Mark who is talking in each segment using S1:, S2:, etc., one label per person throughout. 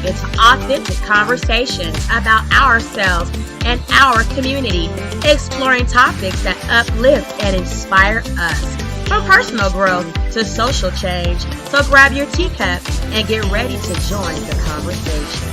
S1: into authentic conversations about ourselves and our community, exploring topics that uplift and inspire us, from personal growth to social change. So grab your teacup and get ready to join the conversation.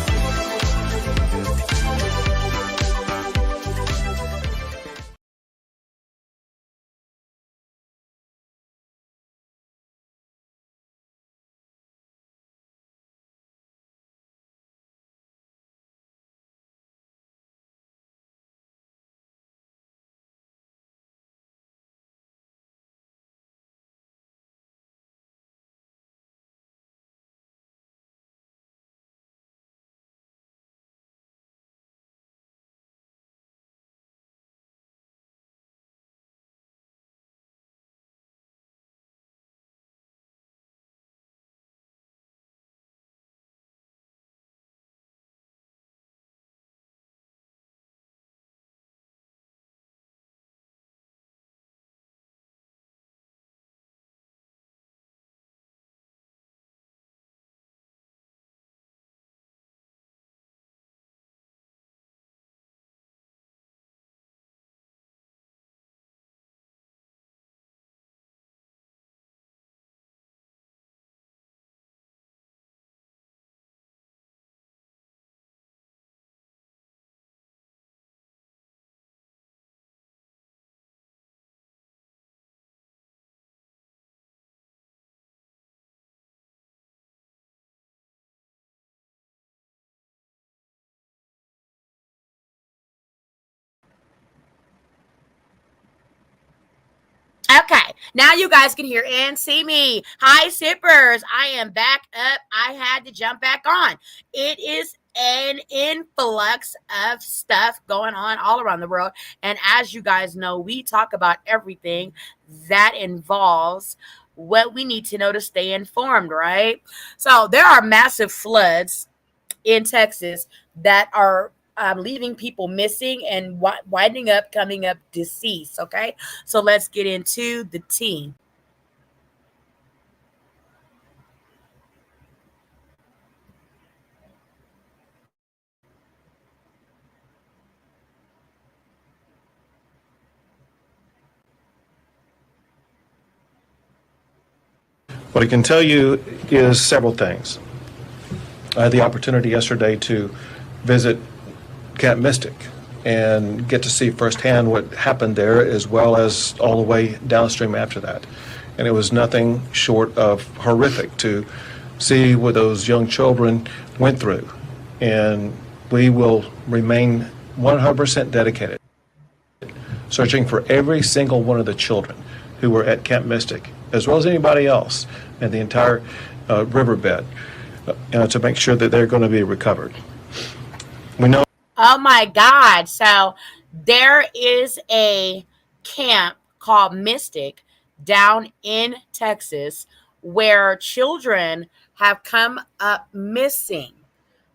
S1: Okay, now you guys can hear and see me. Hi, sippers. I am back up. I had to jump back on. It is an influx of stuff going on all around the world. And as you guys know, we talk about everything that involves what we need to know to stay informed, right? So there are massive floods in Texas that are leaving people missing and winding up coming up deceased. Okay, so let's get into the tea.
S2: What I can tell you is several things. I had the opportunity yesterday to visit Camp Mystic and get to see firsthand what happened there, as well as all the way downstream after that. And it was nothing short of horrific to see what those young children went through. And we will remain 100% dedicated, searching for every single one of the children who were at Camp Mystic, as well as anybody else in the entire riverbed, to make sure that they're going to be recovered. We know.
S1: Oh my God. So there is a camp called Mystic down in Texas where children have come up missing.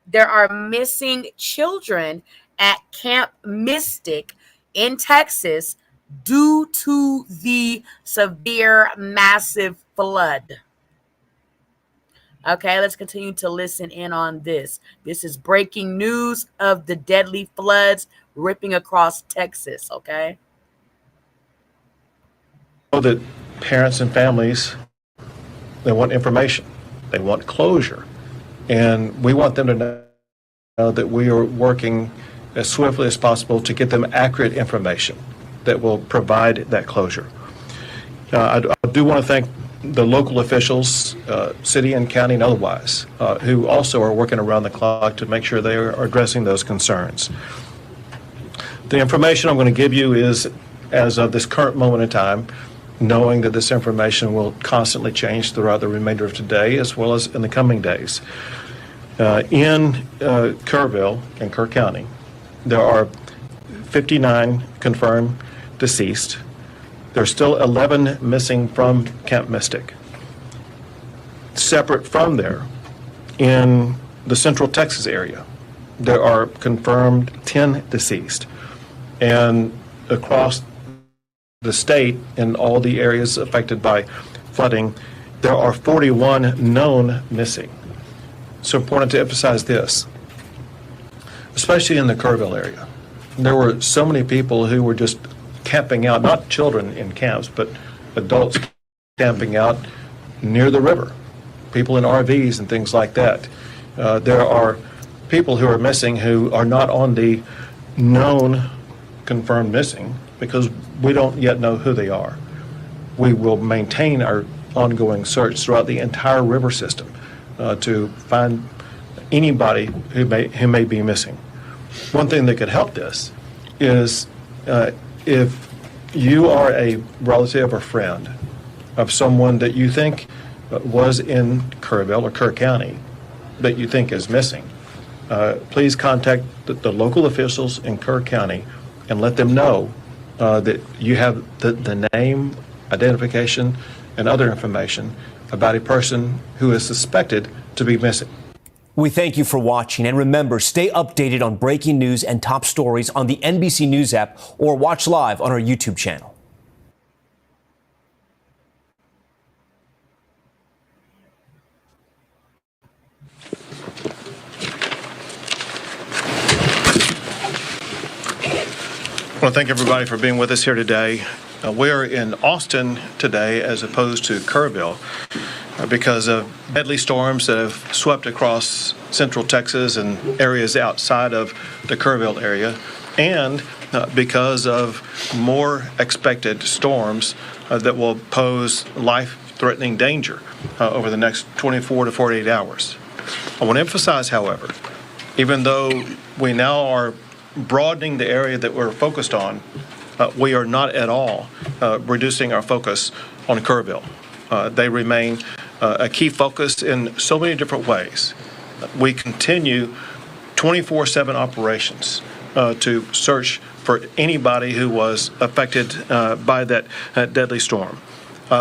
S1: There are missing children at Camp Mystic in Texas due to the severe, massive flood. Okay, let's continue to listen in on this. This is breaking news of the deadly floods ripping across Texas, okay?
S2: Know that parents and families, they want information. They want closure. And we want them to know that we are working as swiftly as possible to get them accurate information that will provide that closure. I do want to thank the local officials, city and county and otherwise, who also are working around the clock to make sure they are addressing those concerns. The information I'm going to give you is as of this current moment in time, knowing that this information will constantly change throughout the remainder of today as well as in the coming days. In Kerrville and Kerr County, there are 59 confirmed deceased. There's still 11 missing from Camp Mystic. Separate from there, in the Central Texas area, there are confirmed 10 deceased. And across the state, in all the areas affected by flooding, there are 41 known missing. So important to emphasize this, especially in the Kerrville area. There were so many people who were just camping out, not children in camps, but adults camping out near the river, people in RVs and things like that. There are people who are missing who are not on the known confirmed missing because we don't yet know who they are. We will maintain our ongoing search throughout the entire river system to find anybody who may be missing. One thing that could help this is if you are a relative or friend of someone that you think was in Kerrville or Kerr County that you think is missing, please contact the local officials in Kerr County and let them know that you have the name, identification, and other information about a person who is suspected to be missing.
S3: We thank you for watching, and remember, stay updated on breaking news and top stories on the NBC News app or watch live on our YouTube channel.
S2: I want to thank everybody for being with us here today. We're in Austin today as opposed to Kerrville because of deadly storms that have swept across central Texas and areas outside of the Kerrville area, and because of more expected storms that will pose life-threatening danger over the next 24 to 48 hours. I want to emphasize, however, even though we now are broadening the area that we're focused on, we are not at all reducing our focus on Kerrville. They remain a key focus in so many different ways. We continue 24/7 operations to search for anybody who was affected by that deadly storm.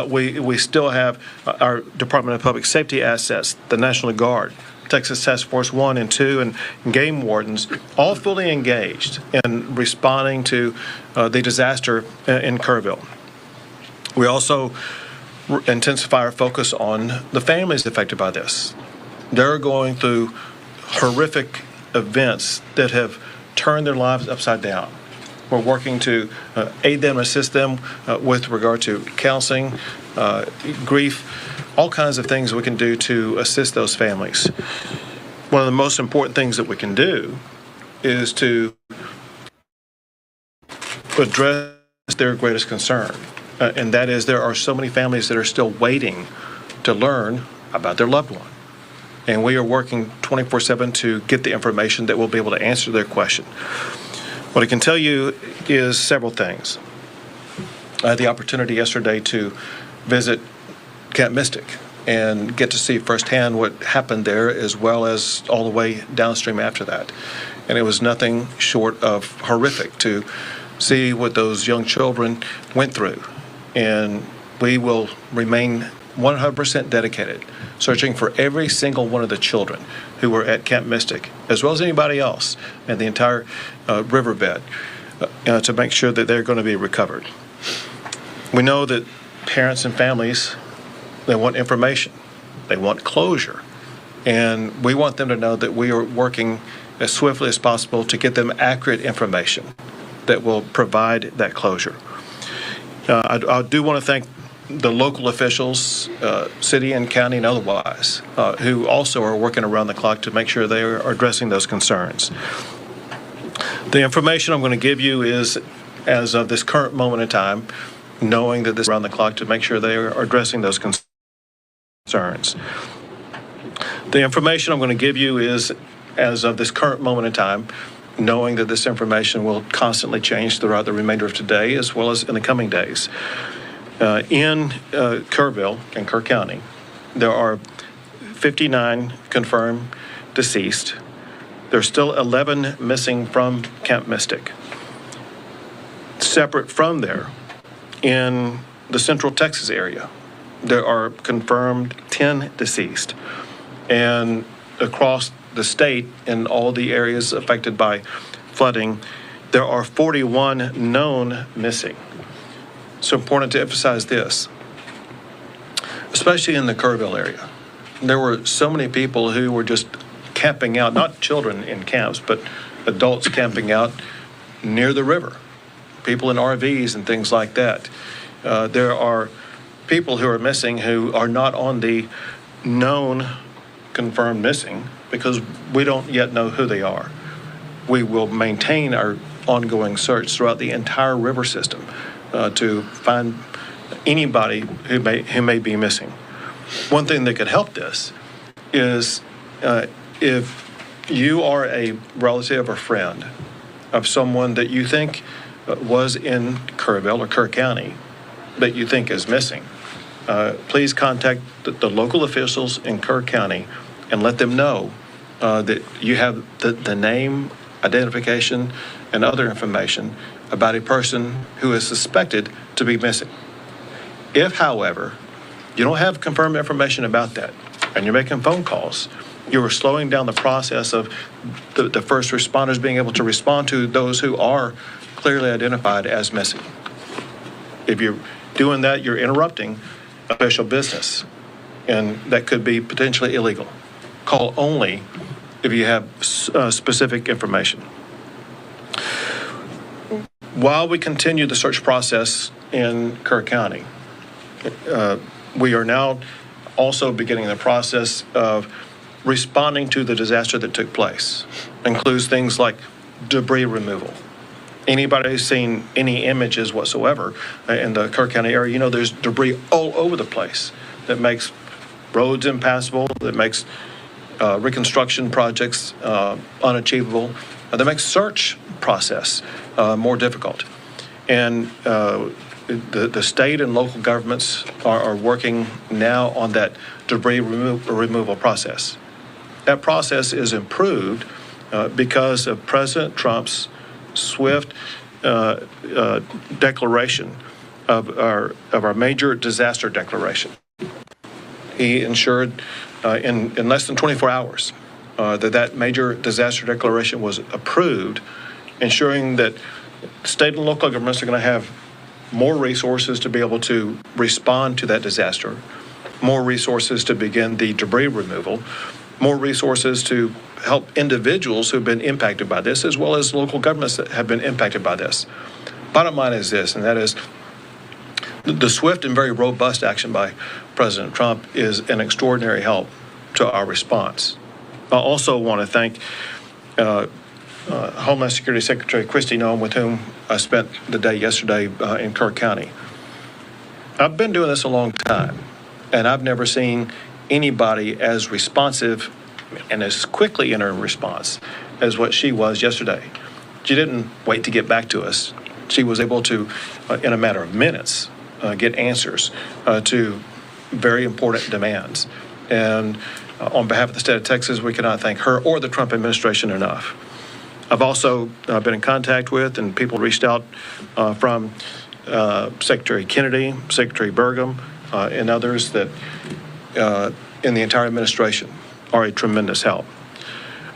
S2: We still have our Department of Public Safety assets, the National Guard, Texas Task Force 1 and 2, and game wardens, all fully engaged in responding to the disaster in Kerrville. We also intensify our focus on the families affected by this. They're going through horrific events that have turned their lives upside down. We're working to aid them, assist them with regard to counseling, grief, all kinds of things we can do to assist those families. One of the most important things that we can do is to address their greatest concern, and that is there are so many families that are still waiting to learn about their loved one. And we are working 24/7 to get the information that will be able to answer their question. What I can tell you is several things. I had the opportunity yesterday to visit Camp Mystic and get to see firsthand what happened there, as well as all the way downstream after that. And it was nothing short of horrific to see what those young children went through. And we will remain 100% dedicated, searching for every single one of the children who were at Camp Mystic, as well as anybody else in the entire riverbed, to make sure that they're going to be recovered. We know that parents and families, they want information, they want closure, and we want them to know that we are working as swiftly as possible to get them accurate information that will provide that closure. I do want to thank the local officials, city and county and otherwise, who also are working around the clock to make sure they are addressing those concerns. The information I'm going to give you is as of this current moment in time, knowing that this is around the clock to make sure they are addressing those concerns. The information I'm going to give you is as of this current moment in time, knowing that this information will constantly change throughout the remainder of today as well as in the coming days. In Kerrville and Kerr County, there are 59 confirmed deceased. There's still 11 missing from Camp Mystic. Separate from there, in the central Texas area, there are confirmed 10 deceased. And across the state, in all the areas affected by flooding, there are 41 known missing. So important to emphasize this, especially in the Kerrville area. There were so many people who were just camping out, not children in camps, but adults camping out near the river, people in RVs and things like that. There are people who are missing who are not on the known confirmed missing because we don't yet know who they are. We will maintain our ongoing search throughout the entire river system to find anybody who may be missing. One thing that could help this is if you are a relative or friend of someone that you think was in Kerrville or Kerr County that you think is missing, please contact the local officials in Kerr County and let them know that you have the name, identification, and other information about a person who is suspected to be missing. If, however, you don't have confirmed information about that and you're making phone calls, you are slowing down the process of the first responders being able to respond to those who are clearly identified as missing. If you're doing that, you're interrupting official business, and that could be potentially illegal. Call only if you have specific information. While we continue the search process in Kerr County, we are now also beginning the process of responding to the disaster that took place. Includes things like debris removal. Anybody who's seen any images whatsoever in the Kerr County area, you know there's debris all over the place that makes roads impassable, that makes reconstruction projects unachievable, that makes search process more difficult. And the state and local governments are working now on that debris removal process. That process is improved because of President Trump's swift declaration of our major disaster declaration. He ensured in less than 24 hours that major disaster declaration was approved, ensuring that state and local governments are going to have more resources to be able to respond to that disaster, more resources to begin the debris removal, more resources to help individuals who've been impacted by this, as well as local governments that have been impacted by this. Bottom line is this, and that is the swift and very robust action by President Trump is an extraordinary help to our response. I also want to thank Homeland Security Secretary Kristi Noem, with whom I spent the day yesterday in Kerr County. I've been doing this a long time, and I've never seen anybody as responsive and as quickly in her response as what she was yesterday. She didn't wait to get back to us. She was able to, in a matter of minutes, get answers to very important demands. And on behalf of the state of Texas, we cannot thank her or the Trump administration enough. I've also been in contact with, and people reached out from Secretary Kennedy, Secretary Burgum, and others that in the entire administration are a tremendous help.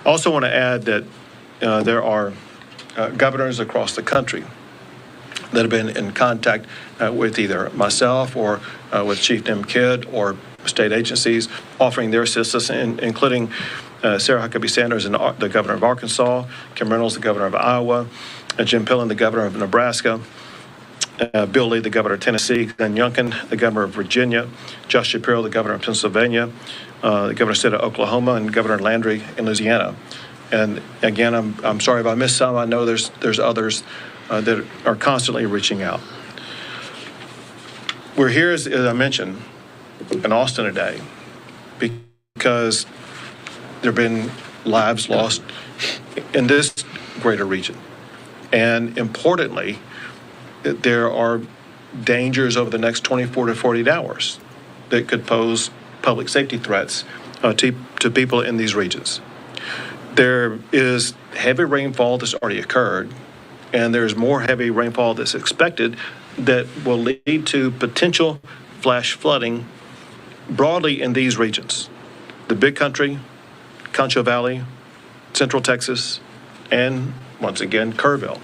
S2: I also want to add that there are governors across the country that have been in contact with either myself or with Chief Nim Kidd or state agencies offering their assistance, including Sarah Huckabee Sanders, the governor of Arkansas, Kim Reynolds, the governor of Iowa, Jim Pillen, the governor of Nebraska, Bill Lee, the governor of Tennessee, Glenn Youngkin, the governor of Virginia, Josh Shapiro, the governor of Pennsylvania, the governor of the state of Oklahoma, and Governor Landry in Louisiana. And again, I'm sorry if I missed some. I know there's others that are constantly reaching out. We're here, as I mentioned, in Austin today because there have been lives lost in this greater region. And importantly, there are dangers over the next 24 to 48 hours that could pose public safety threats to people in these regions. There is heavy rainfall that's already occurred, and there's more heavy rainfall that's expected that will lead to potential flash flooding broadly in these regions. The Big Country, Concho Valley, Central Texas, and once again, Kerrville.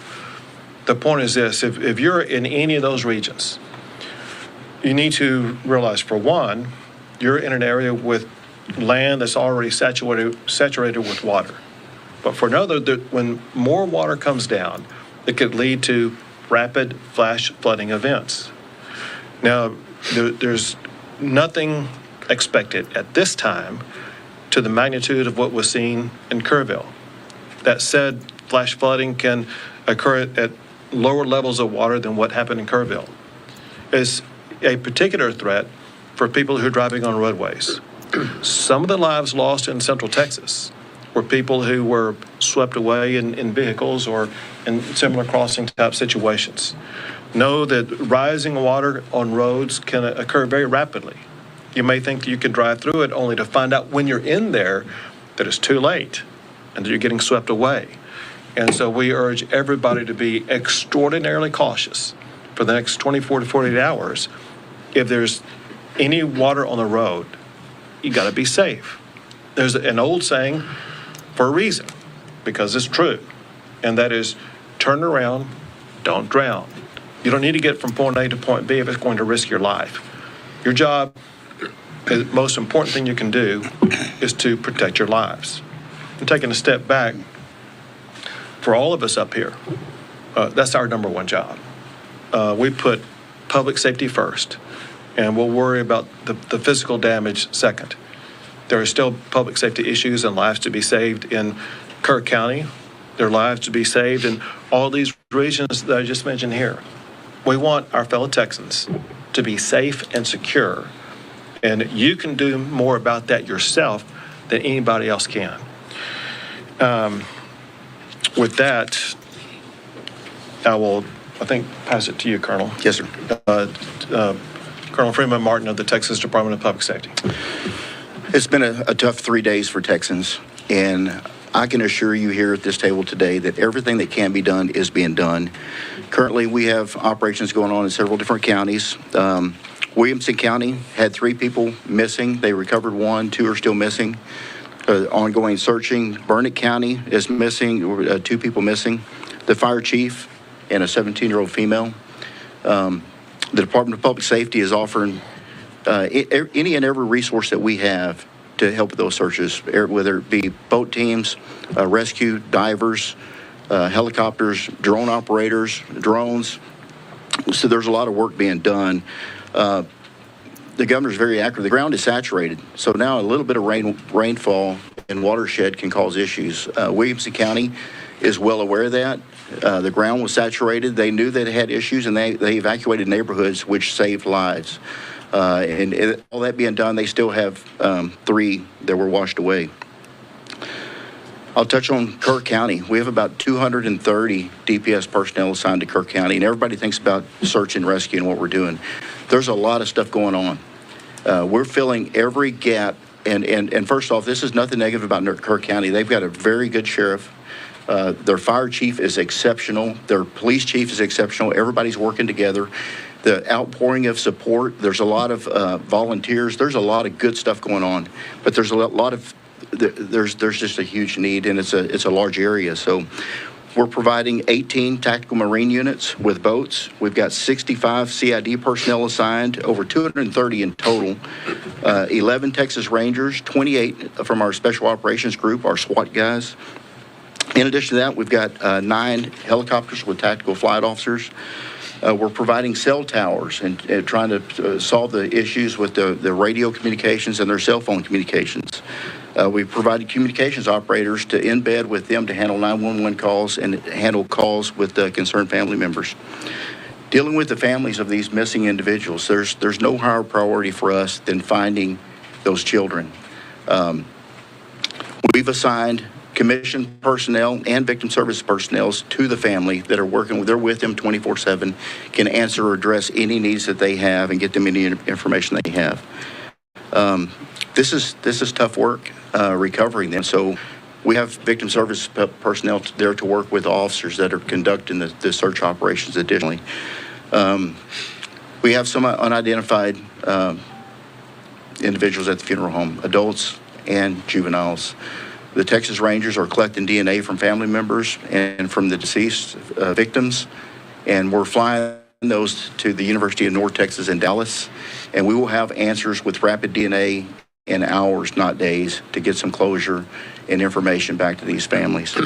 S2: The point is this: if you're in any of those regions, you need to realize, for one, you're in an area with land that's already saturated with water. But for another, when more water comes down, it could lead to rapid flash flooding events. Now, there's nothing expected at this time to the magnitude of what was seen in Kerrville. That said, flash flooding can occur at lower levels of water than what happened in Kerrville. It's a particular threat for people who are driving on roadways. Some of the lives lost in Central Texas were people who were swept away in vehicles or in similar crossing type situations. Know that rising water on roads can occur very rapidly. You may think you can drive through it only to find out when you're in there that it's too late and that you're getting swept away. And so we urge everybody to be extraordinarily cautious for the next 24 to 48 hours. If there's any water on the road, you got to be safe. There's an old saying for a reason, because it's true, and that is turn around, don't drown. You don't need to get from point A to point B if it's going to risk your life. Your job, the most important thing you can do is to protect your lives. And taking a step back, for all of us up here, that's our number one job. We put public safety first, and we'll worry about the physical damage second. There are still public safety issues and lives to be saved in Kerr County. There are lives to be saved in all these regions that I just mentioned here. We want our fellow Texans to be safe and secure, and you can do more about that yourself than anybody else can. With that, I think, pass it to you, Colonel.
S4: Yes, sir.
S2: Colonel Freeman Martin of the Texas Department of Public Safety.
S4: It's been a tough 3 days for Texans, and I can assure you here at this table today that everything that can be done is being done. Currently, we have operations going on in several different counties. Williamson County had 3 people missing. They recovered 1, 2 are still missing. Ongoing searching. Burnett County is missing, 2 people missing. The fire chief and a 17-year-old female. The Department of Public Safety is offering any and every resource that we have to help with those searches, whether it be boat teams, rescue divers, helicopters, drone operators, drones. So there's a lot of work being done. The governor's very accurate. The ground is saturated, so now a little bit of rainfall and watershed can cause issues. Williamson County is well aware of that. The ground was saturated. They knew that it had issues, and they evacuated neighborhoods, which saved lives. And all that being done, they still have 3 that were washed away. I'll touch on Kerr County. We have about 230 DPS personnel assigned to Kerr County, and everybody thinks about search and rescue and what we're doing. There's a lot of stuff going on. We're filling every gap, and first off, this is nothing negative about Kerr County. They've got a very good sheriff. Their fire chief is exceptional. Their police chief is exceptional. Everybody's working together. The outpouring of support, there's a lot of volunteers. There's a lot of good stuff going on, but there's a lot of there's just a huge need, and it's a large area. So we're providing 18 tactical marine units with boats. We've got 65 CID personnel assigned, over 230 in total, 11 Texas Rangers, 28 from our Special Operations Group, our SWAT guys. In addition to that, we've got 9 helicopters with tactical flight officers. We're providing cell towers and trying to solve the issues with the radio communications and their cell phone communications. We've provided communications operators to embed with them to handle 911 calls and handle calls with concerned family members. Dealing with the families of these missing individuals, there's no higher priority for us than finding those children. We've assigned commissioned personnel and victim service personnel to the family that are working. They're with them 24/7, can answer or address any needs that they have and get them any information they have. This is tough work, recovering them. So we have victim service personnel there to work with officers that are conducting the search operations additionally. We have some unidentified individuals at the funeral home, adults and juveniles. The Texas Rangers are collecting DNA from family members and from the deceased victims, and we're flying those to the University of North Texas in Dallas, and we will have answers with rapid DNA in hours, not days, to get some closure and information back to these families.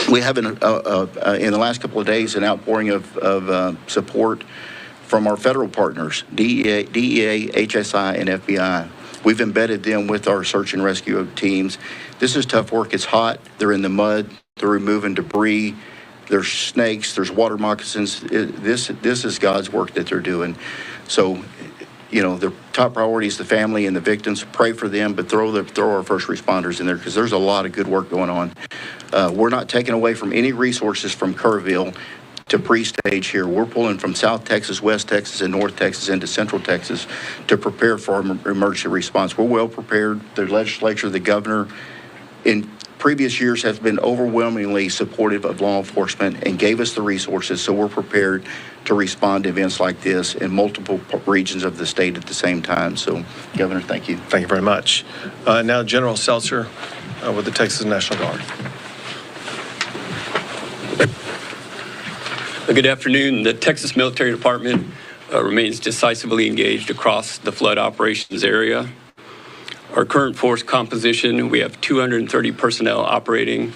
S4: We have, in the last couple of days, an outpouring of support from our federal partners, DEA, HSI, and FBI. We've embedded them with our search and rescue teams. This is tough work. It's hot. They're in the mud. They're removing debris. There's snakes. There's water moccasins. This is God's work that they're doing. So, the top priority is the family and the victims. Pray for them, but throw our first responders in there, because there's a lot of good work going on. We're not taking away from any resources from Kerrville to pre-stage here. We're pulling from South Texas, West Texas, and North Texas into Central Texas to prepare for our emergency response. We're well prepared. The legislature, the governor, in previous years has been overwhelmingly supportive of law enforcement and gave us the resources, so we're prepared to respond to events like this in multiple regions of the state at the same time. So, Governor, thank you.
S2: Thank you very much. Now, General Seltzer with the Texas National Guard.
S5: Good afternoon. The Texas Military Department remains decisively engaged across the flood operations area. Our current force composition, we have 230 personnel operating.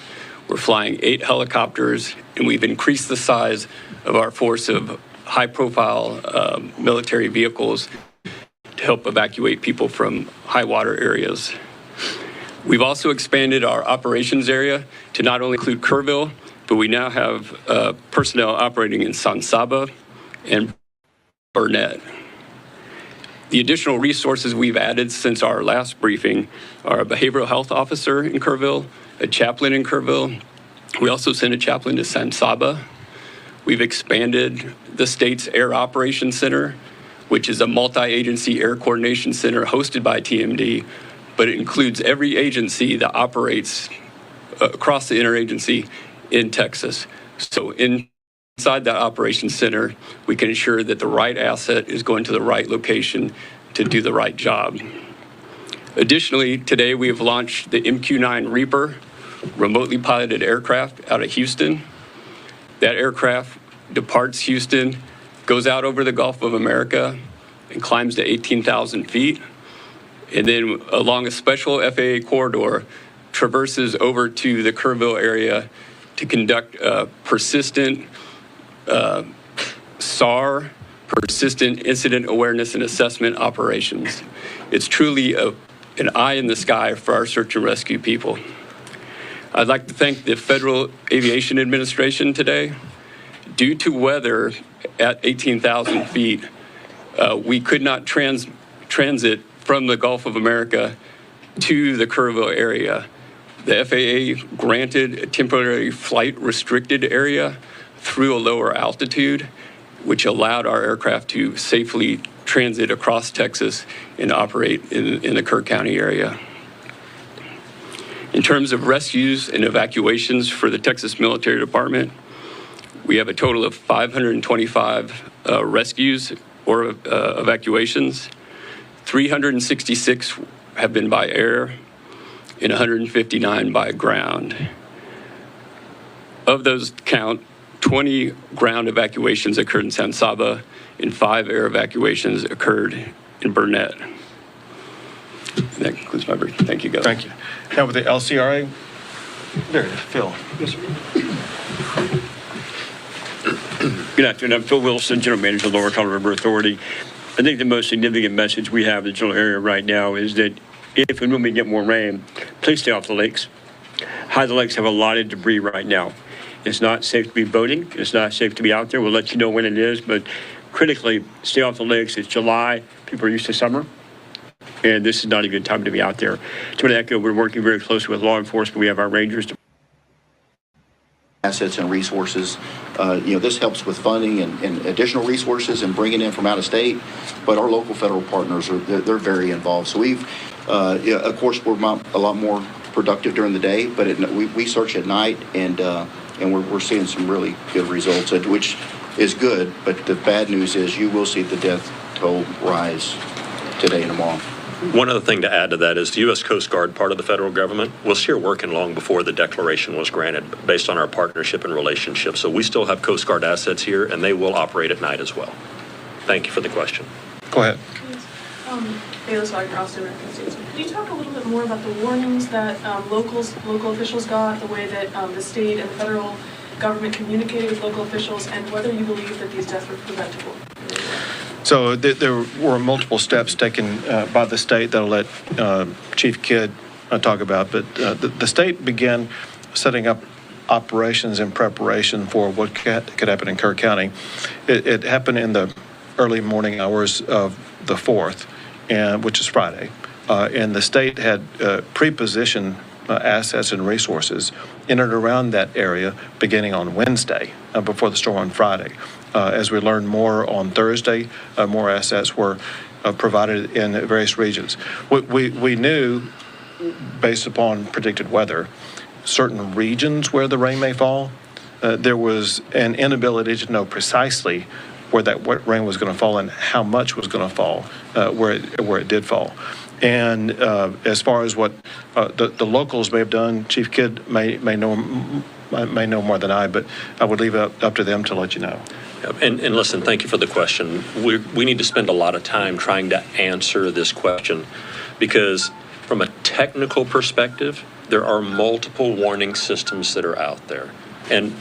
S5: We're flying 8 helicopters, and we've increased the size of our force of high-profile military vehicles to help evacuate people from high water areas. We've also expanded our operations area to not only include Kerrville, but we now have personnel operating in San Saba and Burnett. The additional resources we've added since our last briefing are a behavioral health officer in Kerrville, a chaplain in Kerrville. We also sent a chaplain to San Saba. We've expanded the state's Air Operations Center, which is a multi-agency air coordination center hosted by TMD, but it includes every agency that operates across the interagency in Texas. So inside that operations center, we can ensure that the right asset is going to the right location to do the right job. Additionally, today we have launched the MQ-9 Reaper remotely piloted aircraft out of Houston. That aircraft departs Houston, goes out over the Gulf of America, and climbs to 18,000 feet, and then along a special FAA corridor, traverses over to the Kerrville area to conduct persistent SAR, persistent incident awareness and assessment operations. It's truly an eye in the sky for our search and rescue people. I'd like to thank the Federal Aviation Administration today. Due to weather at 18,000 feet, we could not transit from the Gulf of America to the Kerrville area. The FAA granted a temporary flight restricted area through a lower altitude, which allowed our aircraft to safely transit across Texas and operate in the Kerr County area. In terms of rescues and evacuations for the Texas Military Department, we have a total of 525 rescues or evacuations. 366 have been by air and 159 by ground. Of those count, 20 ground evacuations occurred in San Saba and 5 air evacuations occurred in Burnett. And that concludes my brief. Thank you, Governor.
S2: Thank you. Now with the LCRA, there it is, Phil.
S6: Yes, sir. Good afternoon. I'm Phil Wilson, General Manager of the Lower Colorado River Authority. I think the most significant message we have in the general area right now is that if and when we get more rain, please stay off the lakes. The lakes have a lot of debris right now. It's not safe to be boating. It's not safe to be out there. We'll let you know when it is, but critically, stay off the lakes. It's July. People are used to summer, and this is not a good time to be out there. To that go, we're working very closely with law enforcement. We have our rangers to
S4: assets and resources. This helps with funding and additional resources and bringing in from out of state, but our local federal partners they're very involved. So we've, of course, we're a lot more productive during the day, but we search at night and we're seeing some really good results, which is good. But the bad news is you will see the death toll rise today and tomorrow.
S7: One other thing to add to that is the U.S. Coast Guard, part of the federal government, was here working long before the declaration was granted based on our partnership and relationship. So we still have Coast Guard assets here, and they will operate at night as well. Thank you for the question.
S2: Go ahead.
S8: Bayless Wagner, also American Statesman. Could you talk a little bit more about the warnings that local officials got, the way that the state and the federal government communicated with local officials, and whether you believe that these deaths were preventable?
S2: So there were multiple steps taken by the state that I'll let Chief Kidd talk about, but the state began setting up operations in preparation for what could happen in Kerr County. It happened in the early morning hours of the 4th, which is Friday, and the state had pre-positioned assets and resources in and around that area beginning on Wednesday before the storm on Friday. As we learned more on Thursday, more assets were provided in various regions. We knew, based upon predicted weather, certain regions where the rain may fall. There was an inability to know precisely where that rain was going to fall and how much was going to fall, where it did fall. And as far as what the locals may have done, Chief Kidd may know more than I, but I would leave it up to them to let you know.
S7: And listen, thank you for the question. We need to spend a lot of time trying to answer this question because from a technical perspective, there are multiple warning systems that are out there. And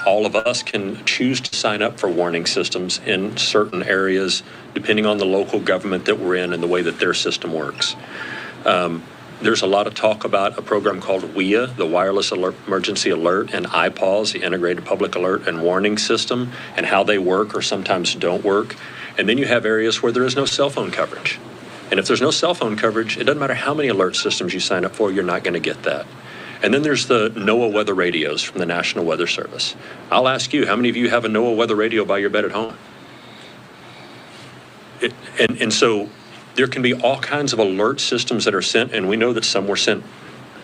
S7: all of us can choose to sign up for warning systems in certain areas, depending on the local government that we're in and the way that their system works. There's a lot of talk about a program called WIA, the Wireless Emergency Alert, and IPAWS, the Integrated Public Alert and Warning System, and how they work or sometimes don't work. And then you have areas where there is no cell phone coverage. And if there's no cell phone coverage, it doesn't matter how many alert systems you sign up for, you're not going to get that. And then there's the NOAA weather radios from the National Weather Service. I'll ask you, how many of you have a NOAA weather radio by your bed at home? And so there can be all kinds of alert systems that are sent, and we know that some were sent,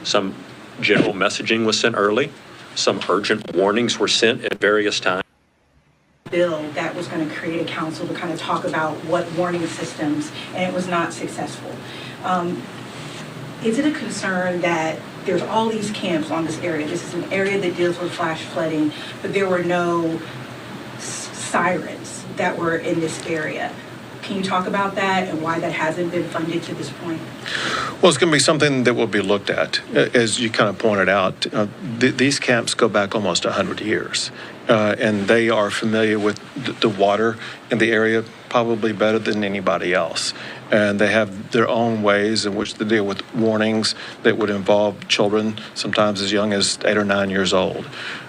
S7: some general messaging was sent early, some urgent warnings were sent at various times.
S9: Bill that was going to create a council to kind of talk about what warning systems, and it was not successful. Is it a concern that there's all these camps on this area? This is an area that deals with flash flooding, but there were no sirens that were in this area. Can you talk about that and why that hasn't been funded to this point?
S2: Well, it's going to be something that will be looked at. As you kind of pointed out, these camps go back almost 100 years, and they are familiar with the water in the area probably better than anybody else. And they have their own ways in which to deal with warnings that would involve children, sometimes as young as 8 or 9 years old.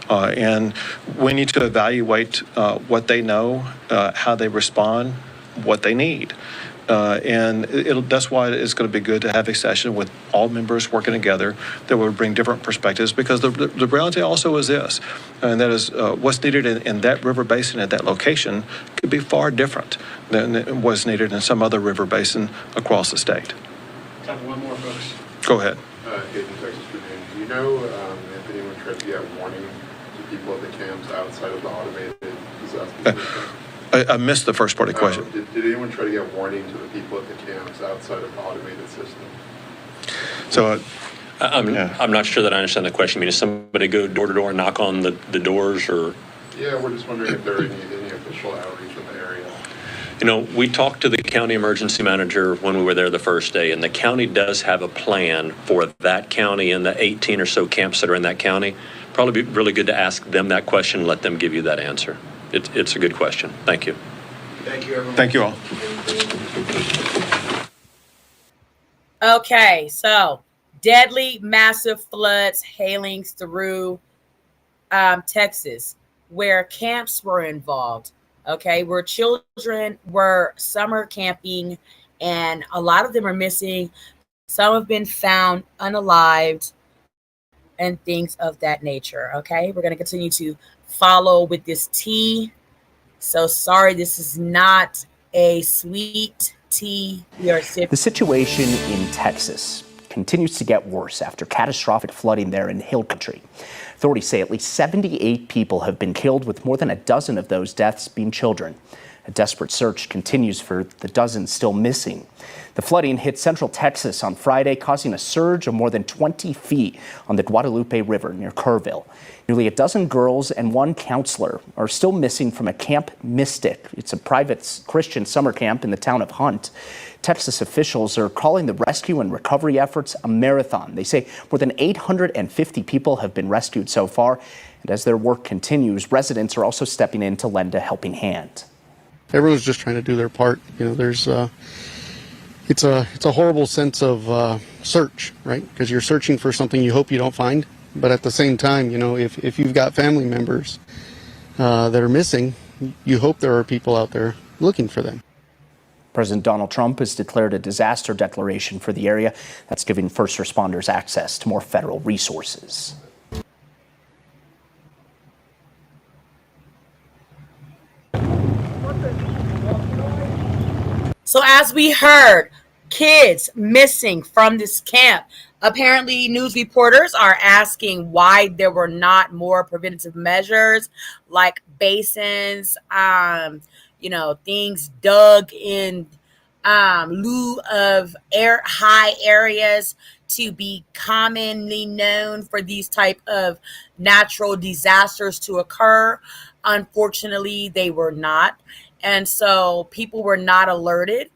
S2: And we need to evaluate what they know, how they respond, what they need. And that's why it's going to be good to have a session with all members working together that will bring different perspectives, because the reality also is this, and that is what's needed in that river basin at that location could be far different than what's needed in some other river basin across the state.
S10: Time for one more, folks.
S2: Go ahead.
S10: Hayden, Texas Tribune. Do you know if anyone tried to get warning to people at the camps outside of the automated disaster system?
S2: I missed the first part of the question.
S10: Did anyone try to get warning to the people at the camps outside of the automated system?
S2: So
S7: I'm not sure that I understand the question. I mean, does somebody go door to door and knock on the doors, or?
S10: Yeah, we're just wondering if there are any official outreach in the area.
S7: You know, we talked to the county emergency manager when we were there the first day, and the county does have a plan for that county and the 18 or so camps that are in that county. Probably be really good to ask them that question and let them give you that answer. It's a good question. Thank you.
S10: Thank you, everyone.
S2: Thank you all.
S1: Okay, so deadly massive floods hailing through Texas, where camps were involved. Okay, where children were summer camping, and a lot of them are missing. Some have been found unalived and things of that nature. Okay, we're going to continue to follow with this tea. So sorry, this is not a sweet tea we are sipping.
S11: The situation in Texas continues to get worse after catastrophic flooding there in Hill Country. Authorities say at least 78 people have been killed, with more than a dozen of those deaths being children. A desperate search continues for the dozens still missing. The flooding hit central Texas on Friday, causing a surge of more than 20 feet on the Guadalupe River near Kerrville. Nearly a dozen girls and one counselor are still missing from a Camp Mystic. It's a private Christian summer camp in the town of Hunt. Texas officials are calling the rescue and recovery efforts a marathon. They say more than 850 people have been rescued so far. And as their work continues, residents are also stepping in to lend a helping hand.
S12: Everyone's just trying to do their part. You know, there's it's a horrible sense of search, right? Because you're searching for something you hope you don't find. But at the same time, you know, if you've got family members that are missing, you hope there are people out there looking for them.
S11: President Donald Trump has declared a disaster declaration for the area. That's giving first responders access to more federal resources.
S1: So as we heard, kids missing from this camp. Apparently, news reporters are asking why there were not more preventative measures like basins, things dug in lieu of high areas to be commonly known for these type of natural disasters to occur. Unfortunately, they were not. And so people were not alerted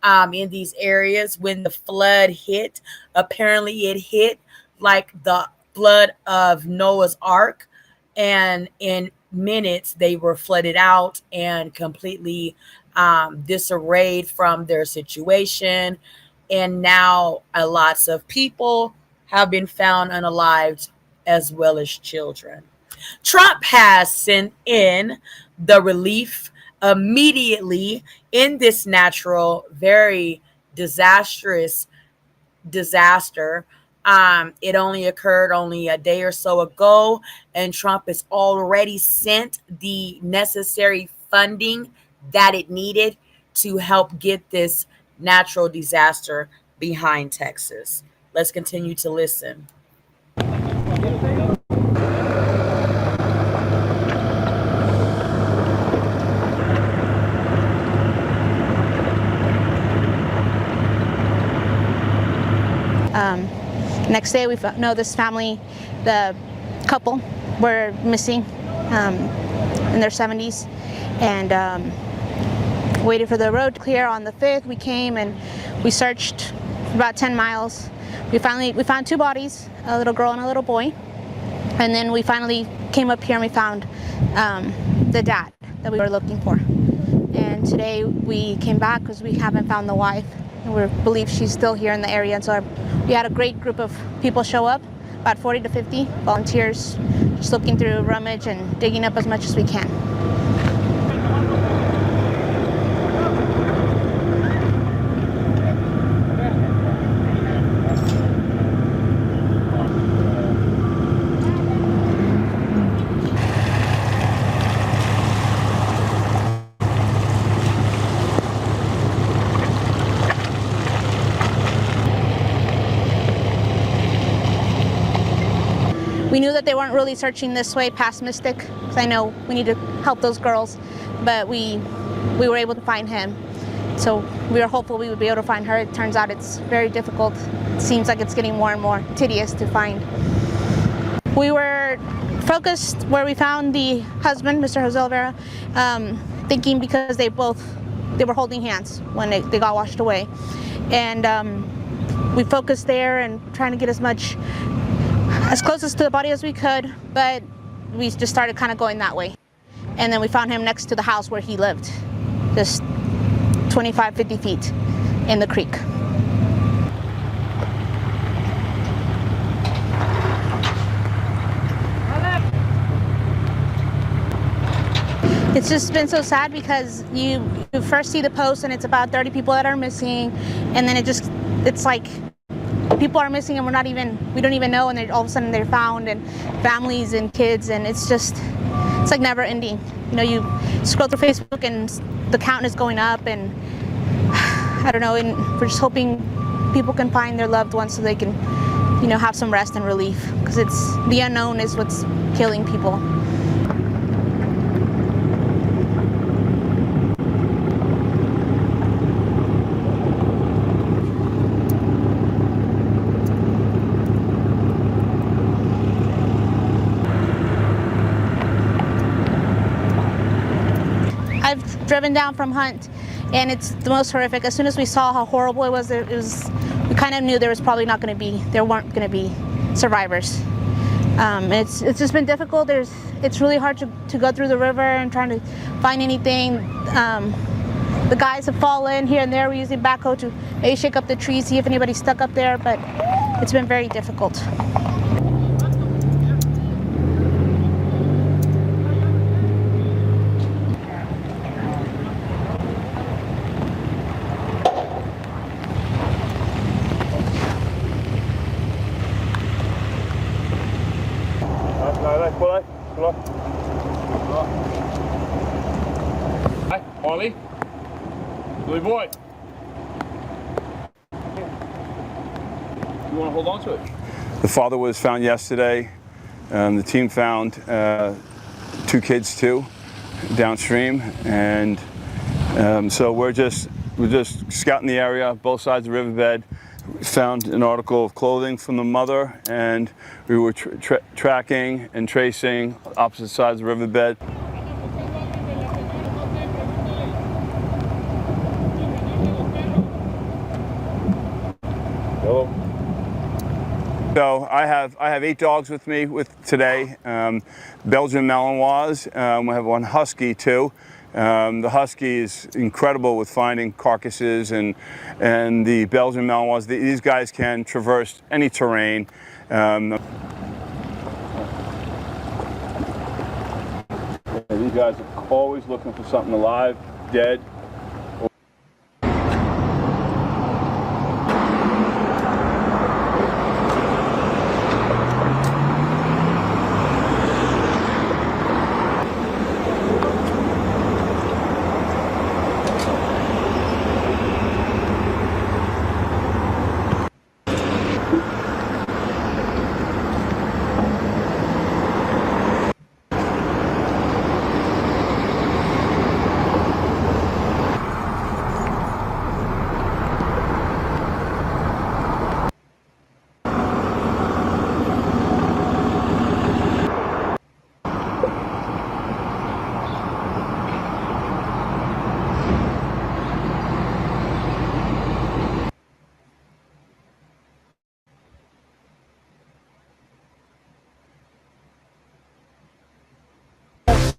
S1: in these areas when the flood hit. Apparently it hit like the flood of Noah's Ark. And in minutes, they were flooded out and completely disarrayed from their situation. And now lots of people have been found unalived, as well as children. Trump has sent in the relief immediately in this natural, very disastrous disaster. It only occurred only a day or so ago, and Trump has already sent the necessary funding that it needed to help get this natural disaster behind Texas. Let's continue to listen.
S13: Next day, we know this family, the couple, were missing in their 70s, and waited for the road to clear. On the 5th, we came and we searched for about 10 miles. We found 2 bodies, a little girl and a little boy, and then we finally came up here and we found the dad that we were looking for. And today we came back because we haven't found the wife. We believe she's still here in the area, and so we had a great group of people show up, about 40 to 50 volunteers, just looking through rummage and digging up as much as we can. We knew that they weren't really searching this way past Mystic, because I know we need to help those girls, but we were able to find him. So we were hopeful we would be able to find her. It turns out it's very difficult. It seems like it's getting more and more tedious to find. We were focused where we found the husband, Mr. Jose Olvera, thinking because they were holding hands when they got washed away. And we focused there and trying to get as closest to the body as we could, but we just started kind of going that way. And then we found him next to the house where he lived, just 25, 50 feet in the creek. It's just been so sad because you first see the post and it's about 30 people that are missing, and then it's like people are missing and we don't even know, and all of a sudden they're found, and families and kids, and it's like never ending. You know, you scroll through Facebook and the count is going up, and I don't know, and we're just hoping people can find their loved ones so they can, have some rest and relief, because the unknown is what's killing people. driven down from Hunt, and it's the most horrific. As soon as we saw how horrible it was, we kind of knew there weren't going to be survivors. It's just been difficult. It's really hard to go through the river and trying to find anything. The guys have fallen here and there. We're using backhoe to maybe shake up the trees, see if anybody's stuck up there, but it's been very difficult.
S14: Hi, Marley. Billy boy. You want to hold on to it? The father was found yesterday. The team found 2 kids too, downstream, and so we're just scouting the area, both sides of the riverbed. Found an article of clothing from the mother, and we were tracking and tracing opposite sides of the riverbed. Hello. So I have 8 dogs with me today. Belgian Malinois. We have 1 husky too. The husky is incredible with finding carcasses, and the Belgian Malinois. These guys can traverse any terrain. These guys are always looking for something alive, dead.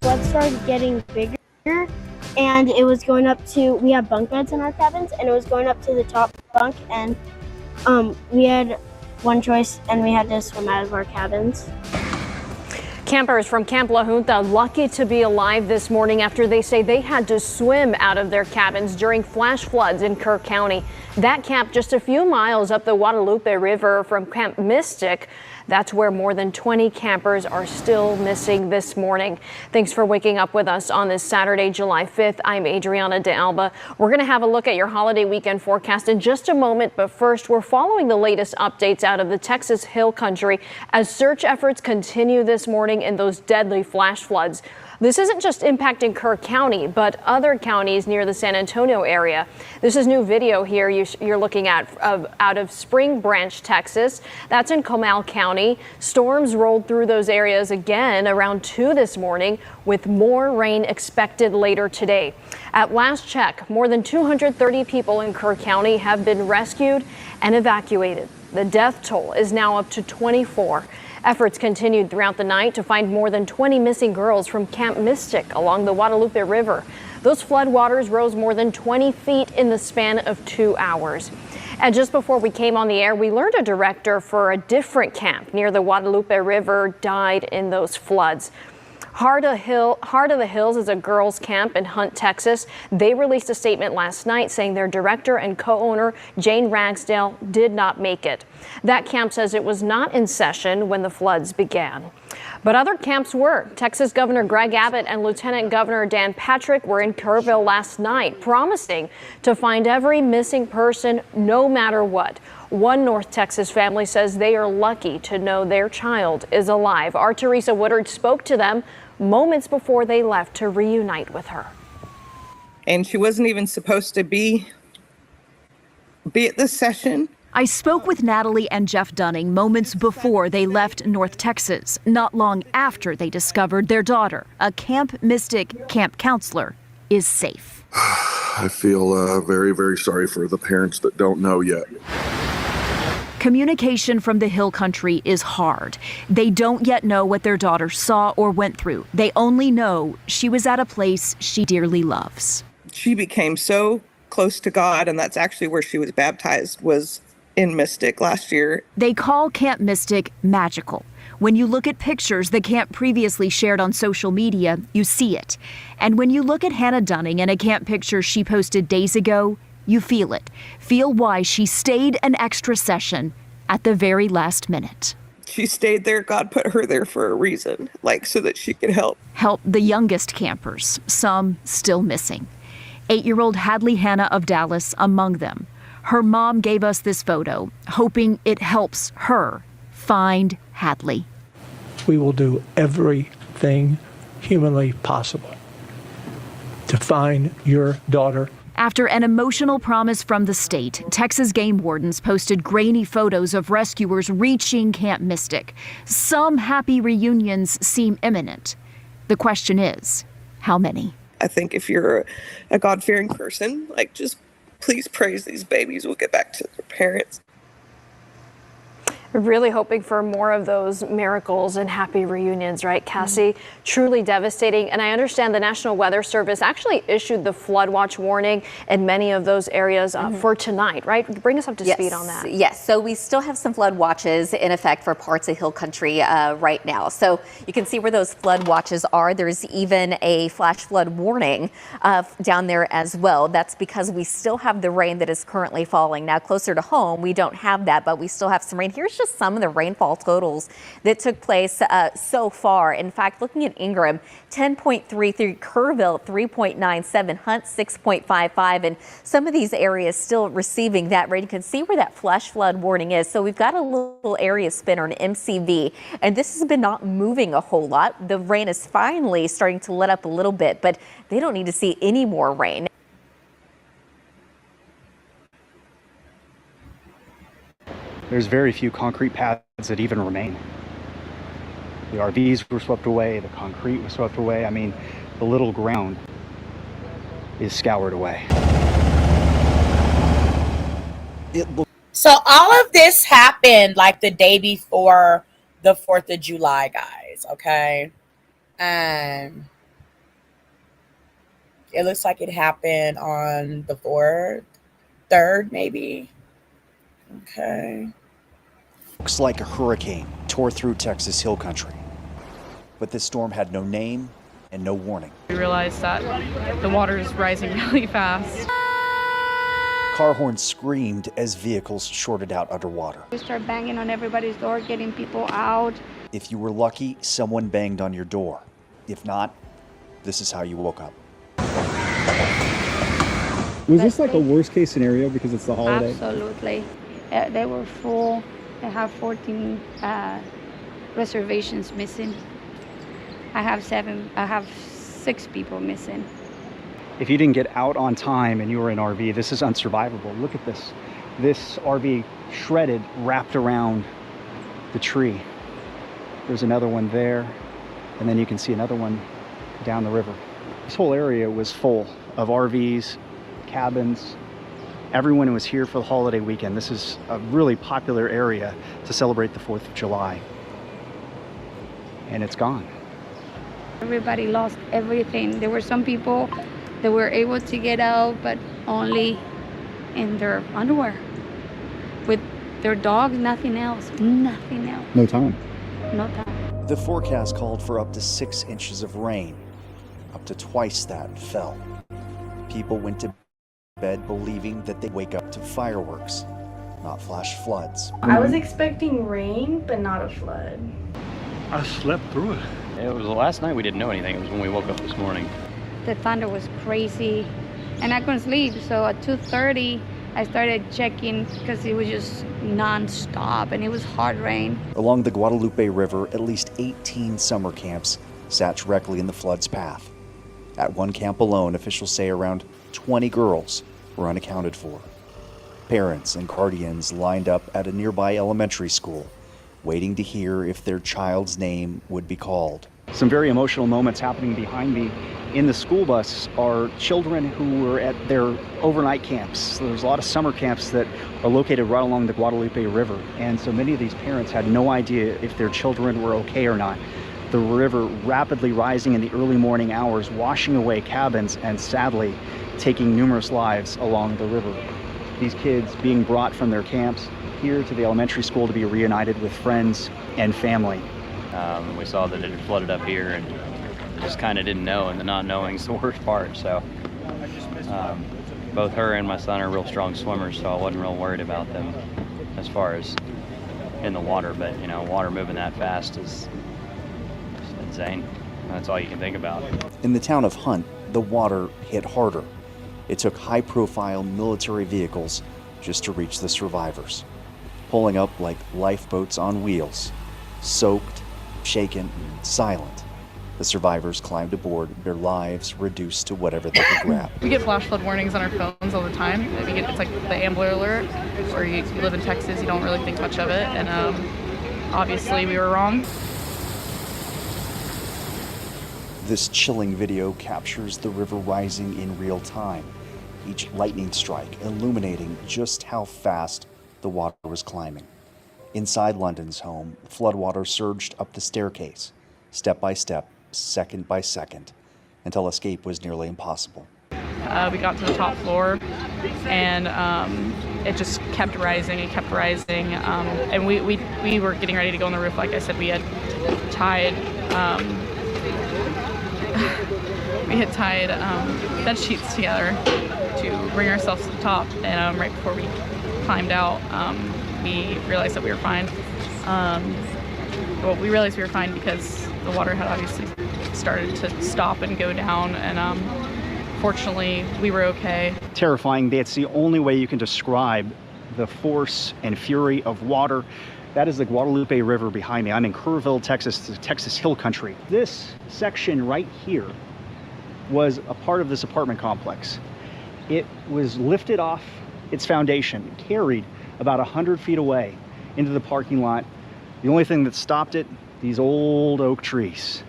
S15: Flood started getting bigger, and it was going up to, we have bunk beds in our cabins, and it was going up to the top bunk, and we had one choice, and we had to swim out of our cabins.
S16: Campers from Camp La Junta lucky to be alive this morning after they say they had to swim out of their cabins during flash floods in Kerr County. That camp just a few miles up the Guadalupe River from Camp Mystic. That's where more than 20 campers are still missing this morning. Thanks for waking up with us on this Saturday, July 5th. I'm Adriana de Alba. We're going to have a look at your holiday weekend forecast in just a moment. But first, we're following the latest updates out of the Texas Hill Country as search efforts continue this morning in those deadly flash floods. This isn't just impacting Kerr County, but other counties near the San Antonio area. This is new video here you're looking at out of Spring Branch, Texas. That's in Comal County. Storms rolled through those areas again around 2 this morning, with more rain expected later today. At last check, more than 230 people in Kerr County have been rescued and evacuated. The death toll is now up to 24. Efforts continued throughout the night to find more than 20 missing girls from Camp Mystic along the Guadalupe River. Those floodwaters rose more than 20 feet in the span of 2 hours. And just before we came on the air, we learned a director for a different camp near the Guadalupe River died in those floods. Heart of the Hills is a girls' camp in Hunt, Texas. They released a statement last night saying their director and co-owner, Jane Ragsdale, did not make it. That camp says it was not in session when the floods began. But other camps were. Texas Governor Greg Abbott and Lieutenant Governor Dan Patrick were in Kerrville last night, promising to find every missing person no matter what. One North Texas family says they are lucky to know their child is alive. Our Teresa Woodard spoke to them moments before they left to reunite with her.
S17: And she wasn't even supposed to be at this session.
S18: I spoke with Natalie and Jeff Dunning moments before they left North Texas, not long after they discovered their daughter, a Camp Mystic camp counselor, is safe.
S19: I feel very, very sorry for the parents that don't know yet.
S18: Communication from the Hill Country is hard. They don't yet know what their daughter saw or went through. They only know she was at a place she dearly loves.
S17: She became so close to God, and that's actually where she was baptized, was in Mystic last year.
S18: They call Camp Mystic magical. When you look at pictures the camp previously shared on social media, you see it. And when you look at Hannah Dunning and a camp picture she posted days ago, you feel it. Feel why she stayed an extra session at the very last minute.
S17: She stayed there. God put her there for a reason, so that she could help.
S18: Help the youngest campers, some still missing. 8-year-old Hadley Hannah of Dallas among them. Her mom gave us this photo, hoping it helps her find Hadley.
S20: We will do everything humanly possible to find your daughter.
S18: After an emotional promise from the state, Texas game wardens posted grainy photos of rescuers reaching Camp Mystic. Some happy reunions seem imminent. The question is, how many?
S17: I think if you're a God-fearing person, just please praise these babies will get back to their parents.
S16: Really hoping for more of those miracles and happy reunions, right, Cassie? Truly devastating. And I understand the National Weather Service actually issued the flood watch warning in many of those areas for tonight, right? Bring us up to speed on that.
S21: Yes, so we still have some flood watches in effect for parts of Hill Country right now. So you can see where those flood watches are. There's even a flash flood warning down there as well. That's because we still have the rain that is currently falling. Now, closer to home, we don't have that, but we still have some rain. Here's just some of the rainfall totals that took place so far. In fact, looking at Ingram, 10.33, Kerrville 3.97, Hunt 6.55, and some of these areas still receiving that rain. You can see where that flash flood warning is. So we've got a little area spinner, an MCV, and this has been not moving a whole lot. The rain is finally starting to let up a little bit, but they don't need to see any more rain.
S11: There's very few concrete paths that even remain. The RVs were swept away, the concrete was swept away. I mean, the little ground is scoured away.
S1: So all of this happened the day before the 4th of July, guys, okay? It looks like it happened on the 4th, 3rd, maybe. Okay.
S22: Looks like a hurricane tore through Texas Hill Country. But this storm had no name and no warning.
S23: We realized that the water is rising really fast.
S22: Car horns screamed as vehicles shorted out underwater.
S24: We start banging on everybody's door, getting people out.
S22: If you were lucky, someone banged on your door. If not, this is how you woke up.
S25: Was this a worst case scenario because it's the holiday?
S24: Absolutely. They were full. They have 14 reservations missing. I have 6 people missing.
S11: If you didn't get out on time and you were in an RV, this is unsurvivable. Look at this. This RV shredded, wrapped around the tree. There's another one there, and then you can see another one down the river. This whole area was full of RVs, cabins. Everyone was here for the holiday weekend. This is a really popular area to celebrate the 4th of July. And it's gone.
S24: Everybody lost everything. There were some people that were able to get out, but only in their underwear. With their dogs, nothing else. Nothing else.
S25: No time.
S24: No time.
S22: The forecast called for up to 6 inches of rain. Up to twice that fell. People went to bed believing that they'd wake up to fireworks, not flash floods.
S26: I was expecting rain, but not a flood.
S27: I slept through it. It was the last night we didn't know anything. It was when we woke up this morning.
S24: The thunder was crazy, and I couldn't sleep. So at 2:30, I started checking because it was just non-stop, and it was hard rain.
S22: Along the Guadalupe River, at least 18 summer camps sat directly in the flood's path. At one camp alone, officials say around 20 girls were unaccounted for. Parents and guardians lined up at a nearby elementary school, waiting to hear if their child's name would be called.
S25: Some very emotional moments happening behind me. In the school bus are children who were at their overnight camps. There's a lot of summer camps that are located right along the Guadalupe River. And so many of these parents had no idea if their children were okay or not. The river rapidly rising in the early morning hours, washing away cabins and sadly taking numerous lives along the river. These kids being brought from their camps here to the elementary school to be reunited with friends and family.
S27: We saw that it had flooded up here and just kind of didn't know, and the not knowing is the worst part. So both her and my son are real strong swimmers, so I wasn't real worried about them as far as in the water. But you know, water moving that fast is insane. That's all you can think about.
S22: In the town of Hunt, the water hit harder. It took high-profile military vehicles just to reach the survivors, pulling up like lifeboats on wheels, soaked, shaken, silent. The survivors climbed aboard, their lives reduced to whatever they could grab.
S23: We get flash flood warnings on our phones all the time. It's like the Amber Alert, or you live in Texas, you don't really think much of it, and obviously we were wrong.
S22: This chilling video captures the river rising in real time, each lightning strike illuminating just how fast the water was climbing. Inside London's home, floodwater surged up the staircase, step by step, second by second, until escape was nearly impossible.
S23: We got to the top floor, and it just kept rising and kept rising. And we were getting ready to go on the roof. Like I said, we had tied bed sheets together to bring ourselves to the top. And right before we climbed out, we realized that we were fine. Well, we realized we were fine because the water had obviously started to stop and go down, and fortunately we were okay.
S25: Terrifying. That's the only way you can describe the force and fury of water. That is the Guadalupe River behind me. I'm in Kerrville, Texas, Texas Hill Country. This section right here was a part of this apartment complex. It was lifted off its foundation, carried about 100 feet away into the parking lot. The only thing that stopped it, these old oak trees.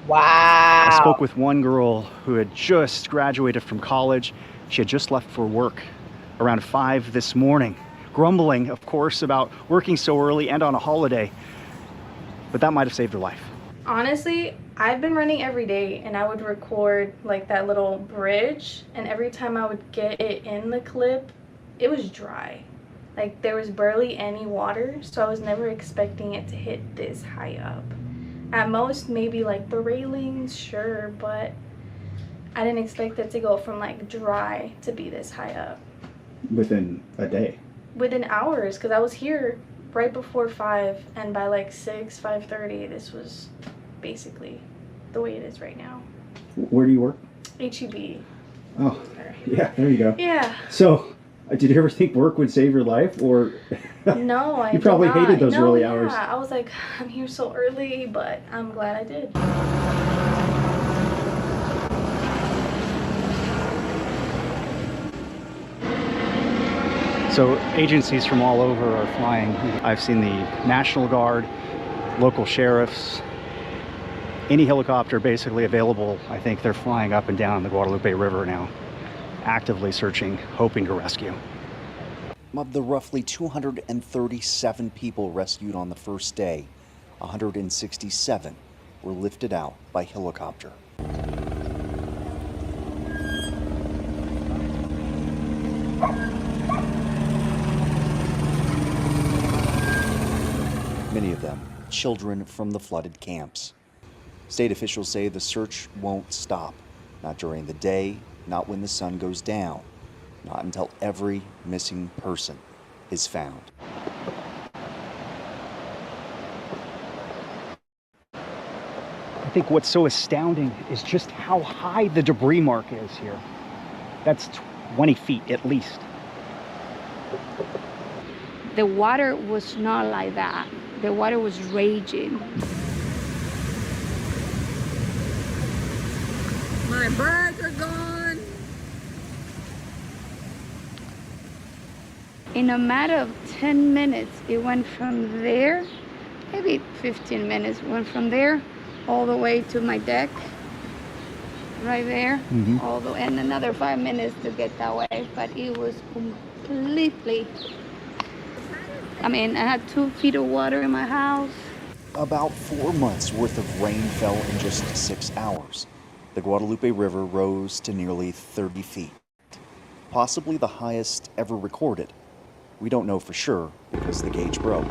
S1: Wow.
S25: I spoke with one girl who had just graduated from college. She had just left for work around 5 this morning, grumbling, of course, about working so early and on a holiday, but that might have saved her life.
S26: Honestly, I've been running every day, and I would record like that little bridge, and every time I would get it in the clip, it was dry. Like there was barely any water, so I was never expecting it to hit this high up. At most, maybe like the railings, sure, but I didn't expect it to go from like dry to be this high up.
S25: Within a day?
S26: Within hours, because I was here right before 5, and by like 5:30, this was basically the way it is right now.
S25: Where do you work?
S26: HEB.
S25: Oh, yeah, there you go.
S26: Yeah.
S25: So, did you ever think work would save your life, or
S26: No, I
S25: you probably
S26: did not.
S25: hated those
S26: No,
S25: early
S26: yeah.
S25: hours?
S26: I was like, I'm here so early, but I'm glad I did.
S25: So agencies from all over are flying. I've seen the National Guard, local sheriffs, any helicopter basically available. I think they're flying up and down the Guadalupe River now, actively searching, hoping to rescue.
S22: Of the roughly 237 people rescued on the first day, 167 were lifted out by helicopter. Many of them children from the flooded camps. State officials say the search won't stop, not during the day, not when the sun goes down, not until every missing person is found.
S25: I think what's so astounding is just how high the debris mark is here. That's 20 feet at least.
S24: The water was not like that. The water was raging.
S1: My birds are gone.
S24: In a matter of 10 minutes, it went from there, maybe 15 minutes, went from there all the way to my deck, right there, all the and another 5 minutes to get that way. But it was completely. I mean, I had 2 feet of water in my house.
S22: About 4 months worth of rain fell in just 6 hours. The Guadalupe River rose to nearly 30 feet, possibly the highest ever recorded. We don't know for sure because the gauge broke.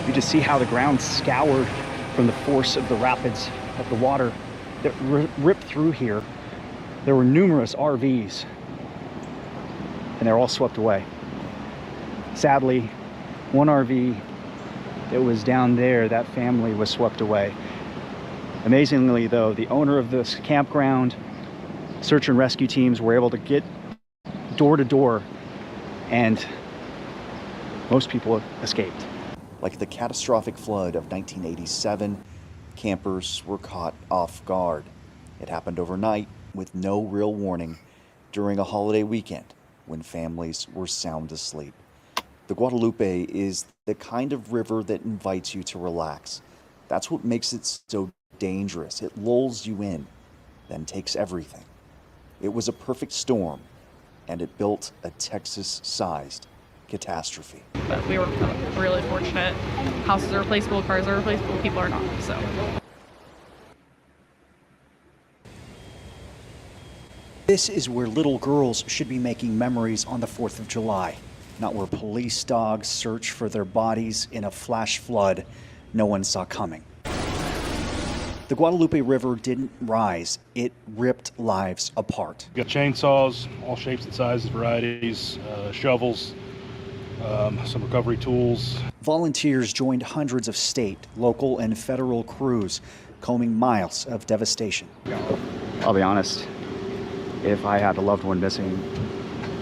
S25: You just see how the ground scoured from the force of the rapids of the water that ripped through here. There were numerous RVs, and they're all swept away. Sadly, one RV that was down there, that family was swept away. Amazingly, though, the owner of this campground, search and rescue teams were able to get door to door, and most people escaped.
S22: Like the catastrophic flood of 1987, campers were caught off guard. It happened overnight with no real warning during a holiday weekend when families were sound asleep. The Guadalupe is the kind of river that invites you to relax. That's what makes it so dangerous. It lulls you in, then takes everything. It was a perfect storm, and it built a Texas-sized catastrophe.
S23: But we were really fortunate. Houses are replaceable, cars are replaceable, people are not, so.
S22: This is where little girls should be making memories on the 4th of July, not where police dogs search for their bodies in a flash flood no one saw coming. The Guadalupe River didn't rise, it ripped lives apart.
S3: We've got chainsaws, all shapes and sizes, varieties, shovels, some recovery tools.
S22: Volunteers joined hundreds of state, local, and federal crews combing miles of devastation.
S25: I'll be honest, if I had a loved one missing,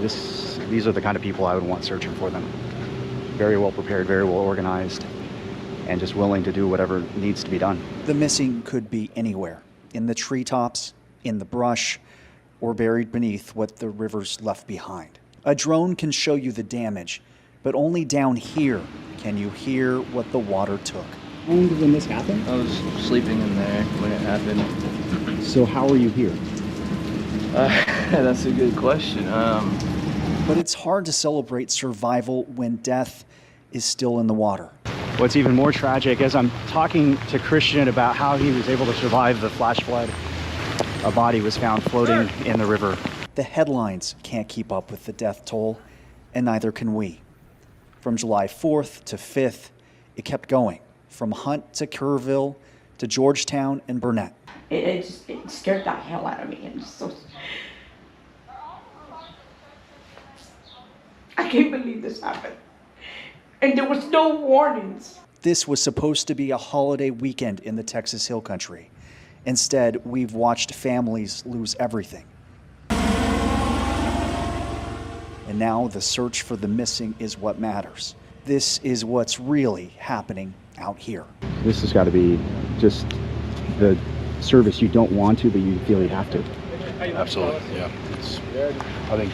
S25: these are the kind of people I would want searching for them. Very well prepared, very well organized, and just willing to do whatever needs to be done.
S22: The missing could be anywhere, in the treetops, in the brush, or buried beneath what the river's left behind. A drone can show you the damage, but only down here can you hear what the water took.
S25: How long did this happen?
S4: I was sleeping in there when it happened.
S25: So how are you here?
S4: That's a good question.
S22: But it's hard to celebrate survival when death is still in the water.
S25: What's even more tragic, as I'm talking to Christian about how he was able to survive the flash flood, a body was found floating in the river.
S22: The headlines can't keep up with the death toll, and neither can we. From July 4th to 5th, it kept going, from Hunt to Kerrville to Georgetown and Burnett.
S5: It scared the hell out of me. And so, I can't believe this happened. And there was no warnings.
S22: This was supposed to be a holiday weekend in the Texas Hill Country. Instead, we've watched families lose everything. And now the search for the missing is what matters. This is what's really happening out here.
S25: This has got to be just the service you don't want to, but you feel you have to.
S3: Absolutely, yeah. I think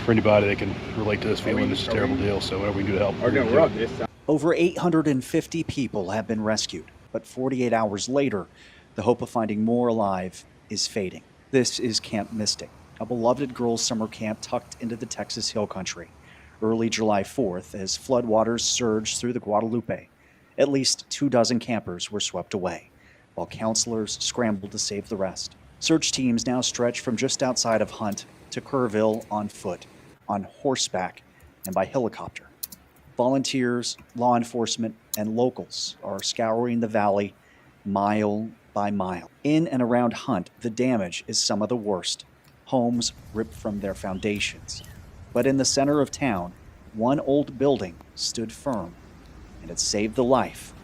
S3: for anybody that can relate to this feeling, this is a terrible deal, so whatever we can do to help.
S22: Over 850 people have been rescued, but 48 hours later, the hope of finding more alive is fading. This is Camp Mystic, a beloved girls' summer camp tucked into the Texas Hill Country. Early July 4th, as floodwaters surged through the Guadalupe, at least 24 campers were swept away, while counselors scrambled to save the rest. Search teams now stretch from just outside of Hunt to Kerrville on foot, on horseback, and by helicopter. Volunteers, law enforcement, and locals are scouring the valley mile by mile. In and around Hunt, the damage is some of the worst. Homes ripped from their foundations. But in the center of town, one old building stood firm, and it saved the life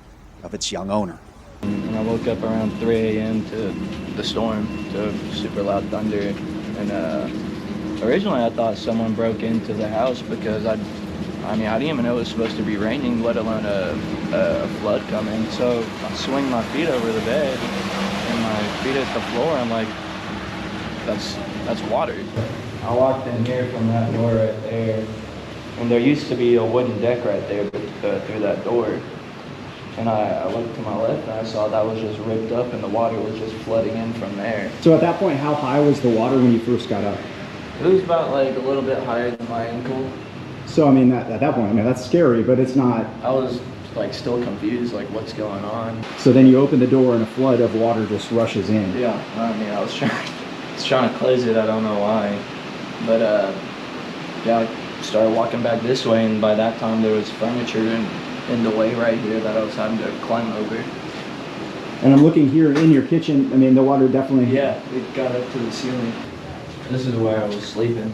S22: of its young owner.
S4: And I woke up around 3 a.m. to the storm, to super loud thunder. And originally I thought someone broke into the house because I didn't even know it was supposed to be raining, let alone a flood coming. So I swing my feet over the bed and my feet hit the floor. I'm like, that's water. I walked in here from that door right there, and there used to be a wooden deck right there through that door. And I looked to my left and I saw that was just ripped up and the water was just flooding in from there.
S2: So at that point, how high was the water when you first got up?
S4: It was about like a little bit higher than my ankle.
S2: So I mean, at that point, I mean, that's scary, but it's not.
S4: I was like still confused, like what's going on.
S2: So then you open the door and a flood of water just rushes in.
S4: Yeah, I mean, I was trying to close it, I don't know why. But yeah, I started walking back this way, and by that time there was furniture in the way right here that I was having to climb over.
S2: And I'm looking here in your kitchen. I mean, the water definitely.
S4: Yeah, it got up to the ceiling. This is where I was sleeping.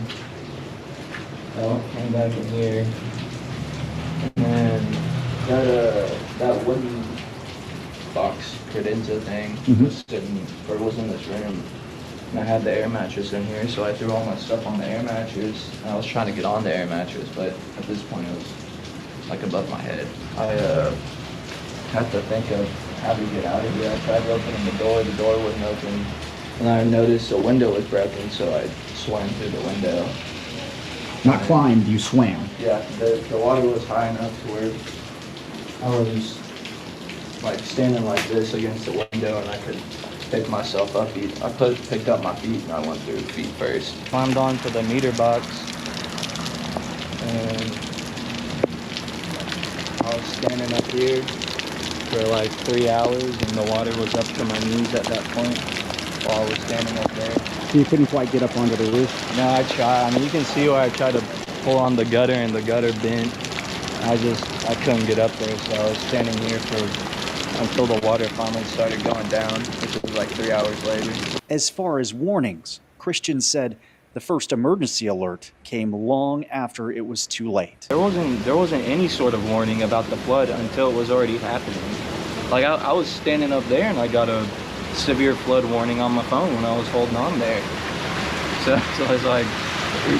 S4: I came back in here, and that wooden box credenza thing was in this room. And I had the air mattress in here, so I threw all my stuff on the air mattress. And I was trying to get on the air mattress, but at this point it was like above my head. I had to think of how to get out of here. I tried opening the door wouldn't open. And I noticed the window was broken, so I swam through the window.
S2: Not climbed, you swam.
S4: Yeah, the water was high enough to where I was like standing like this against the window and I could pick myself up. I picked up my feet and I went through feet first. Climbed onto the meter box and I was standing up here for like 3 hours and the water was up to my knees at that point while I was standing up there.
S2: So you couldn't quite get up onto the roof?
S4: No, I tried. I mean, you can see where I tried to pull on the gutter and the gutter bent. I couldn't get up there, so I was standing here until the water finally started going down, which was like 3 hours later.
S22: As far as warnings, Christian said the first emergency alert came long after it was too late.
S4: There wasn't any sort of warning about the flood until it was already happening. Like I was standing up there and I got a severe flood warning on my phone when I was holding on there. So I was like,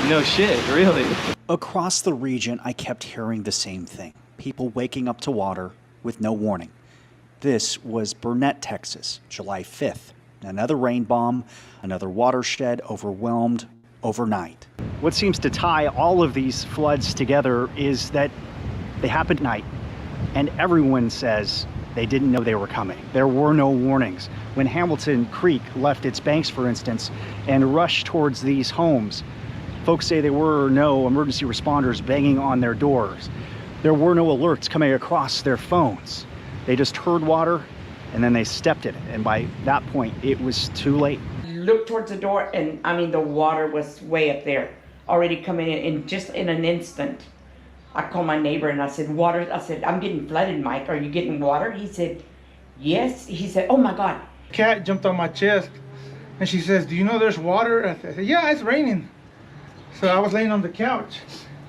S4: no shit, really.
S22: Across the region, I kept hearing the same thing. People waking up to water with no warning. This was Burnett, Texas, July 5th. Another rain bomb, another watershed overwhelmed overnight.
S2: What seems to tie all of these floods together is that they happened at night, and everyone says they didn't know they were coming. There were no warnings. When Hamilton Creek left its banks, for instance, and rushed towards these homes, folks say there were no emergency responders banging on their doors. There were no alerts coming across their phones. They just heard water and then they stepped in it. And by that point, it was too late.
S5: Looked towards the door and I mean, the water was way up there, already coming in just in an instant. I called my neighbor and I said, water, I said, I'm getting flooded, Mike. Are you getting water? He said, yes. He said, oh my God.
S6: Cat jumped on my chest and she says, do you know there's water? I said, yeah, it's raining. So I was laying on the couch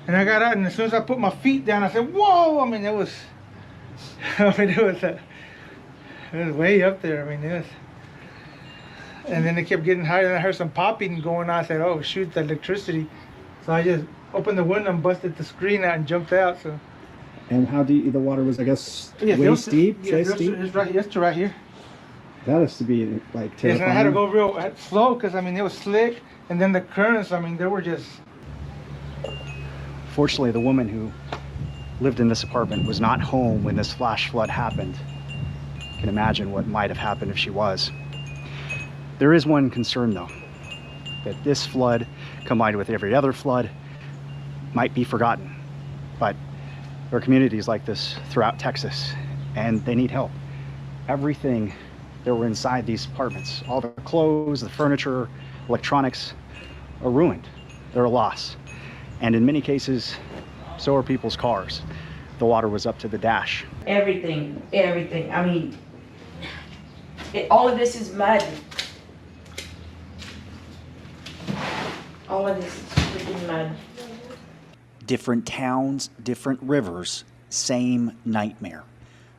S6: and I got out and as soon as I put my feet down, I said, whoa. I mean, it was way up there. I mean, it was, and then it kept getting higher and I heard some popping going on. I said, oh shoot, the electricity. So I just opened the window and busted the screen out and jumped out. So.
S2: And how deep the water was, I guess, waist deep?
S6: It's right here.
S2: That has to be like terrifying.
S6: Yes, and I had to go real slow because I mean it was slick, and then the currents. I mean they were just.
S2: Fortunately, the woman who lived in this apartment was not home when this flash flood happened. You can imagine what might have happened if she was. There is one concern though, that this flood, combined with every other flood, might be forgotten. But there are communities like this throughout Texas, and they need help. Everything that were inside these apartments, all the clothes, the furniture, electronics, are ruined. They're a loss. And in many cases, so are people's cars. The water was up to the dash.
S5: Everything. I mean, all of this is mud. All of this is freaking mud.
S22: Different towns, different rivers, same nightmare.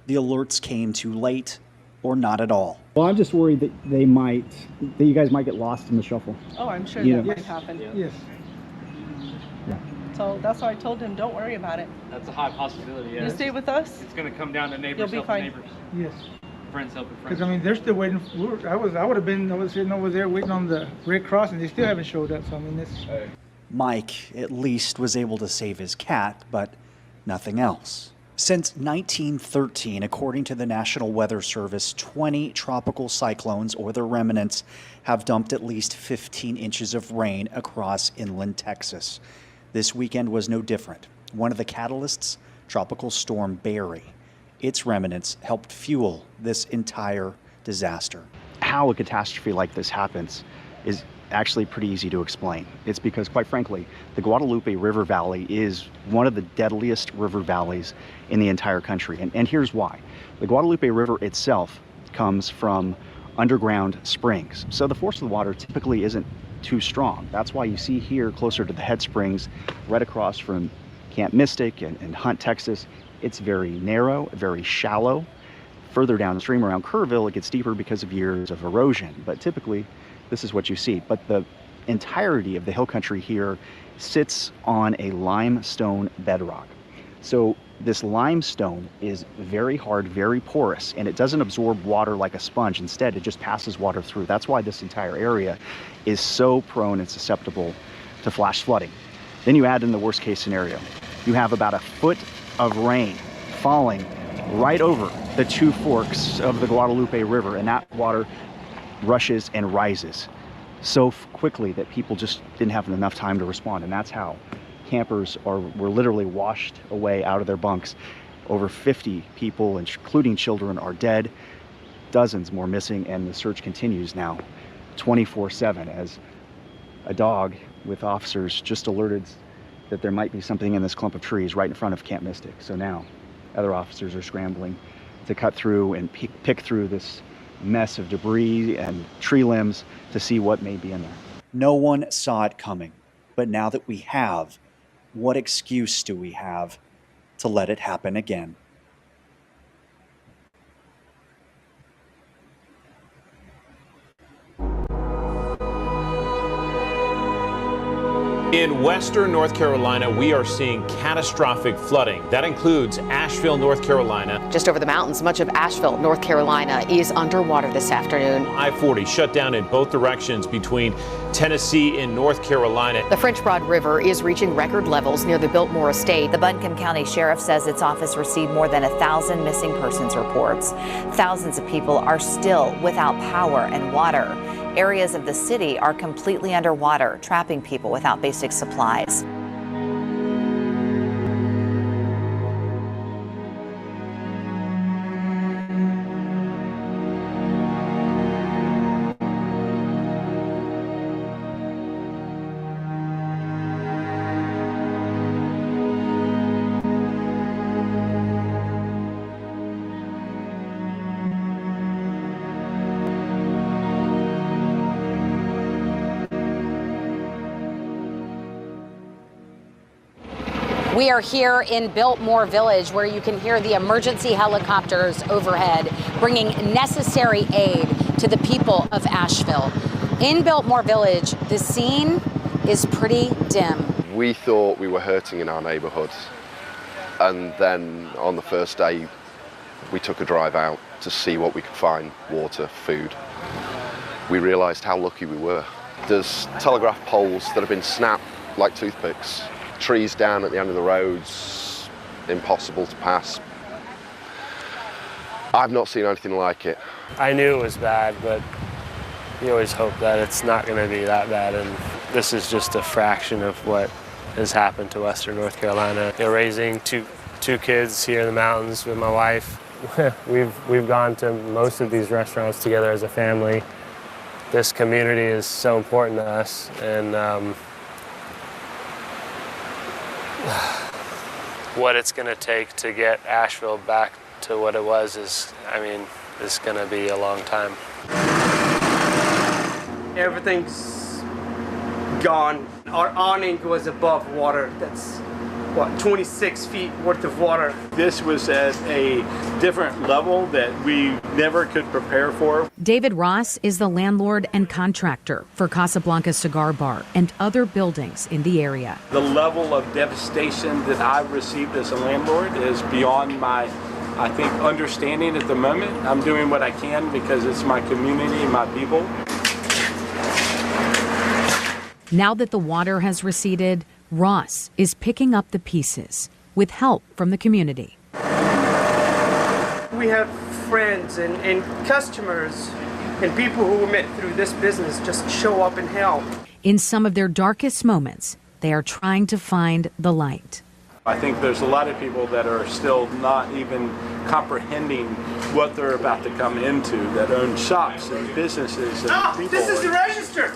S22: The alerts came too late or not at all.
S2: Well, I'm just worried that you guys might get lost in the shuffle.
S7: Oh, I'm sure
S2: You
S7: that
S2: know.
S7: might happen.
S6: Yes.
S2: Yeah.
S7: So that's why I told him, don't worry about it.
S8: That's a high possibility, yeah.
S7: You stay with us.
S8: It's going to come down to neighbors
S7: You'll be
S8: helping
S7: fine.
S8: neighbors.
S6: Yes.
S8: friends helping friends.
S6: Because I mean, they're still waiting. I was sitting over there waiting on the Red Cross, and they still haven't showed up. So I mean, it's.
S22: Mike at least was able to save his cat, but nothing else. Since 1913, according to the National Weather Service, 20 tropical cyclones or their remnants have dumped at least 15 inches of rain across inland Texas. This weekend was no different. One of the catalysts, Tropical Storm Barry. Its remnants helped fuel this entire disaster.
S2: How a catastrophe like this happens is actually pretty easy to explain. It's because, quite frankly, the Guadalupe River Valley is one of the deadliest river valleys in the entire country. And here's why. The Guadalupe River itself comes from underground springs. So the force of the water typically isn't too strong. That's why you see here closer to the head springs, right across from Camp Mystic and Hunt, Texas, it's very narrow, very shallow. Further downstream around Kerrville, it gets deeper because of years of erosion. But typically, this is what you see. But the entirety of the hill country here sits on a limestone bedrock. So this limestone is very hard, very porous, and it doesn't absorb water like a sponge. Instead, it just passes water through. That's why this entire area is so prone and susceptible to flash flooding. Then you add in the worst case scenario. You have about a foot of rain falling right over the two forks of the Guadalupe River, and that water rushes and rises so quickly that people just didn't have enough time to respond. And that's how campers were literally washed away out of their bunks. Over 50 people, including children, are dead, dozens more missing, and the search continues now 24/7 as a dog with officers just alerted that there might be something in this clump of trees right in front of Camp Mystic. So now other officers are scrambling to cut through and pick through this mess of debris and tree limbs to see what may be in there.
S22: No one saw it coming, but now that we have, what excuse do we have to let it happen again?
S9: In western North Carolina, we are seeing catastrophic flooding. That includes Asheville, North Carolina.
S10: Just over the mountains, much of Asheville, North Carolina is underwater this afternoon.
S9: I-40 shut down in both directions between Tennessee and North Carolina.
S10: The French Broad River is reaching record levels near the Biltmore Estate.
S21: The Buncombe County Sheriff says its office received more than 1,000 missing persons reports. Thousands of people are still without power and water. Areas of the city are completely underwater, trapping people without basic supplies.
S10: We are here in Biltmore Village, where you can hear the emergency helicopters overhead bringing necessary aid to the people of Asheville. In Biltmore Village, the scene is pretty dim.
S12: We thought we were hurting in our neighborhood, and then on the first day we took a drive out to see what we could find: water, food. We realized how lucky we were. There's telegraph poles that have been snapped like toothpicks. Trees down at the end of the roads, impossible to pass. I've not seen anything like it.
S13: I knew it was bad, but you always hope that it's not going to be that bad, and this is just a fraction of what has happened to Western North Carolina. Raising two kids here in the mountains with my wife, we've gone to most of these restaurants together as a family. This community is so important to us, and what it's going to take to get Asheville back to what it was is going to be a long time.
S14: Everything's gone. Our awning was above water. That's, 26 feet worth of water.
S15: This was at a different level that we never could prepare for.
S28: David Ross is the landlord and contractor for Casablanca Cigar Bar and other buildings in the area.
S15: The level of devastation that I've received as a landlord is beyond my I think understanding at the moment. I'm doing what I can because it's my community and my people.
S28: Now that the water has receded, Ross is picking up the pieces with help from the community.
S14: We have friends and customers and people who we met through this business just show up and help.
S28: In some of their darkest moments, they are trying to find the light.
S15: I think there's a lot of people that are still not even comprehending what they're about to come into, that own shops and businesses and people.
S14: This is the register.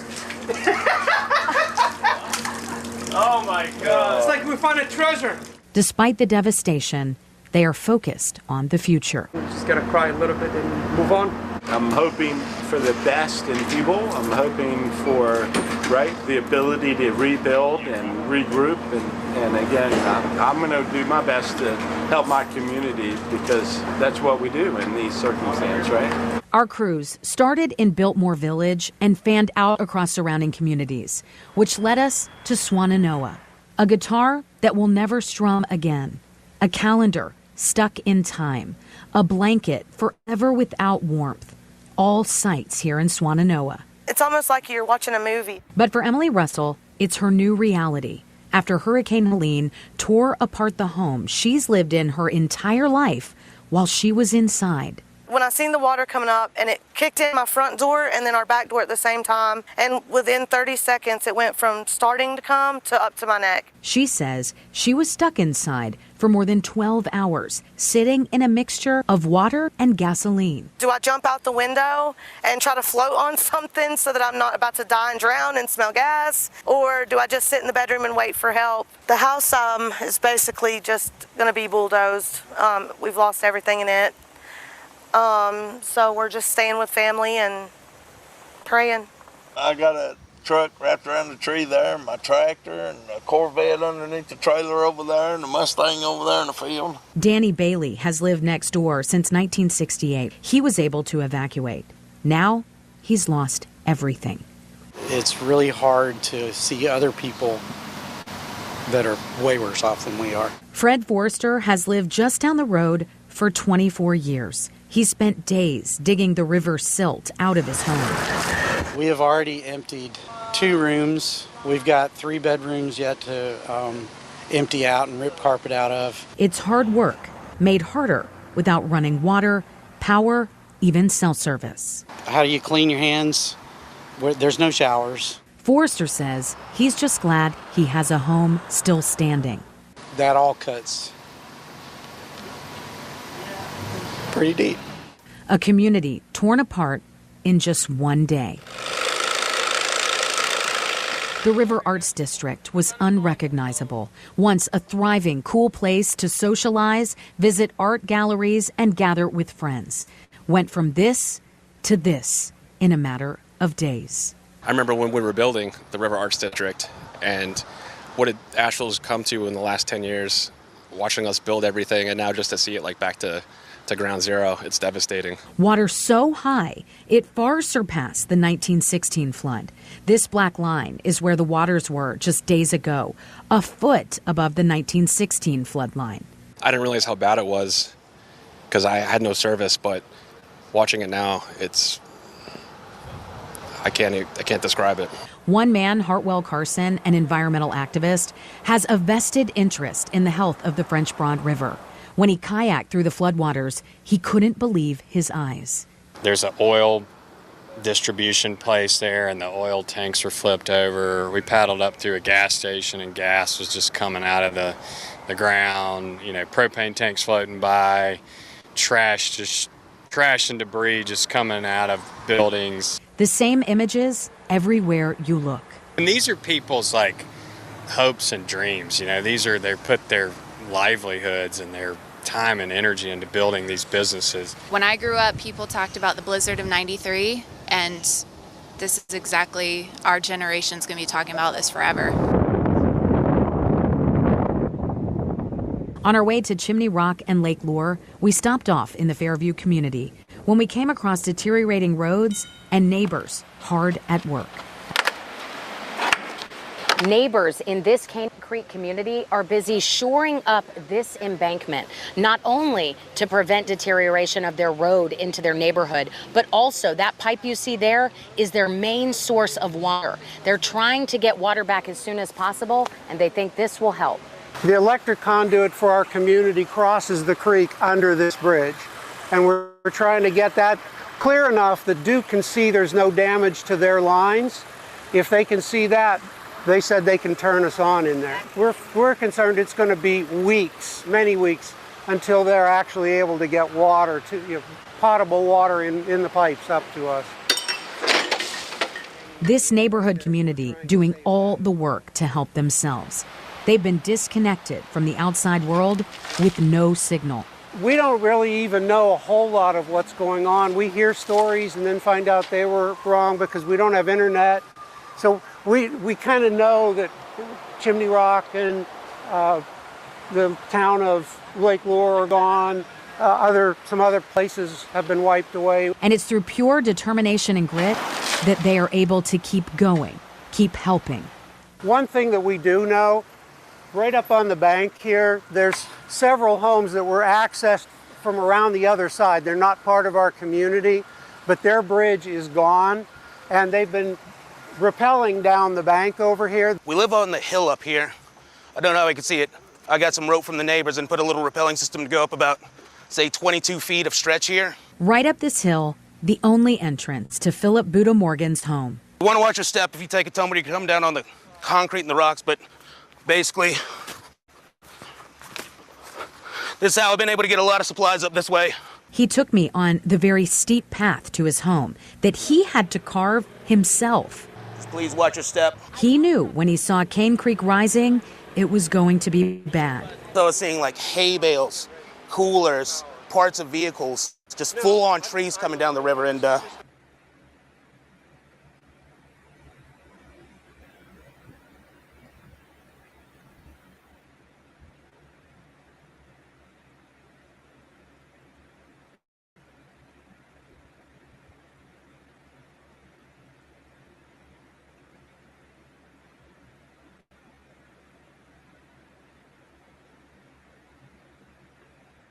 S14: Oh my God. It's like we found a treasure.
S28: Despite the devastation, they are focused on the future.
S14: We just gotta cry a little bit and move on.
S15: I'm hoping for the best in people. I'm hoping for, the ability to rebuild and regroup. And again, I'm going to do my best to help my community because that's what we do in these circumstances, right?
S28: Our crews started in Biltmore Village and fanned out across surrounding communities, which led us to Swannanoa, a guitar that will never strum again, a calendar stuck in time, a blanket forever without warmth, all sights here in Swannanoa.
S8: It's almost like you're watching a movie.
S28: But for Emily Russell, it's her new reality after Hurricane Helene tore apart the home she's lived in her entire life while she was inside.
S8: When I seen the water coming up and it kicked in my front door and then our back door at the same time, and within 30 seconds it went from starting to come to up to my neck.
S28: She says she was stuck inside for more than 12 hours, sitting in a mixture of water and gasoline.
S8: Do I jump out the window and try to float on something so that I'm not about to die and drown and smell gas? Or do I just sit in the bedroom and wait for help? The house is basically just gonna be bulldozed. We've lost everything in it. So we're just staying with family and praying.
S11: I got a truck wrapped around the tree there, my tractor, and a Corvette underneath the trailer over there, and a Mustang over there in the field.
S28: Danny Bailey has lived next door since 1968. He was able to evacuate. Now, he's lost everything.
S16: It's really hard to see other people that are way worse off than we are.
S28: Fred Forrester has lived just down the road for 24 years. He spent days digging the river silt out of his home.
S16: We have already emptied 2 rooms. We've got 3 bedrooms yet to empty out and rip carpet out of.
S28: It's hard work, made harder without running water, power, even cell service.
S16: How do you clean your hands? There's no showers.
S28: Forrester says he's just glad he has a home still standing.
S16: That all cuts pretty deep.
S28: A community torn apart in just one day. The River Arts District was unrecognizable. Once a thriving, cool place to socialize, visit art galleries, and gather with friends. Went from this to this in a matter of days.
S17: I remember when we were building the River Arts District and what did Asheville's come to in the last 10 years, watching us build everything, and now just to see it back to ground zero, it's devastating.
S28: Water so high, it far surpassed the 1916 flood. This black line is where the waters were just days ago, a foot above the 1916 flood line.
S17: I didn't realize how bad it was because I had no service, but watching it now, I can't describe it.
S28: One man, Hartwell Carson, an environmental activist, has a vested interest in the health of the French Broad River. When he kayaked through the floodwaters, he couldn't believe his eyes.
S18: There's an oil distribution place there, and the oil tanks were flipped over. We paddled up through a gas station, and gas was just coming out of the ground. Propane tanks floating by, trash and debris just coming out of buildings.
S28: The same images everywhere you look.
S18: And these are people's hopes and dreams. They put their livelihoods and their time and energy into building these businesses.
S19: When I grew up, people talked about the blizzard of '93, and this is exactly, our generation's going to be talking about this forever.
S28: On our way to Chimney Rock and Lake Lure, we stopped off in the Fairview community when we came across deteriorating roads and neighbors hard at work.
S10: Neighbors in this Cane Creek community are busy shoring up this embankment, not only to prevent deterioration of their road into their neighborhood, but also that pipe you see there is their main source of water. They're trying to get water back as soon as possible, and they think this will help.
S1: The electric conduit for our community crosses the creek under this bridge, and we're trying to get that clear enough that Duke can see there's no damage to their lines. If they can see that, they said they can turn us on in there. We're concerned it's going to be weeks, many weeks, until they're actually able to get water, potable water in the pipes up to us.
S28: This neighborhood community doing all the work to help themselves. They've been disconnected from the outside world with no signal.
S1: We don't really even know a whole lot of what's going on. We hear stories and then find out they were wrong because we don't have internet. So we kind of know that Chimney Rock and the town of Lake Lure are gone. Some other places have been wiped away.
S28: And it's through pure determination and grit that they are able to keep going, keep helping.
S1: One thing that we do know, right up on the bank here, there's several homes that were accessed from around the other side. They're not part of our community, but their bridge is gone, and they've been rappelling down the bank over here.
S3: We live on the hill up here. I don't know how you can see it. I got some rope from the neighbors and put a little rappelling system to go up about, say, 22 feet of stretch here.
S28: Right up this hill, the only entrance to Philip Buda Morgan's home.
S3: You want to watch your step. If you take a tumble, you can come down on the concrete and the rocks, but basically, this is how I've been able to get a lot of supplies up this way.
S28: He took me on the very steep path to his home that he had to carve himself.
S3: Please watch your step.
S28: He knew when he saw Cane Creek rising, it was going to be bad.
S3: So I was seeing like hay bales, coolers, parts of vehicles, just full-on trees coming down the river, and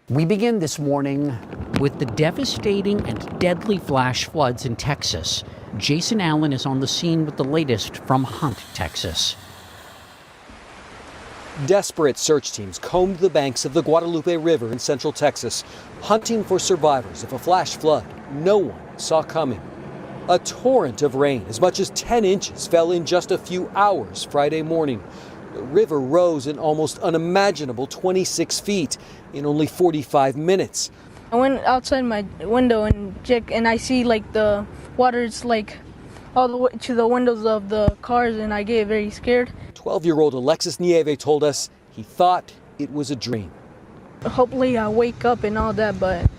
S20: We begin this morning with the devastating and deadly flash floods in Texas. Jason Allen is on the scene with the latest from Hunt, Texas.
S23: Desperate search teams combed the banks of the Guadalupe River in central Texas, hunting for survivors of a flash flood no one saw coming. A torrent of rain, as much as 10 inches, fell in just a few hours Friday morning. The river rose an almost unimaginable 26 feet in only 45 minutes.
S24: I went outside my window and I see like the water's like all the way to the windows of the cars, and I get very scared.
S23: 12-year-old Alexis Nieve told us he thought it was a dream.
S24: Hopefully I wake up and all that, but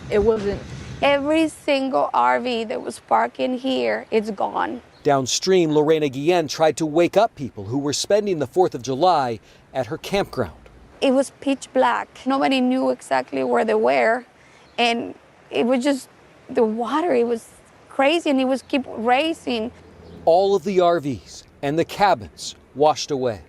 S24: it wasn't.
S25: Every single RV that was parked in here, it's gone.
S23: Downstream, Lorena Guillen tried to wake up people who were spending the 4th of July at her campground.
S25: It was pitch black. Nobody knew exactly where they were. And it was just the water, it was crazy, and it was keep racing.
S23: All of the RVs and the cabins washed away.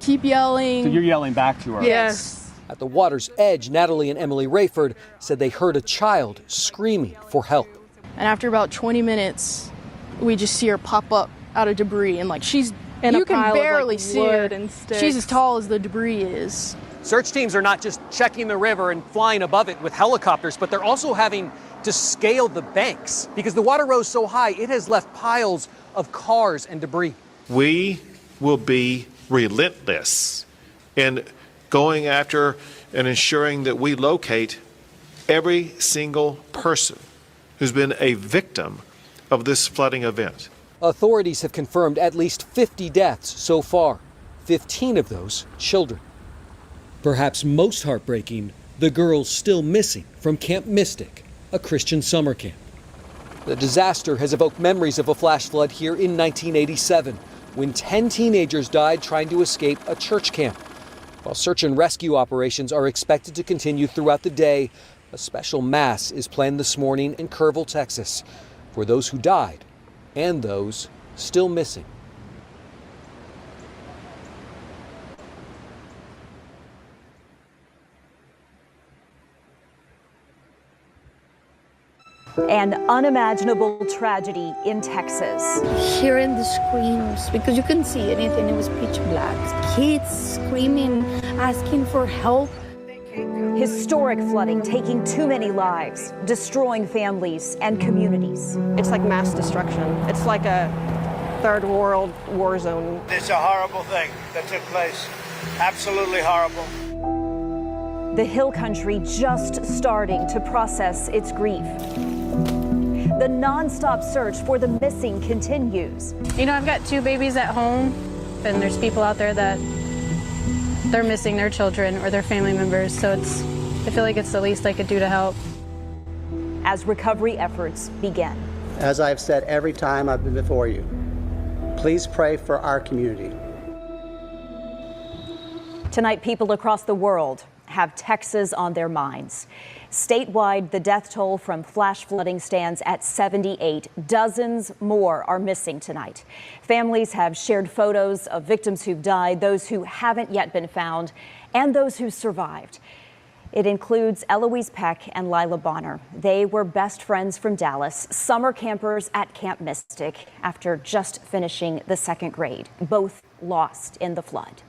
S24: Keep yelling.
S23: So you're yelling back to her?
S24: Yes.
S23: At the water's edge, Natalie and Emily Rayford said they heard a child screaming for help.
S24: And after about 20 minutes, we just see her pop up out of debris, and like you can barely see her.
S7: And sticks.
S24: She's as tall as the debris is.
S26: Search teams are not just checking the river and flying above it with helicopters, but they're also having to scale the banks because the water rose so high it has left piles of cars and debris.
S27: We will be relentless in going after and ensuring that we locate every single person who's been a victim of this flooding event.
S23: Authorities have confirmed at least 50 deaths so far, 15 of those children. Perhaps most heartbreaking, the girls still missing from Camp Mystic, a Christian summer camp. The disaster has evoked memories of a flash flood here in 1987, when 10 teenagers died trying to escape a church camp. While search and rescue operations are expected to continue throughout the day, a special mass is planned this morning in Kerrville, Texas, for those who died and those still missing.
S2: An unimaginable tragedy in Texas.
S25: Hearing the screams, because you couldn't see anything, it was pitch black. Kids screaming, asking for help.
S2: Historic flooding taking too many lives, destroying families and communities.
S7: It's like mass destruction. It's like a third world war zone.
S4: It's a horrible thing that took place. Absolutely horrible.
S2: The Hill Country just starting to process its grief. The nonstop search for the missing continues.
S7: You know, I've got 2 babies at home, and there's people out there that they're missing their children or their family members, so I feel like it's the least I could do to help.
S2: As recovery efforts begin.
S5: As I've said every time I've been before you, please pray for our community.
S2: Tonight, people across the world have Texas on their minds. Statewide, the death toll from flash flooding stands at 78. Dozens more are missing tonight. Families have shared photos of victims who've died, those who haven't yet been found, and those who survived. It includes Eloise Peck and Lila Bonner. They were best friends from Dallas, summer campers at Camp Mystic after just finishing the 2nd grade, both lost in the flood.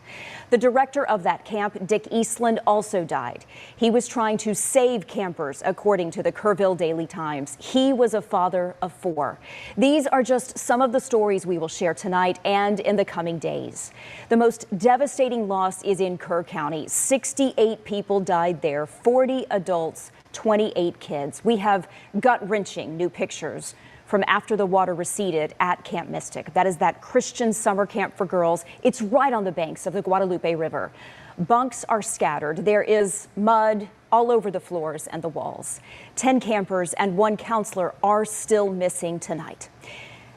S2: The director of that camp, Dick Eastland, also died. He was trying to save campers, according to the Kerrville Daily Times. He was a father of 4. These are just some of the stories we will share tonight and in the coming days. The most devastating loss is in Kerr County. 68 people died there, 40 adults, 28 kids. We have gut-wrenching new pictures from after the water receded at Camp Mystic. That is that Christian summer camp for girls. It's right on the banks of the Guadalupe River. Bunks are scattered. There is mud all over the floors and the walls. 10 campers and 1 counselor are still missing tonight.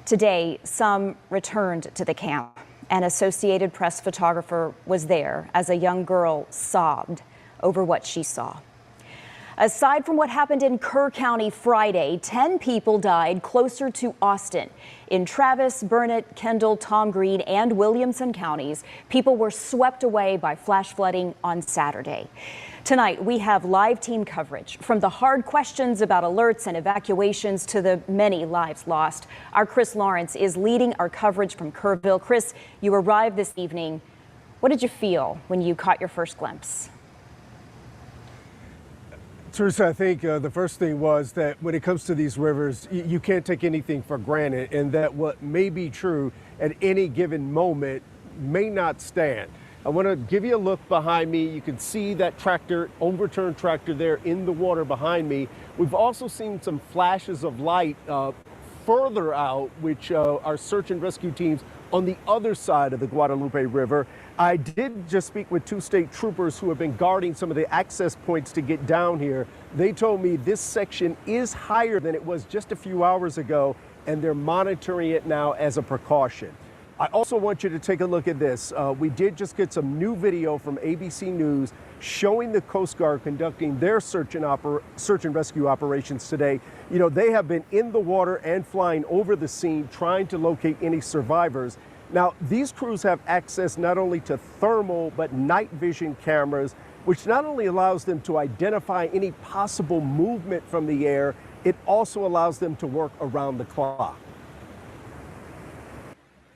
S2: Today, some returned to the camp. An Associated Press photographer was there as a young girl sobbed over what she saw. Aside from what happened in Kerr County Friday, 10 people died closer to Austin. In Travis, Burnett, Kendall, Tom Green, and Williamson counties, people were swept away by flash flooding on Saturday. Tonight, we have live team coverage from the hard questions about alerts and evacuations to the many lives lost. Our Chris Lawrence is leading our coverage from Kerrville. Chris, you arrived this evening. What did you feel when you caught your first glimpse?
S6: Teresa, I think the first thing was that when it comes to these rivers, you can't take anything for granted, and that what may be true at any given moment may not stand. I want to give you a look behind me. You can see that tractor, overturned tractor there in the water behind me. We've also seen some flashes of light further out, which our search and rescue teams on the other side of the Guadalupe River. I did just speak with 2 state troopers who have been guarding some of the access points to get down here. They told me this section is higher than it was just a few hours ago, and they're monitoring it now as a precaution. I also want you to take a look at this. We did just get some new video from ABC News showing the Coast Guard conducting their search and rescue operations today. You know, they have been in the water and flying over the scene trying to locate any survivors. Now, these crews have access not only to thermal but night vision cameras, which not only allows them to identify any possible movement from the air, it also allows them to work around the clock.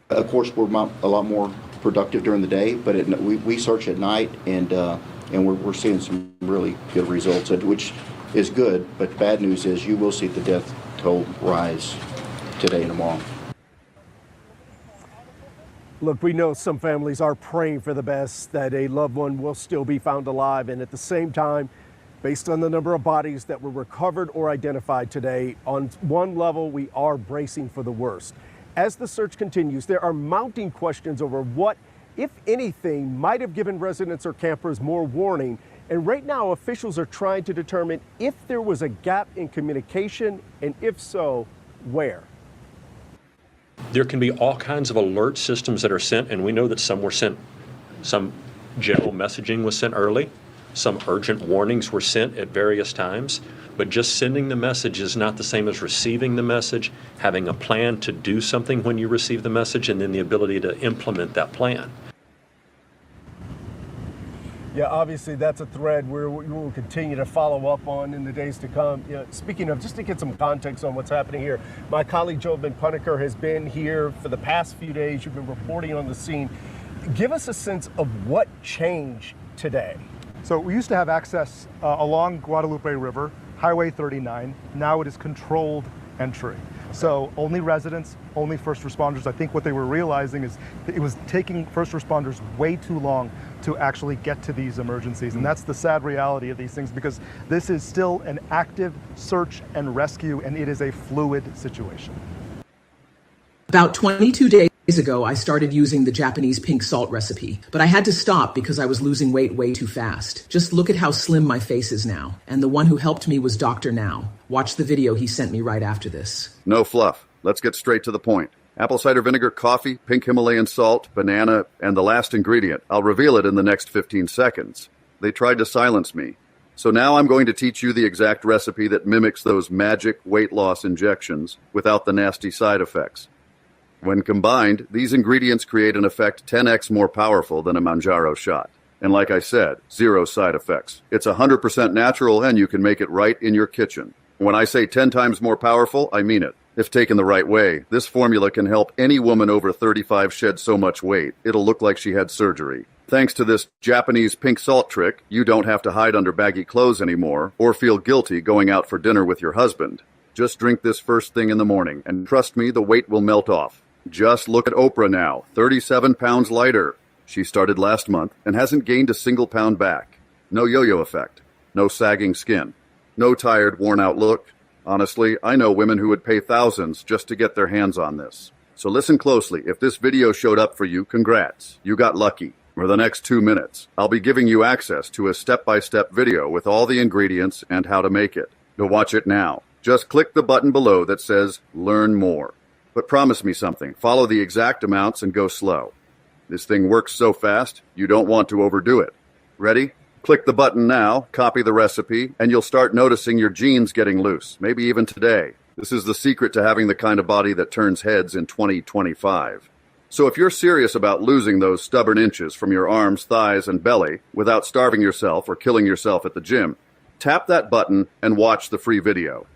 S9: Of course, we're a lot more productive during the day, but we search at night, and we're seeing some really good results, which is good. But bad news is you will see the death toll rise today and tomorrow.
S6: Look, we know some families are praying for the best, that a loved one will still be found alive. And at the same time, based on the number of bodies that were recovered or identified today, on one level, we are bracing for the worst. As the search continues, there are mounting questions over what, if anything, might have given residents or campers more warning. And right now, officials are trying to determine if there was a gap in communication, and if so, where.
S12: There can be all kinds of alert systems that are sent, and we know that some were sent, some general messaging was sent early, some urgent warnings were sent at various times, but just sending the message is not the same as receiving the message, having a plan to do something when you receive the message, and then the ability to implement that plan.
S6: Yeah, obviously that's a thread we will continue to follow up on in the days to come. Speaking of, just to get some context on what's happening here, my colleague Joe Ben-Puneker has been here for the past few days. You've been reporting on the scene. Give us a sense of what changed today.
S8: So we used to have access along Guadalupe River, Highway 39. Now it is controlled entry. So only residents, only first responders. I think what they were realizing is it was taking first responders way too long to actually get to these emergencies. And that's the sad reality of these things, because this is still an active search and rescue, and it is a fluid situation.
S11: About 22 days ago, I started using the Japanese pink salt recipe, but I had to stop because I was losing weight way too fast. Just look at how slim my face is now. And the one who helped me was Dr. Now. Watch the video he sent me right after this.
S13: No fluff. Let's get straight to the point. Apple cider vinegar, coffee, pink Himalayan salt, banana, and the last ingredient. I'll reveal it in the next 15 seconds. They tried to silence me. So now I'm going to teach you the exact recipe that mimics those magic weight loss injections without the nasty side effects. When combined, these ingredients create an effect 10x more powerful than a Manjaro shot. And like I said, 0 side effects. It's 100% natural, and you can make it right in your kitchen. When I say 10 times more powerful, I mean it. If taken the right way, this formula can help any woman over 35 shed so much weight, it'll look like she had surgery. Thanks to this Japanese pink salt trick, you don't have to hide under baggy clothes anymore or feel guilty going out for dinner with your husband. Just drink this first thing in the morning, and trust me, the weight will melt off. Just look at Oprah now, 37 pounds lighter. She started last month and hasn't gained a single pound back. No yo-yo effect. No sagging skin. No tired, worn-out look. Honestly, I know women who would pay thousands just to get their hands on this. So listen closely. If this video showed up for you, congrats. You got lucky. For the next 2 minutes, I'll be giving you access to a step-by-step video with all the ingredients and how to make it. To watch it now, just click the button below that says Learn More. But promise me something. Follow the exact amounts and go slow. This thing works so fast, you don't want to overdo it. Ready? Click the button now, copy the recipe, and you'll start noticing your jeans getting loose, maybe even today. This is the secret to having the kind of body that turns heads in 2025. So if you're serious about losing those stubborn inches from your arms, thighs, and belly without starving yourself or killing yourself at the gym, tap that button and watch the free video.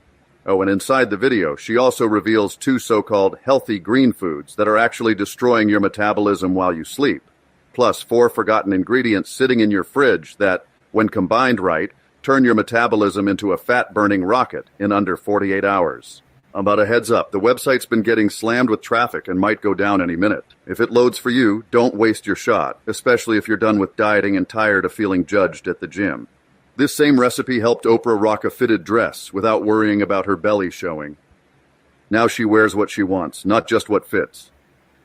S13: Oh, and inside the video, she also reveals 2 so-called healthy green foods that are actually destroying your metabolism while you sleep, plus 4 forgotten ingredients sitting in your fridge that, when combined right, turn your metabolism into a fat-burning rocket in under 48 hours. About a heads up, the website's been getting slammed with traffic and might go down any minute. If it loads for you, don't waste your shot, especially if you're done with dieting and tired of feeling judged at the gym. This same recipe helped Oprah rock a fitted dress without worrying about her belly showing. Now she wears what she wants, not just what fits.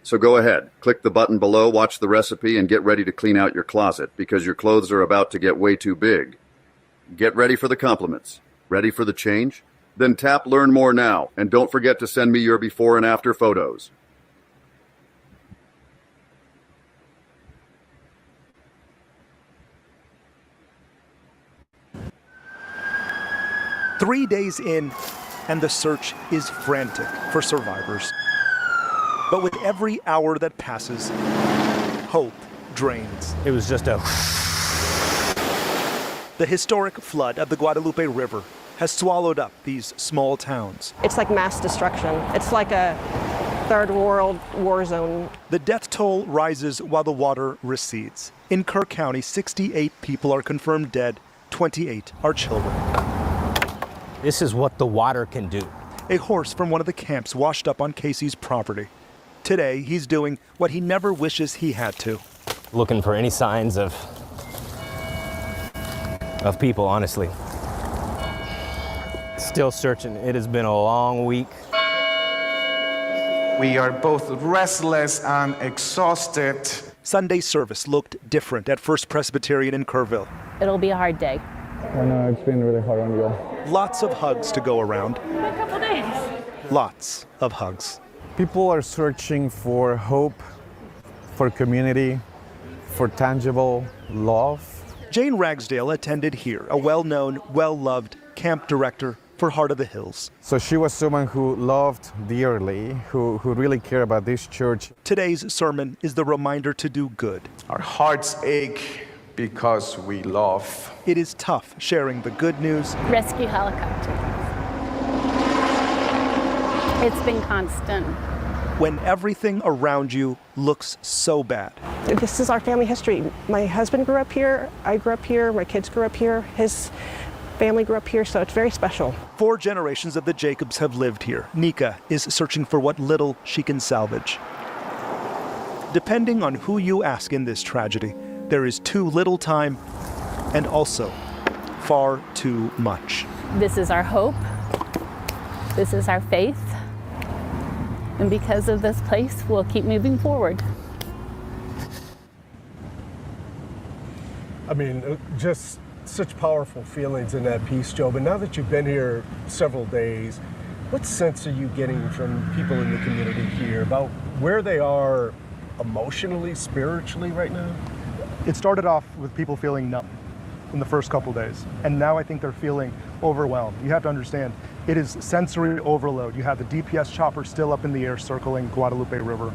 S13: So go ahead, click the button below, watch the recipe, and get ready to clean out your closet because your clothes are about to get way too big. Get ready for the compliments. Ready for the change? Then tap Learn More now, and don't forget to send me your before and after photos.
S8: Three days in, and the search is frantic for survivors. But with every hour that passes, hope drains.
S4: It was just a...
S8: The historic flood of the Guadalupe River has swallowed up these small towns.
S14: It's like mass destruction. It's like a third world war zone.
S8: The death toll rises while the water recedes. In Kerr County, 68 people are confirmed dead, 28 are children.
S4: This is what the water can do.
S8: A horse from one of the camps washed up on Casey's property. Today, he's doing what he never wishes he had to.
S4: Looking for any signs of people, honestly. Still searching. It has been a long week.
S15: We are both restless and exhausted.
S8: Sunday service looked different at First Presbyterian in Kerrville.
S16: It'll be a hard day.
S21: I know, it's been really hard on you all.
S8: Lots of hugs to go around.
S16: A couple days.
S8: Lots of hugs.
S21: People are searching for hope, for community, for tangible love.
S8: Jane Ragsdale attended here, a well-known, well-loved camp director for Heart of the Hills.
S21: So she was someone who loved dearly, who really cared about this church.
S8: Today's sermon is the reminder to do good.
S15: Our hearts ache because we love.
S8: It is tough sharing the good news.
S16: Rescue helicopter. It's been constant.
S8: When everything around you looks so bad.
S14: This is our family history. My husband grew up here, I grew up here, my kids grew up here, his family grew up here, so it's very special.
S8: 4 generations of the Jacobs have lived here. Nika is searching for what little she can salvage. Depending on who you ask in this tragedy, there is too little time and also far too much.
S16: This is our hope. This is our faith. And because of this place, we'll keep moving forward.
S6: I mean, just such powerful feelings in that piece, Joe. But now that you've been here several days, what sense are you getting from people in the community here about where they are emotionally, spiritually right now?
S8: It started off with people feeling numb in the first couple days, and now I think they're feeling overwhelmed. You have to understand, it is sensory overload. You have the DPS chopper still up in the air circling Guadalupe River.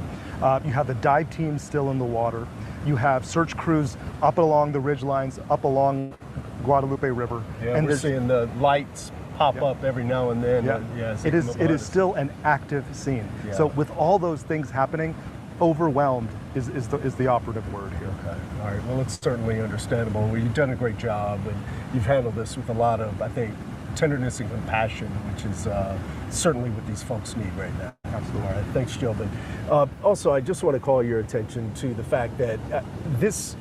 S8: You have the dive team still in the water. You have search crews up along the ridge lines, up along Guadalupe River.
S6: Yeah, and we're seeing the lights pop up every now and then.
S8: Yeah. It is still an active scene.
S6: Yeah.
S8: So with all those things happening, overwhelmed is the operative word here.
S6: Okay. All right. Well, it's certainly understandable. Well, you've done a great job, and you've handled this with a lot of, I think, tenderness and compassion, which is certainly what these folks need right now.
S8: Absolutely.
S6: All right. Thanks, Joe. But also, I just want to call your attention to the fact that this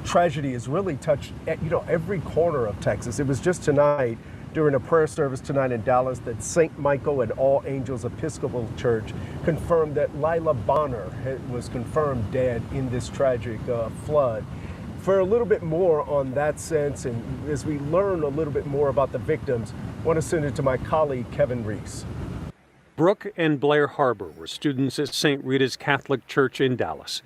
S6: tragedy has really touched, every corner of Texas. It was just tonight, during a prayer service tonight in Dallas, that St. Michael and All Angels Episcopal Church confirmed that Lila Bonner was confirmed dead in this tragic flood. For a little bit more on that sense, and as we learn a little bit more about the victims, I want to send it to my colleague, Kevin Reese.
S1: Brooke and Blair Harbor were students at St. Rita's Catholic Church in Dallas.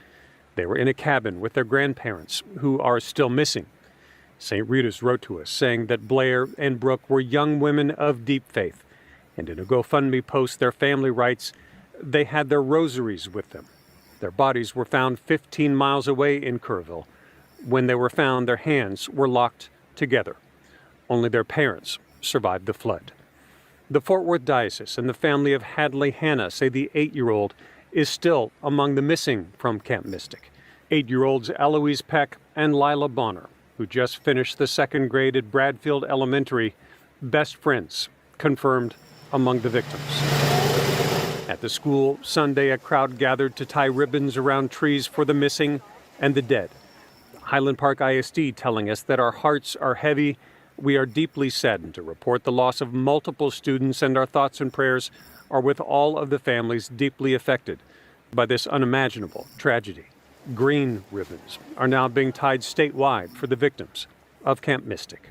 S1: They were in a cabin with their grandparents, who are still missing. St. Rita's wrote to us saying that Blair and Brooke were young women of deep faith, and in a GoFundMe post their family writes they had their rosaries with them. Their bodies were found 15 miles away in Kerrville. When they were found, their hands were locked together. Only their parents survived the flood. The Fort Worth Diocese and the family of Hadley Hannah say the 8-year-old is still among the missing from Camp Mystic. 8-year-olds Eloise Peck and Lila Bonner, who just finished the 2nd grade at Bradfield Elementary, best friends, confirmed among the victims. At the school Sunday, a crowd gathered to tie ribbons around trees for the missing and the dead. Highland Park ISD telling us that our hearts are heavy. We are deeply saddened to report the loss of multiple students, and our thoughts and prayers are with all of the families deeply affected by this unimaginable tragedy. Green ribbons are now being tied statewide for the victims of Camp Mystic.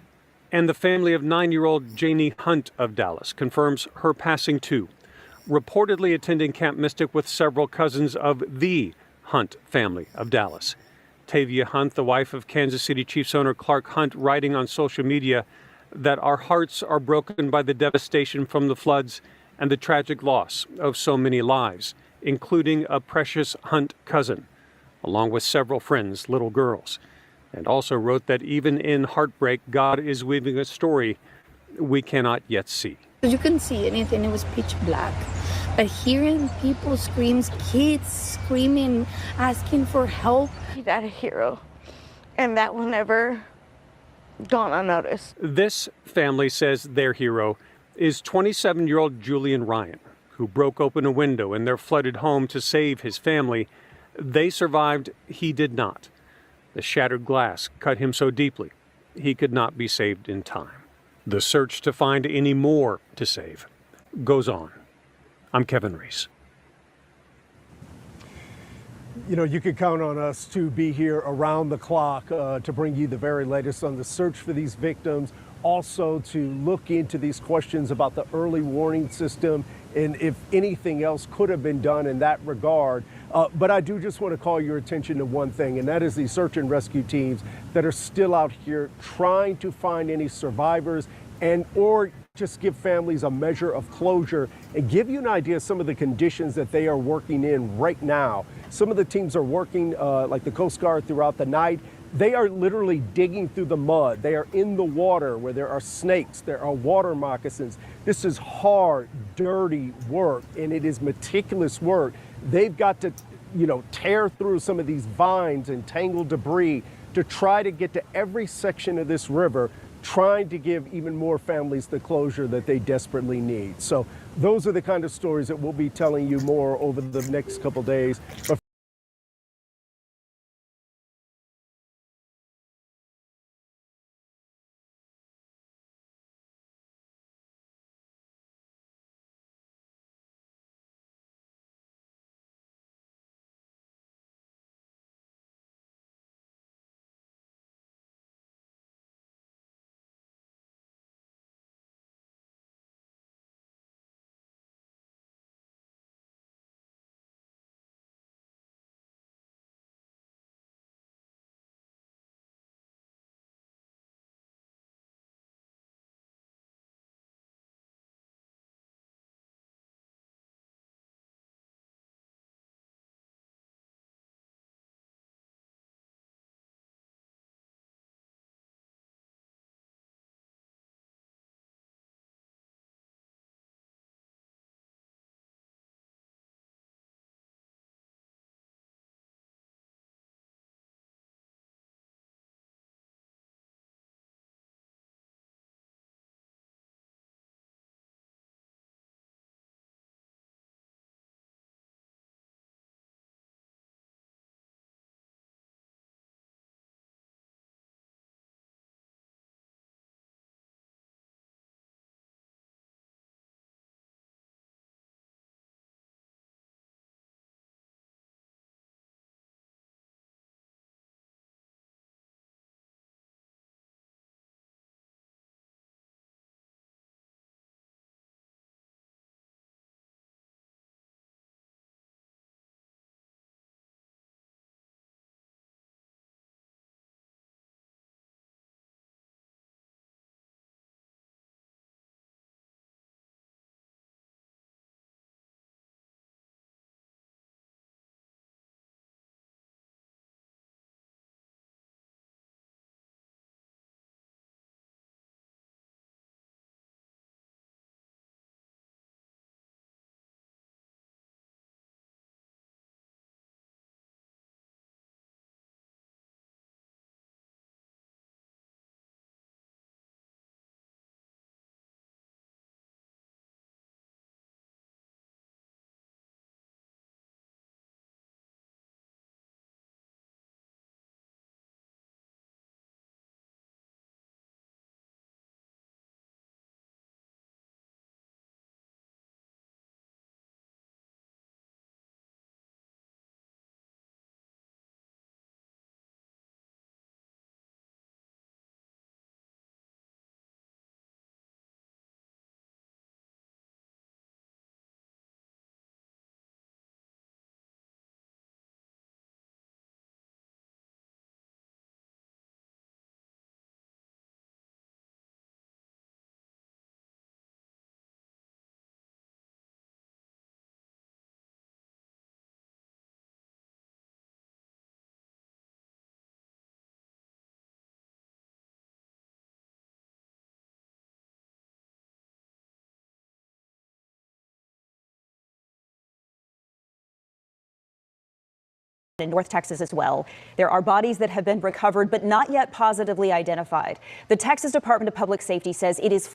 S1: And the family of 9-year-old Janie Hunt of Dallas confirms her passing too, reportedly attending Camp Mystic with several cousins of the Hunt family of Dallas. Tavia Hunt, the wife of Kansas City Chiefs owner Clark Hunt, writing on social media that our hearts are broken by the devastation from the floods and the tragic loss of so many lives, including a precious Hunt cousin, along with several friends, little girls, and also wrote that even in heartbreak, God is weaving a story we cannot yet see.
S25: You couldn't see anything, it was pitch black. But hearing people scream, kids screaming, asking for help.
S3: He's not a hero, and that will never dawn unnoticed.
S1: This family says their hero is 27-year-old Julian Ryan, who broke open a window in their flooded home to save his family. They survived, he did not. The shattered glass cut him so deeply, he could not be saved in time. The search to find any more to save goes on. I'm Kevin Reese.
S6: You can count on us to be here around the clock to bring you the very latest on the search for these victims, also to look into these questions about the early warning system and if anything else could have been done in that regard. But I do just want to call your attention to one thing, and that is the search and rescue teams that are still out here trying to find any survivors or just give families a measure of closure and give you an idea of some of the conditions that they are working in right now. Some of the teams are working, like the Coast Guard, throughout the night. They are literally digging through the mud. They are in the water where there are snakes, there are water moccasins. This is hard, dirty work, and it is meticulous work. They've got to, tear through some of these vines and tangled debris to try to get to every section of this river, trying to give even more families the closure that they desperately need. So those are the kind of stories that we'll be telling you more over the next couple days. But
S2: in North Texas as well. There are bodies that have been recovered but not yet positively identified. The Texas Department of Public Safety says it is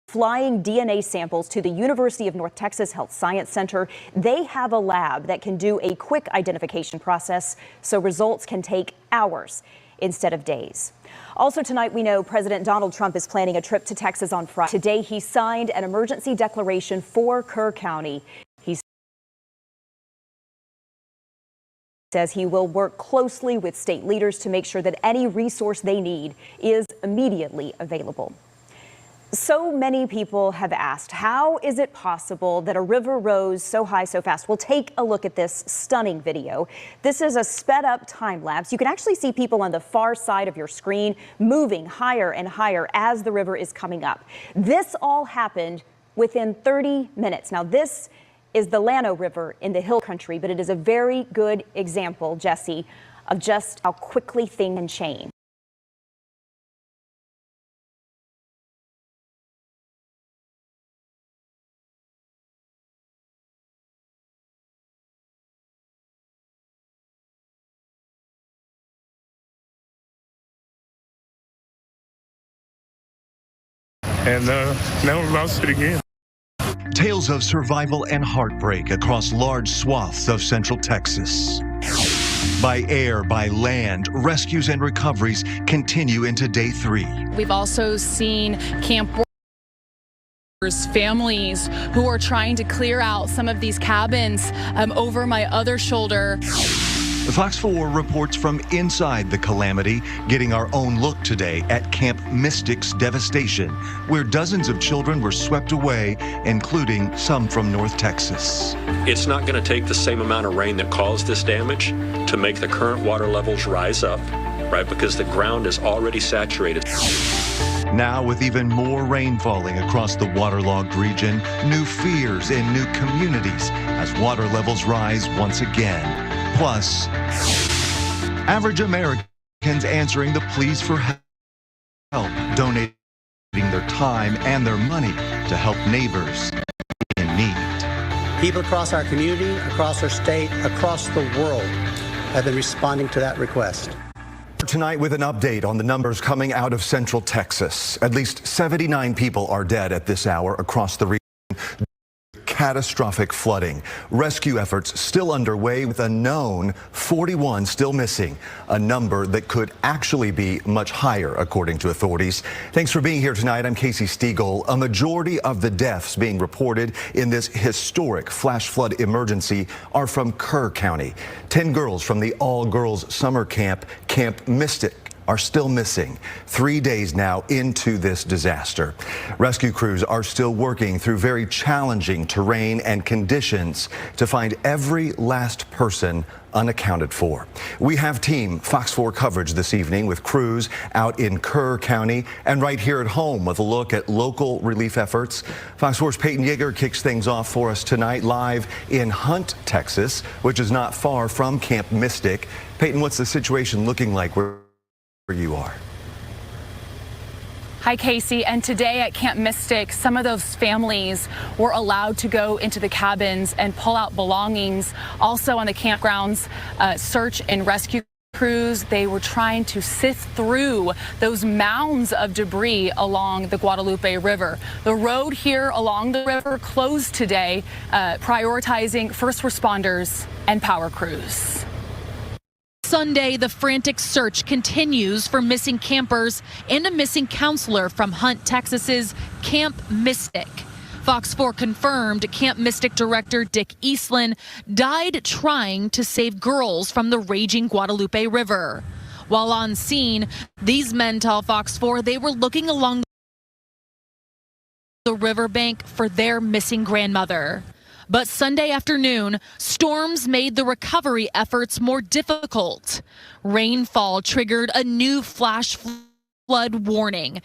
S2: flying DNA samples to the University of North Texas Health Science Center. They have a lab that can do a quick identification process, so results can take hours instead of days. Also tonight, we know President Donald Trump is planning a trip to Texas on Friday. Today, he signed an emergency declaration for Kerr County. He says he will work closely with state leaders to make sure that any resource they need is immediately available. So many people have asked, how is it possible that a river rose so high so fast? Well, take a look at this stunning video. This is a sped up time lapse. You can actually see people on the far side of your screen moving higher and higher as the river is coming up. This all happened within 30 minutes. Now, this is the Llano River in the Hill Country, but it is a very good example, Jesse, of just how quickly things can change.
S10: And now we're about to it again.
S17: Tales of survival and heartbreak across large swaths of central Texas. By air, by land, rescues and recoveries continue into day 3.
S18: We've also seen camp workers, families who are trying to clear out some of these cabins over my other shoulder.
S17: Fox 4 reports from inside the calamity, getting our own look today at Camp Mystic's devastation, where dozens of children were swept away, including some from North Texas.
S12: It's not going to take the same amount of rain that caused this damage to make the current water levels rise up, right? Because the ground is already saturated.
S17: Now, with even more rain falling across the waterlogged region, new fears in new communities as water levels rise once again. Plus, average Americans answering the pleas for help, donating their time and their money to help neighbors in need.
S5: People across our community, across our state, across the world have been responding to that request.
S17: Tonight with an update on the numbers coming out of central Texas. At least 79 people are dead at this hour across the region. Catastrophic flooding. Rescue efforts still underway with a known 41 still missing, a number that could actually be much higher, according to authorities. Thanks for being here tonight. I'm Casey Stiegel. A majority of the deaths being reported in this historic flash flood emergency are from Kerr County. 10 girls from the all-girls summer camp, Camp Mystic, are still missing 3 days now into this disaster. Rescue crews are still working through very challenging terrain and conditions to find every last person unaccounted for. We have Team Fox 4 coverage this evening with crews out in Kerr County and right here at home with a look at local relief efforts. Fox 4's Peyton Yeager kicks things off for us tonight live in Hunt, Texas, which is not far from Camp Mystic. Peyton, what's the situation looking like where you are?
S18: Hi, Casey. And today at Camp Mystic, some of those families were allowed to go into the cabins and pull out belongings. Also on the campgrounds, search and rescue crews, they were trying to sift through those mounds of debris along the Guadalupe River. The road here along the river closed today, prioritizing first responders and power crews.
S19: Sunday, the frantic search continues for missing campers and a missing counselor from Hunt, Texas's Camp Mystic. Fox 4 confirmed Camp Mystic director Dick Eastland died trying to save girls from the raging Guadalupe River. While on scene, these men tell Fox 4 they were looking along the riverbank for their missing grandmother. But Sunday afternoon, storms made the recovery efforts more difficult. Rainfall triggered a new flash flood warning.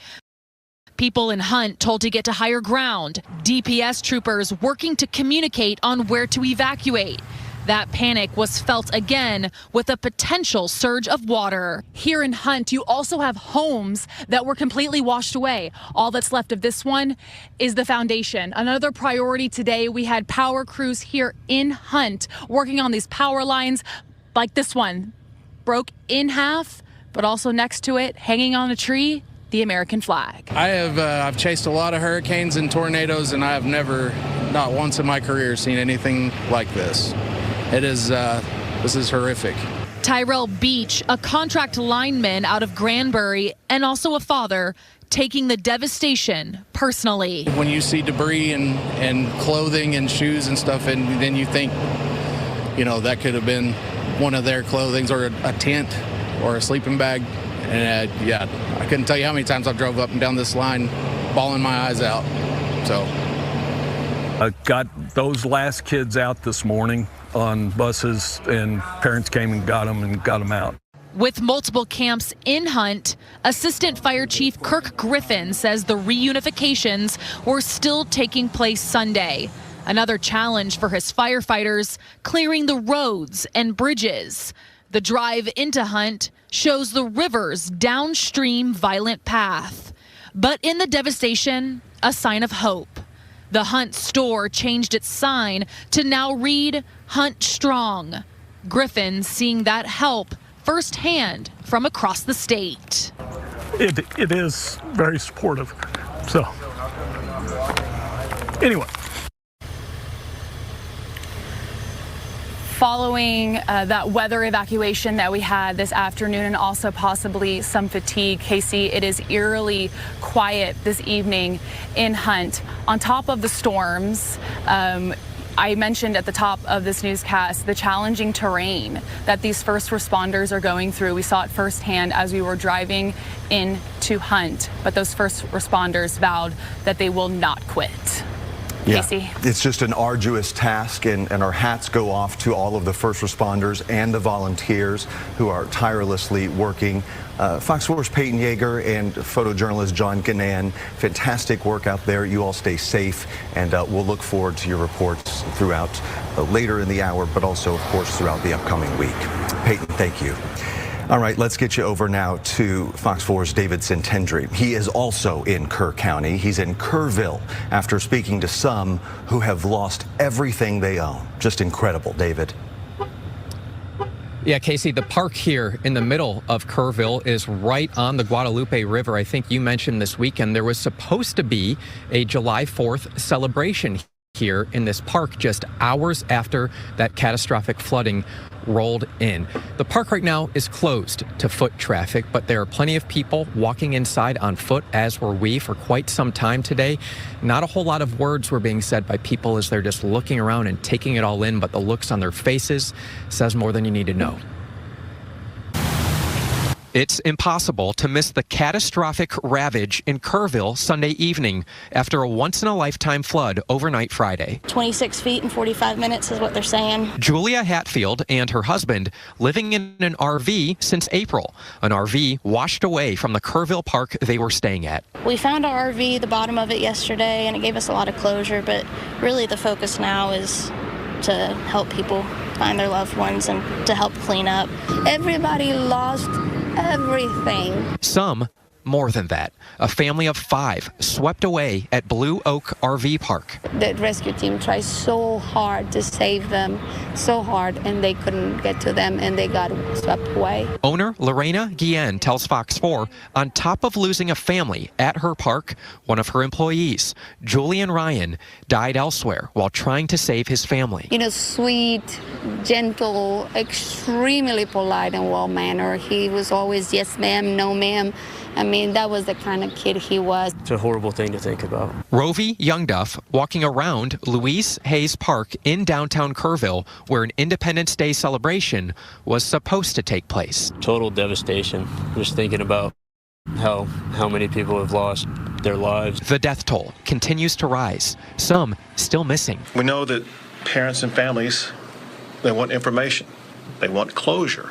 S19: People in Hunt told to get to higher ground. DPS troopers working to communicate on where to evacuate. That panic was felt again with a potential surge of water.
S18: Here in Hunt, you also have homes that were completely washed away. All that's left of this one is the foundation. Another priority today, we had power crews here in Hunt working on these power lines like this one. Broke in half, but also next to it, hanging on a tree, the American flag.
S20: I've chased a lot of hurricanes and tornadoes, and I have never, not once in my career, seen anything like this. This is horrific.
S19: Tyrell Beach, a contract lineman out of Granbury and also a father, taking the devastation personally.
S20: When you see debris and clothing and shoes and stuff, and then you think, you know, that could have been one of their clothing or a tent or a sleeping bag. And yeah, I couldn't tell you how many times I've drove up and down this line bawling my eyes out. So
S22: I got those last kids out this morning on buses, and parents came and got them out.
S19: With multiple camps in Hunt, Assistant Fire Chief Kirk Griffin says the reunifications were still taking place Sunday. Another challenge for his firefighters, clearing the roads and bridges. The drive into Hunt shows the river's downstream violent path. But in the devastation, a sign of hope. The Hunt store changed its sign to now read Hunt Strong. Griffin seeing that help firsthand from across the state.
S22: It is very supportive. So, anyway.
S18: Following that weather evacuation that we had this afternoon and also possibly some fatigue, Casey, it is eerily quiet this evening in Hunt. On top of the storms, I mentioned at the top of this newscast the challenging terrain that these first responders are going through. We saw it firsthand as we were driving into Hunt, but those first responders vowed that they will not quit.
S17: Yeah,
S18: Casey?
S17: it's just an arduous task, and our hats go off to all of the first responders and the volunteers who are tirelessly working. Fox 4's Peyton Yeager and photojournalist John Gannan, fantastic work out there. You all stay safe, and we'll look forward to your reports throughout later in the hour, but also, of course, throughout the upcoming week. Peyton, thank you. All right, let's get you over now to Fox 4's David Sintendry. He is also in Kerr County. He's in Kerrville after speaking to some who have lost everything they own. Just incredible, David.
S7: Yeah, Casey, the park here in the middle of Kerrville is right on the Guadalupe River. I think you mentioned this weekend there was supposed to be a July 4th celebration here in this park just hours after that catastrophic flooding rolled in. The park right now is closed to foot traffic, but there are plenty of people walking inside on foot, as were we for quite some time today. Not a whole lot of words were being said by people as they're just looking around and taking it all in, but the looks on their faces says more than you need to know. It's impossible to miss the catastrophic ravage in Kerrville Sunday evening after a once-in-a-lifetime flood overnight Friday.
S9: 26 feet in 45 minutes is what they're saying.
S7: Julia Hatfield and her husband living in an RV since April. An RV washed away from the Kerrville park they were staying at.
S9: We found our RV, the bottom of it, yesterday, and it gave us a lot of closure, but really the focus now is to help people find their loved ones and to help clean up. Everybody lost everything.
S7: Some more than that. A family of 5 swept away at Blue Oak RV Park.
S25: The rescue team tried so hard to save them, so hard, and they couldn't get to them, and they got swept away.
S7: Owner Lorena Guillen tells Fox 4, on top of losing a family at her park, one of her employees, Julian Ryan, died elsewhere while trying to save his family.
S25: You know, sweet, gentle, extremely polite and well-mannered. He was always yes ma'am, no ma'am. I mean, that was the kind of kid he was.
S11: It's a horrible thing to think about.
S7: Rovi Youngduff walking around Louise Hayes Park in downtown Kerrville, where an Independence Day celebration was supposed to take place.
S11: Total devastation. Just thinking about how many people have lost their lives.
S7: The death toll continues to rise, some still missing.
S23: We know that parents and families, they want information. They want closure.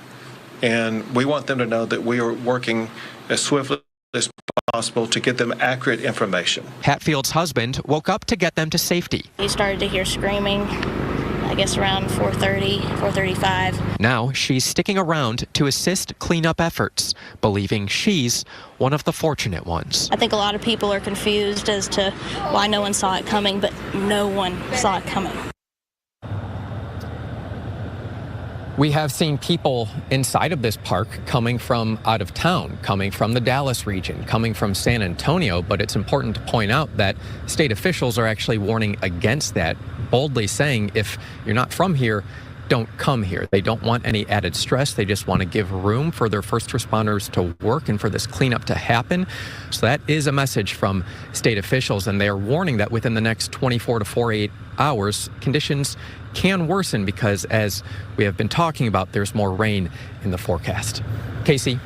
S23: And we want them to know that we are working as swiftly as possible to get them accurate information.
S7: Hatfield's husband woke up to get them to safety.
S9: He started to hear screaming, I guess around 4:30, 4:35.
S7: Now she's sticking around to assist cleanup efforts, believing she's one of the fortunate ones.
S9: I think a lot of people are confused as to why no one saw it coming, but no one saw it coming.
S7: We have seen people inside of this park coming from out of town, coming from the Dallas region, coming from San Antonio, but it's important to point out that state officials are actually warning against that, boldly saying if you're not from here, don't come here. They don't want any added stress. They just want to give room for their first responders to work and for this cleanup to happen. So that is a message from state officials, and they are warning that within the next 24 to 48 hours, conditions can worsen because, as we have been talking about, there's more rain in the forecast. Casey?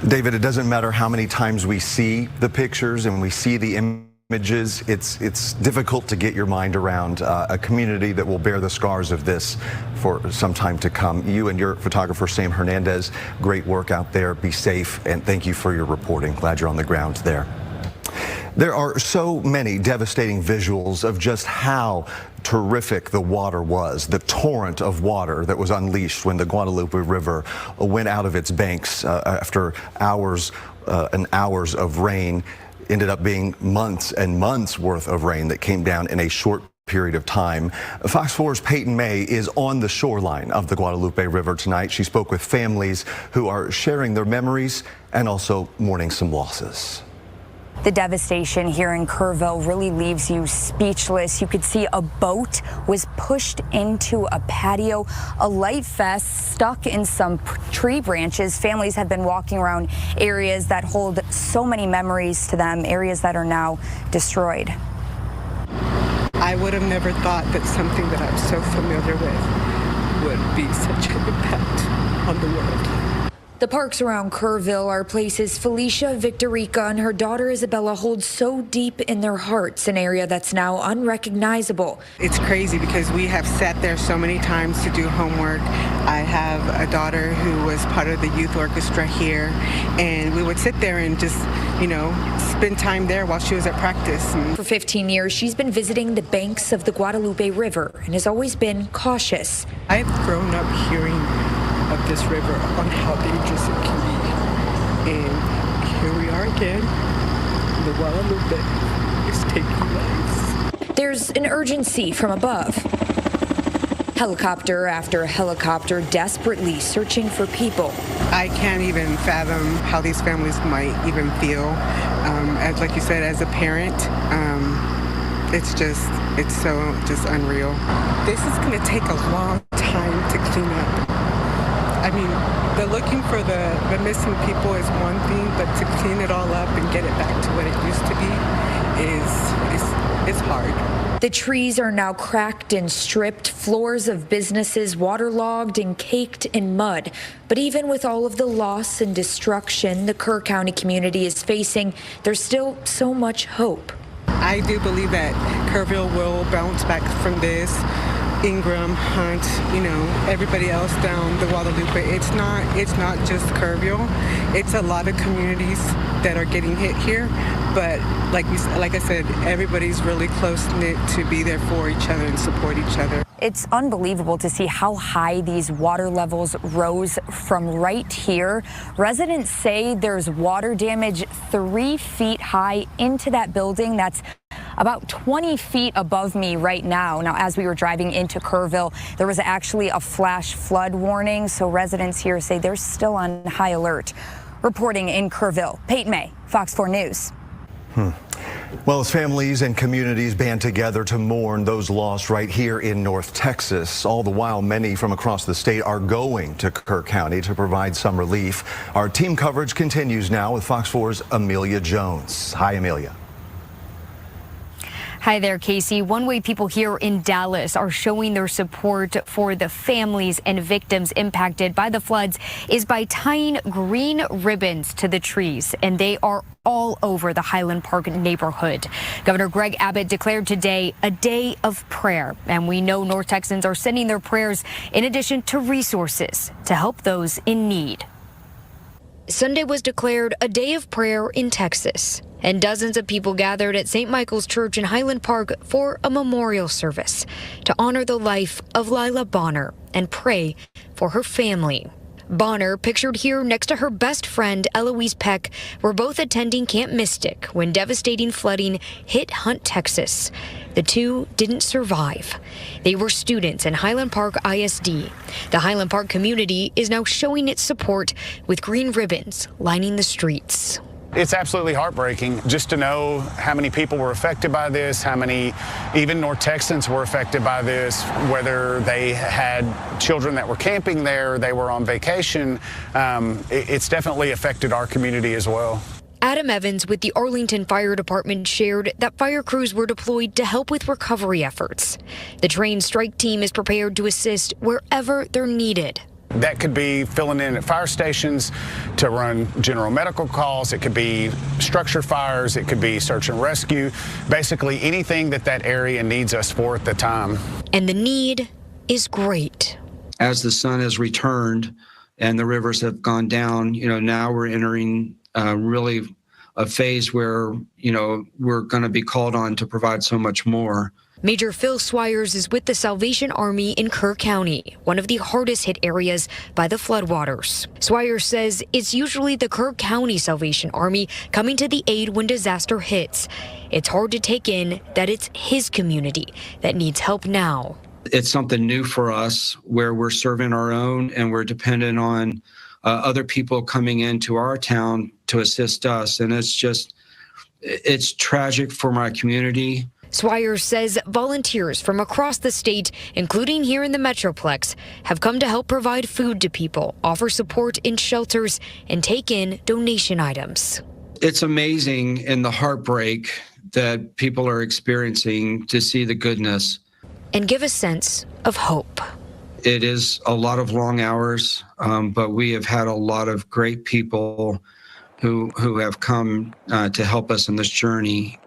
S17: David, it doesn't matter how many times we see the pictures and we see the images, it's difficult to get your mind around a community that will bear the scars of this for some time to come. You and your photographer, Sam Hernandez, great work out there. Be safe, and thank you for your reporting. Glad you're on the ground there. There are so many devastating visuals of just how terrific the water was, the torrent of water that was unleashed when the Guadalupe River went out of its banks after hours and hours of rain. Ended up being months and months worth of rain that came down in a short period of time. Fox 4's Peyton May is on the shoreline of the Guadalupe River tonight. She spoke with families who are sharing their memories and also mourning some losses.
S4: The devastation here in Kerrville really leaves you speechless. You could see a boat was pushed into a patio, a life vest stuck in some tree branches. Families have been walking around areas that hold so many memories to them, areas that are now destroyed.
S13: I would have never thought that something that I'm so familiar with would be such an impact on the world.
S4: The parks around Kerrville are places Felicia, Victorica, and her daughter Isabella hold so deep in their hearts, an area that's now unrecognizable.
S13: It's crazy because we have sat there so many times to do homework. I have a daughter who was part of the youth orchestra here, and we would sit there and just, spend time there while she was at practice.
S4: For 15 years, she's been visiting the banks of the Guadalupe River and has always been cautious.
S13: I've grown up hearing of this river on how dangerous it can be. And here we are again. The Guadalupe is taking lives.
S4: There's an urgency from above. Helicopter after helicopter desperately searching for people.
S13: I can't even fathom how these families might even feel. As like you said, as a parent, it's so unreal. This is going to take a long time to clean up. I mean, the looking for the missing people is one thing, but to clean it all up and get it back to what it used to be is hard.
S4: The trees are now cracked and stripped, floors of businesses waterlogged and caked in mud. But even with all of the loss and destruction the Kerr County community is facing, there's still so much hope.
S13: I do believe that Kerrville will bounce back from this. Ingram, Hunt, everybody else down the Guadalupe. It's not just Kerrville. It's a lot of communities that are getting hit here. But like I said, everybody's really close-knit to be there for each other and support each other.
S4: It's unbelievable to see how high these water levels rose from right here. Residents say there's water damage 3 feet high into that building. That's about 20 feet above me right now. Now, as we were driving into Kerrville, there was actually a flash flood warning. So residents here say they're still on high alert. Reporting in Kerrville, Peyton May, Fox 4 News.
S17: Well, as families and communities band together to mourn those lost right here in North Texas, all the while many from across the state are going to Kerr County to provide some relief. Our team coverage continues now with Fox 4's Amelia Jones. Hi, Amelia.
S4: Hi there, Casey. One way people here in Dallas are showing their support for the families and victims impacted by the floods is by tying green ribbons to the trees, and they are all over the Highland Park neighborhood. Governor Greg Abbott declared today a day of prayer, and we know North Texans are sending their prayers in addition to resources to help those in need. Sunday was declared a day of prayer in Texas, and dozens of people gathered at St. Michael's Church in Highland Park for a memorial service to honor the life of Lila Bonner and pray for her family. Bonner, pictured here next to her best friend Eloise Peck, were both attending Camp Mystic when devastating flooding hit Hunt, Texas. The two didn't survive. They were students in Highland Park ISD. The Highland Park community is now showing its support with green ribbons lining the streets.
S15: It's absolutely heartbreaking just to know how many people were affected by this, how many even North Texans were affected by this, whether they had children that were camping there, they were on vacation. It's definitely affected our community as well.
S4: Adam Evans with the Arlington Fire Department shared that fire crews were deployed to help with recovery efforts. The trained strike team is prepared to assist wherever they're needed.
S15: That could be filling in at fire stations to run general medical calls. It could be structure fires. It could be search and rescue. Basically anything that area needs us for at the time.
S4: And the need is great.
S21: As the sun has returned and the rivers have gone down, now we're entering really a phase where, we're going to be called on to provide so much more.
S4: Major Phil Swires is with the Salvation Army in Kerr County, one of the hardest hit areas by the floodwaters. Swires says it's usually the Kerr County Salvation Army coming to the aid when disaster hits. It's hard to take in that it's his community that needs help now.
S21: It's something new for us where we're serving our own and we're dependent on other people coming into our town to assist us. And it's tragic for my community.
S4: Swires says volunteers from across the state, including here in the Metroplex, have come to help provide food to people, offer support in shelters, and take in donation items.
S21: It's amazing in the heartbreak that people are experiencing to see the goodness.
S4: And give a sense of hope.
S21: It is a lot of long hours, but we have had a lot of great people who have come to help us in this journey.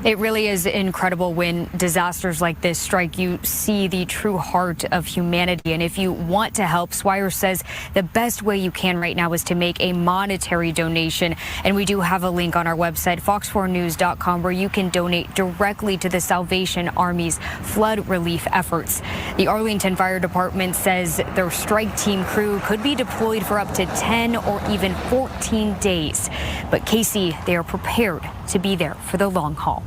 S4: It really is incredible when disasters like this strike. You see the true heart of humanity. And if you want to help, Swires says the best way you can right now is to make a monetary donation. And we do have a link on our website, fox4news.com, where you can donate directly to the Salvation Army's flood relief efforts. The Arlington Fire Department says their strike team crew could be deployed for up to 10 or even 14 days. But Casey, they are prepared to be there for the long haul.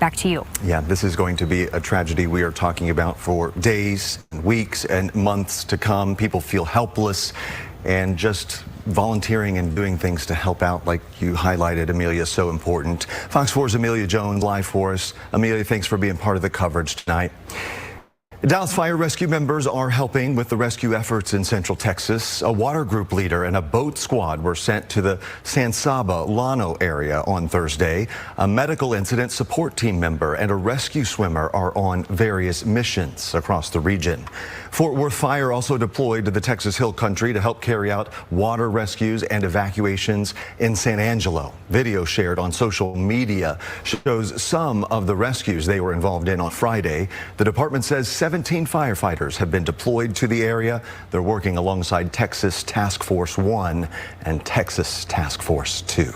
S4: Back to you.
S17: Yeah, this is going to be a tragedy we are talking about for days, weeks, and months to come. People feel helpless, and just volunteering and doing things to help out, like you highlighted, Amelia, is so important. Fox 4's Amelia Jones live for us. Amelia, thanks for being part of the coverage tonight. Dallas Fire Rescue members are helping with the rescue efforts in Central Texas. A water group leader and a boat squad were sent to the San Saba Llano area on Thursday. A medical incident support team member and a rescue swimmer are on various missions across the region. Fort Worth Fire also deployed to the Texas Hill Country to help carry out water rescues and evacuations in San Angelo. Video shared on social media shows some of the rescues they were involved in on Friday. The department says 17 firefighters have been deployed to the area. They're working alongside Texas Task Force 1 and Texas Task Force 2.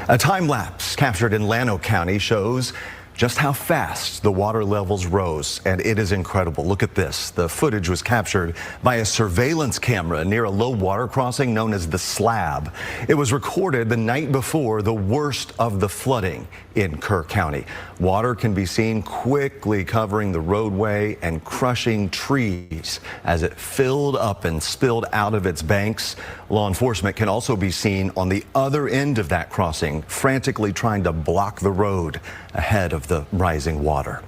S17: A time lapse captured in Llano County shows just how fast the water levels rose, and it is incredible. Look at this. The footage was captured by a surveillance camera near a low water crossing known as the Slab. It was recorded the night before the worst of the flooding in Kerr County. Water can be seen quickly covering the roadway and crushing trees as it filled up and spilled out of its banks. Law enforcement can also be seen on the other end of that crossing, frantically trying to block the road ahead of the rising water.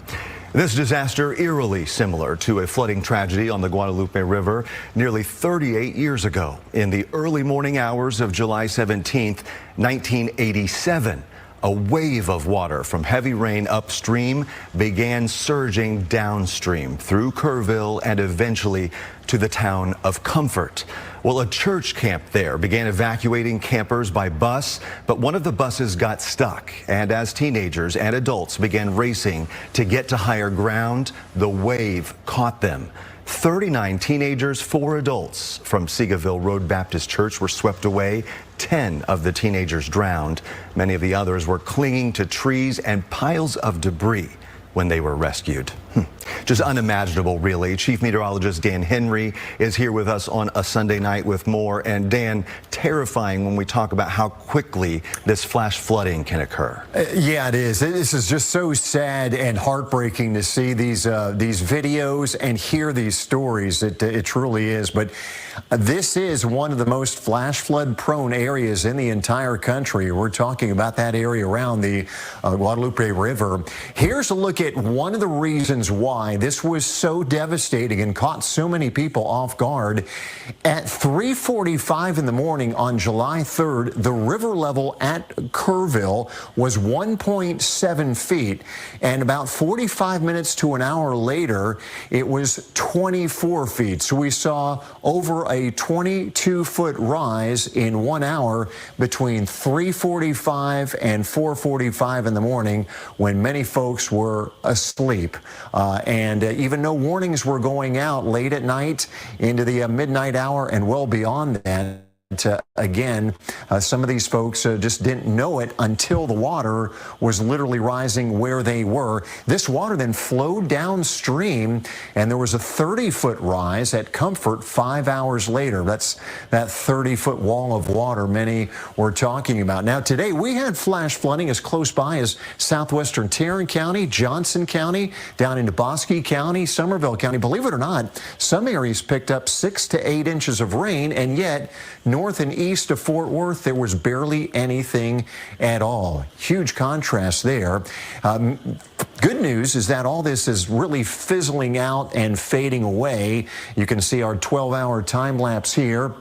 S17: This disaster eerily similar to a flooding tragedy on the Guadalupe River nearly 38 years ago. In the early morning hours of July 17th, 1987, a wave of water from heavy rain upstream began surging downstream through Kerrville and eventually to the town of Comfort. Well, a church camp there began evacuating campers by bus, but one of the buses got stuck. And as teenagers and adults began racing to get to higher ground, the wave caught them. 39 teenagers, 4 adults from Seagaville Road Baptist Church were swept away. 10 of the teenagers drowned. Many of the others were clinging to trees and piles of debris when they were rescued. Just unimaginable, really. Chief Meteorologist Dan Henry is here with us on a Sunday night with more. And Dan, terrifying when we talk about how quickly this flash flooding can occur.
S3: Yeah, it is. This is just so sad and heartbreaking to see these videos and hear these stories. It truly is. But this is one of the most flash flood prone areas in the entire country. We're talking about that area around the Guadalupe River. Here's a look at one of the reasons why this was so devastating and caught so many people off guard. At 3:45 in the morning on July 3rd, the river level at Kerrville was 1.7 feet, and about 45 minutes to an hour later, it was 24 feet. So we saw over a 22-foot rise in 1 hour between 3:45 and 4:45 in the morning, when many folks were asleep. And even no warnings were going out late at night into the midnight hour and well beyond that. Again, some of these folks just didn't know it until the water was literally rising where they were. This water then flowed downstream, and there was a 30-foot rise at Comfort 5 hours later. That's that 30-foot wall of water many were talking about. Now, today we had flash flooding as close by as southwestern Tarrant County, Johnson County, down into Bosque County, Somerville County. Believe it or not, some areas picked up 6 to 8 inches of rain, and yet north and east of Fort Worth, there was barely anything at all. Huge contrast there. Good news is that all this is really fizzling out and fading away. You can see our 12-hour time lapse here.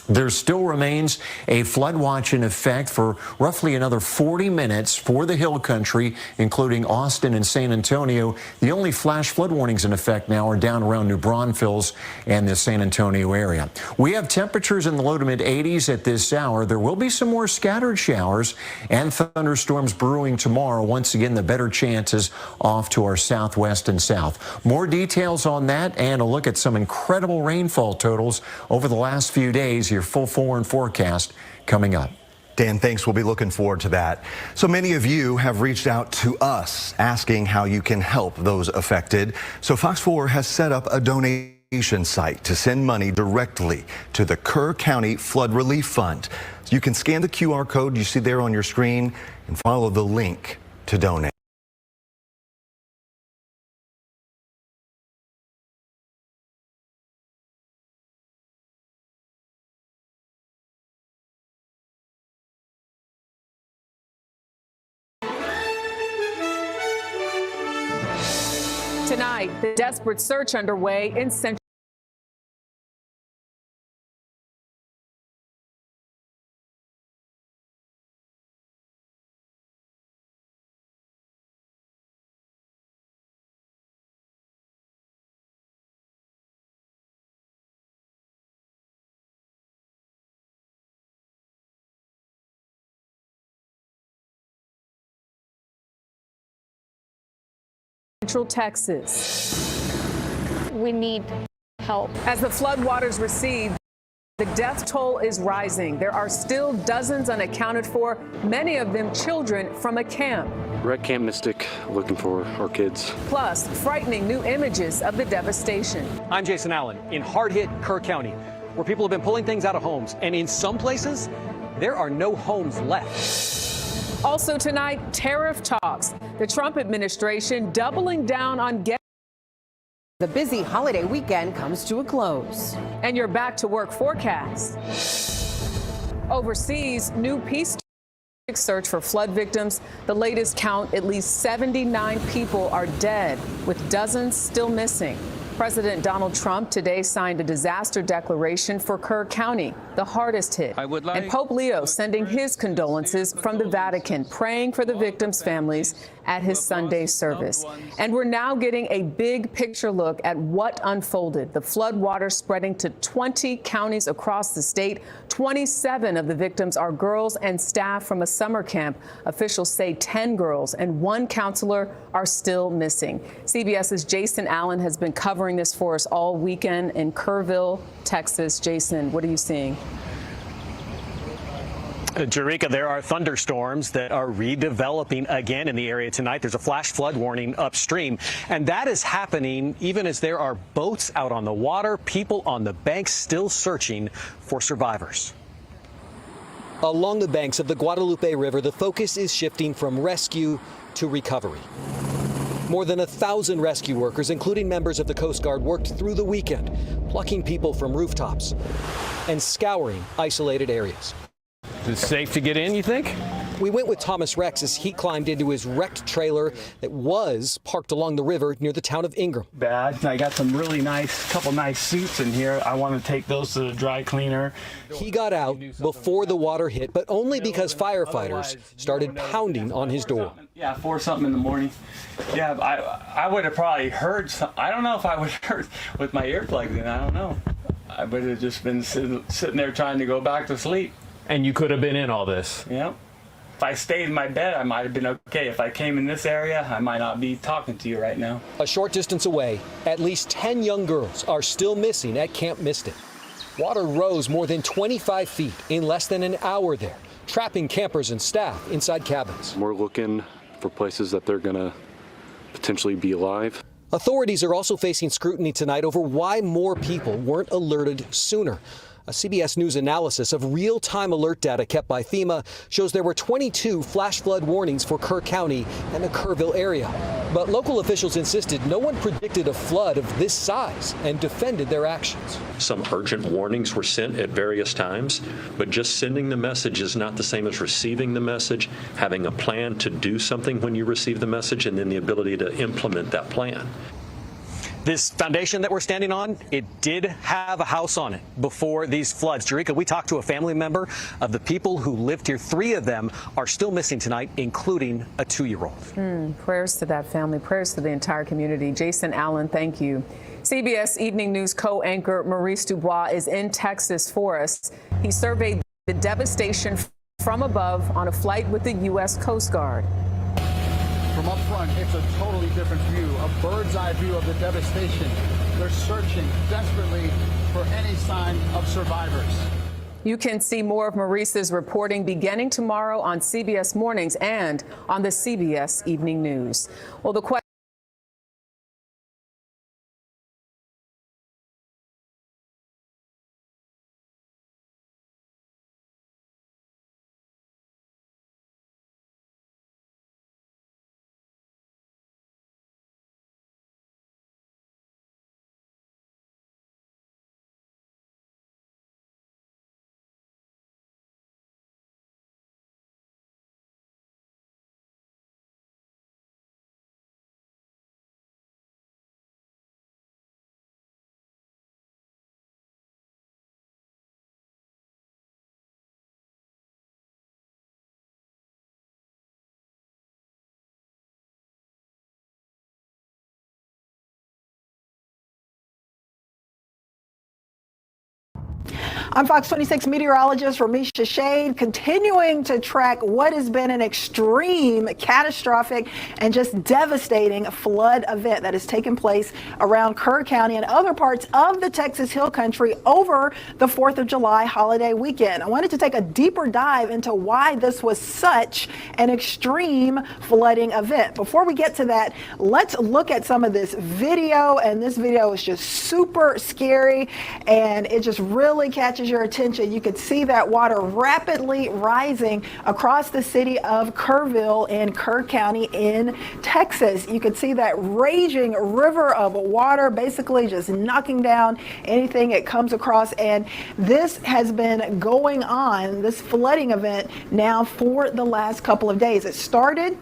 S3: There still remains a flood watch in effect for roughly another 40 minutes for the Hill Country, including Austin and San Antonio. The only flash flood warnings in effect now are down around New Braunfels and the San Antonio area. We have temperatures in the low to mid 80s at this hour. There will be some more scattered showers and thunderstorms brewing tomorrow. Once again, the better chances off to our southwest and south. More details on that and a look at some incredible rainfall totals over the last few days. Your full forecast coming up.
S17: Dan, thanks. We'll be looking forward to that. So many of you have reached out to us asking how you can help those affected. So Fox 4 has set up a donation site to send money directly to the Kerr County Flood Relief Fund. So you can scan the QR code you see there on your screen and follow the link to donate.
S1: Tonight, the desperate search underway in Central. Texas.
S25: We need help.
S1: As the floodwaters recede, the death toll is rising. There are still dozens unaccounted for, many of them children from a camp.
S11: We're at Camp Mystic looking for our kids.
S1: Plus, frightening new images of the devastation.
S8: I'm Jason Allen in hard-hit Kerr County, where people have been pulling things out of homes, and in some places, there are no homes left.
S1: Also tonight, tariff talks. The Trump administration doubling down on
S14: the busy holiday weekend comes to a close.
S1: And your back to work forecast. Overseas, new peace search for flood victims. The latest count, at least 79 people are dead, with dozens still missing. President Donald Trump today signed a disaster declaration for Kerr County, the hardest hit. And Pope Leo sending his condolences from the Vatican, praying for the victims' families at his Sunday service. And we're now getting a big picture look at what unfolded. The floodwaters spreading to 20 counties across the state. 27 of the victims are girls and staff from a summer camp. Officials say 10 girls and 1 counselor are still missing. CBS's Jason Allen has been covering this for us all weekend in Kerrville, Texas. Jason, what are you seeing?
S8: Jerika, there are thunderstorms that are redeveloping again in the area tonight. There's a flash flood warning upstream, and that is happening even as there are boats out on the water, people on the banks still searching for survivors.
S16: Along the banks of the Guadalupe River, the focus is shifting from rescue to recovery. More than 1,000 rescue workers, including members of the Coast Guard, worked through the weekend, plucking people from rooftops and scouring isolated areas.
S8: Is it safe to get in, you think?
S16: We went with Thomas Rex as he climbed into his wrecked trailer that was parked along the river near the town of Ingram.
S24: Bad. I got some really couple nice suits in here. I want to take those to the dry cleaner.
S16: He got out before the water hit, but only because firefighters started pounding on his door.
S24: Yeah, 4 something in the morning. Yeah, I would have probably heard some. I don't know if I would have heard with my earplugs in. I don't know. I would have just been sitting there trying to go back to sleep.
S8: And you could have been in all this.
S24: Yep. If I stayed in my bed, I might have been okay. If I came in this area, I might not be talking to you right now.
S16: A short distance away, at least 10 young girls are still missing at Camp Mystic. Water rose more than 25 feet in less than an hour there, trapping campers and staff inside cabins.
S2: We're looking for places that they're going to potentially be alive.
S16: Authorities are also facing scrutiny tonight over why more people weren't alerted sooner. A CBS News analysis of real-time alert data kept by FEMA shows there were 22 flash flood warnings for Kerr County and the Kerrville area. But local officials insisted no one predicted a flood of this size and defended their actions.
S5: Some urgent warnings were sent at various times, but just sending the message is not the same as receiving the message, having a plan to do something when you receive the message, and then the ability to implement that plan.
S8: This foundation that we're standing on, it did have a house on it before these floods. Jerika, we talked to a family member of the people who lived here. 3 of them are still missing tonight, including a 2-year-old.
S1: Prayers to that family, prayers to the entire community. Jason Allen, thank you. CBS Evening News co-anchor Maurice Dubois is in Texas for us. He surveyed the devastation from above on a flight with the U.S. Coast Guard.
S6: From up front, it's a totally different view, a bird's eye view of the devastation. They're searching desperately for any sign of survivors.
S1: You can see more of Maurice's reporting beginning tomorrow on CBS Mornings and on the CBS Evening News. Well, the question
S10: I'm Fox 26 meteorologist Ramisha Shade, continuing to track what has been an extreme, catastrophic, and just devastating flood event that has taken place around Kerr County and other parts of the Texas Hill Country over the 4th of July holiday weekend. I wanted to take a deeper dive into why this was such an extreme flooding event. Before we get to that, let's look at some of this video, and this video is just super scary, and it just really catches your attention. You could see that water rapidly rising across the city of Kerrville in Kerr County in Texas. You could see that raging river of water basically just knocking down anything it comes across. And this has been going on, this flooding event, now for the last couple of days. It started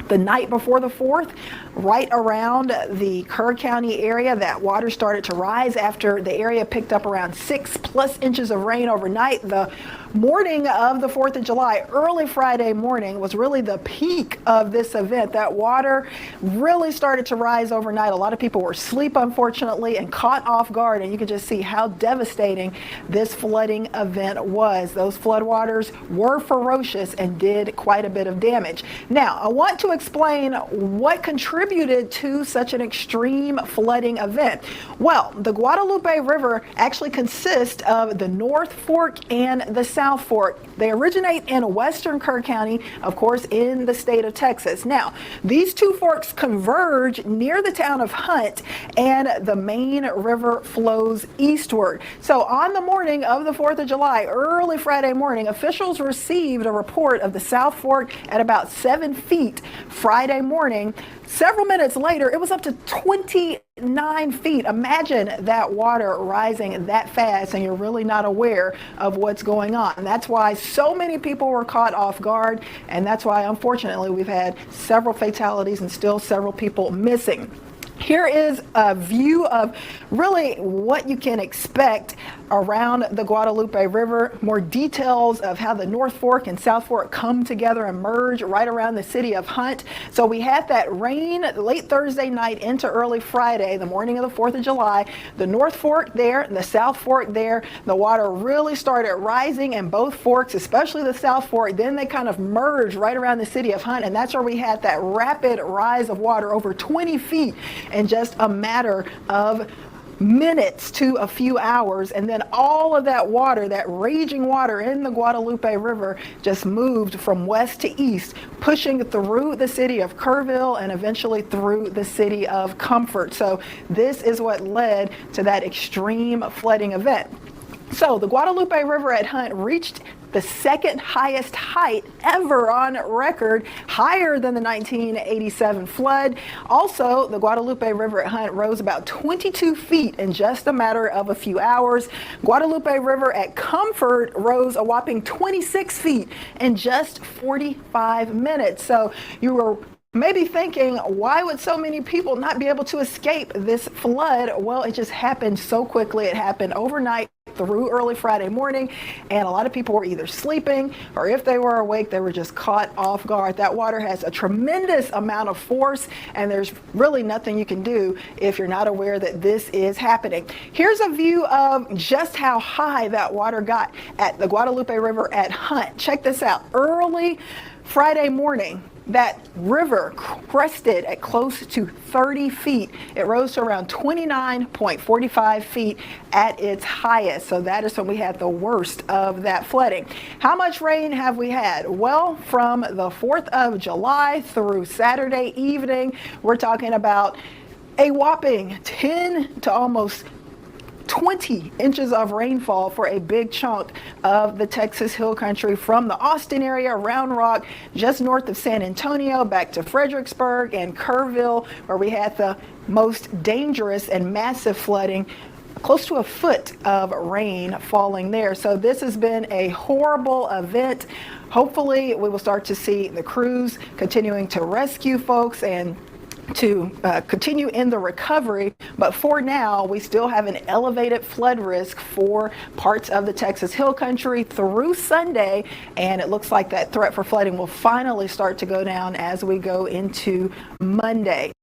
S10: the night before the 4th, right around the Kerr County area. That water started to rise after the area picked up around 6+ inches of rain overnight. The morning of the 4th of July, early Friday morning, was really the peak of this event. That water really started to rise overnight. A lot of people were asleep, unfortunately, and caught off guard, and you can just see how devastating this flooding event was. Those floodwaters were ferocious and did quite a bit of damage. Now, I want to explain what contributed to such an extreme flooding event. Well, the Guadalupe River actually consists of the North Fork and the South Fork. They originate in western Kerr County, of course, in the state of Texas. Now, these two forks converge near the town of Hunt, and the main river flows eastward. So on the morning of the 4th of July, early Friday morning, officials received a report of the South Fork at about 7 feet Friday morning. Several minutes later, it was up to 29 feet. Imagine that water rising that fast and you're really not aware of what's going on. And that's why so many people were caught off guard, and that's why, unfortunately, we've had several fatalities and still several people missing. Here is a view of really what you can expect around the Guadalupe River. More details of how the North Fork and South Fork come together and merge right around the city of Hunt. So we had that rain late Thursday night into early Friday, the morning of the 4th of July. The North Fork there, the South Fork there, the water really started rising in both forks, especially the South Fork. Then they kind of merged right around the city of Hunt, and that's where we had that rapid rise of water over 20 feet in just a matter of minutes to a few hours, and then all of that water, that raging water in the Guadalupe River, just moved from west to east, pushing through the city of Kerrville and eventually through the city of Comfort. So this is what led to that extreme flooding event. So the Guadalupe River at Hunt reached the second highest height ever on record, higher than the 1987 flood. Also, the Guadalupe River at Hunt rose about 22 feet in just a matter of a few hours. Guadalupe River at Comfort rose a whopping 26 feet in just 45 minutes. So you were maybe thinking, why would so many people not be able to escape this flood? Well, it just happened so quickly. It happened overnight through early Friday morning, and a lot of people were either sleeping, or if they were awake, they were just caught off guard. That water has a tremendous amount of force, and there's really nothing you can do if you're not aware that this is happening. Here's a view of just how high that water got at the Guadalupe River at Hunt. Check this out. Early Friday morning, that river crested at close to 30 feet. It rose to around 29.45 feet at its highest. So that is when we had the worst of that flooding. How much rain have we had? Well, from the 4th of July through Saturday evening, we're talking about a whopping 10 to almost 20 inches of rainfall for a big chunk of the Texas Hill Country, from the Austin area, Round Rock, just north of San Antonio, back to Fredericksburg and Kerrville, where we had the most dangerous and massive flooding, close to a foot of rain falling there. So this has been a horrible event. Hopefully we will start to see the crews continuing to rescue folks and to continue in the recovery. But for now, we still have an elevated flood risk for parts of the Texas Hill Country through Sunday, and it looks like that threat for flooding will finally start to go down as we go into Monday.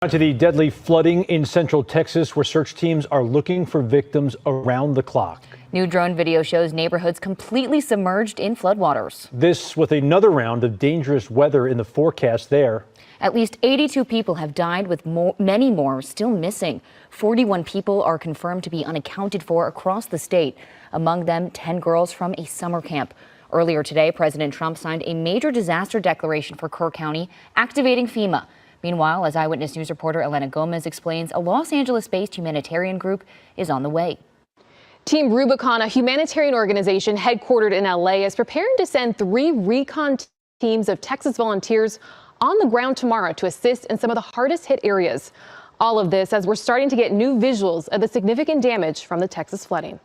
S12: On to the deadly flooding in central Texas, where search teams are looking for victims around the clock.
S4: New drone video shows neighborhoods completely submerged in floodwaters.
S12: This with another round of dangerous weather in the forecast there.
S4: At least 82 people have died, with many more still missing. 41 people are confirmed to be unaccounted for across the state, among them 10 girls from a summer camp. Earlier today, President Trump signed a major disaster declaration for Kerr County, activating FEMA. Meanwhile, as Eyewitness News reporter Elena Gomez explains, a Los Angeles-based humanitarian group is on the way.
S18: Team Rubicon, a humanitarian organization headquartered in LA, is preparing to send 3 recon teams of Texas volunteers on the ground tomorrow to assist in some of the hardest hit areas. All of this as we're starting to get new visuals of the significant damage from the Texas flooding.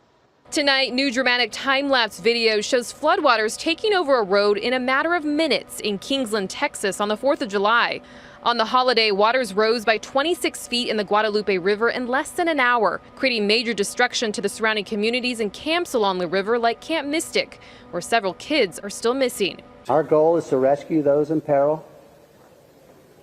S18: Tonight, new dramatic time-lapse video shows floodwaters taking over a road in a matter of minutes in Kingsland, Texas on the 4th of July. On the holiday, waters rose by 26 feet in the Guadalupe River in less than an hour, creating major destruction to the surrounding communities and camps along the river like Camp Mystic, where several kids are still missing.
S19: Our goal is to rescue those in peril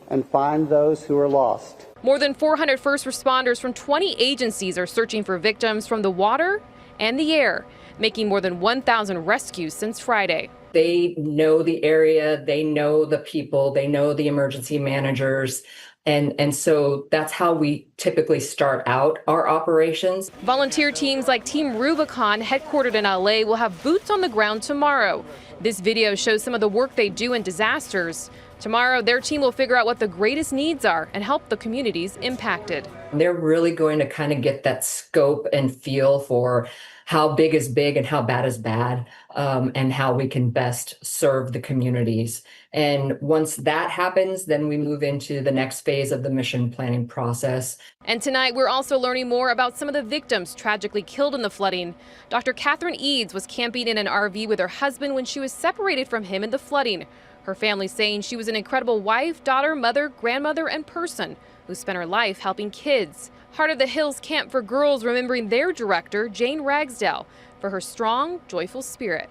S19: and find those who are lost.
S18: More than 400 first responders from 20 agencies are searching for victims from the water and the air, making more than 1,000 rescues since Friday.
S20: They know the area, they know the people, they know the emergency managers. And so that's how we typically start out our operations.
S18: Volunteer teams like Team Rubicon, headquartered in LA, will have boots on the ground tomorrow. This video shows some of the work they do in disasters. Tomorrow, their team will figure out what the greatest needs are and help the communities impacted.
S20: They're really going to kind of get that scope and feel for how big is big and how bad is bad, and how we can best serve the communities. And once that happens, then we move into the next phase of the mission planning process.
S18: And tonight, we're also learning more about some of the victims tragically killed in the flooding. Dr. Catherine Eads was camping in an RV with her husband when she was separated from him in the flooding. Her family saying she was an incredible wife, daughter, mother, grandmother, and person who spent her life helping kids. Heart of the Hills Camp for Girls remembering their director, Jane Ragsdale, for her strong, joyful spirit.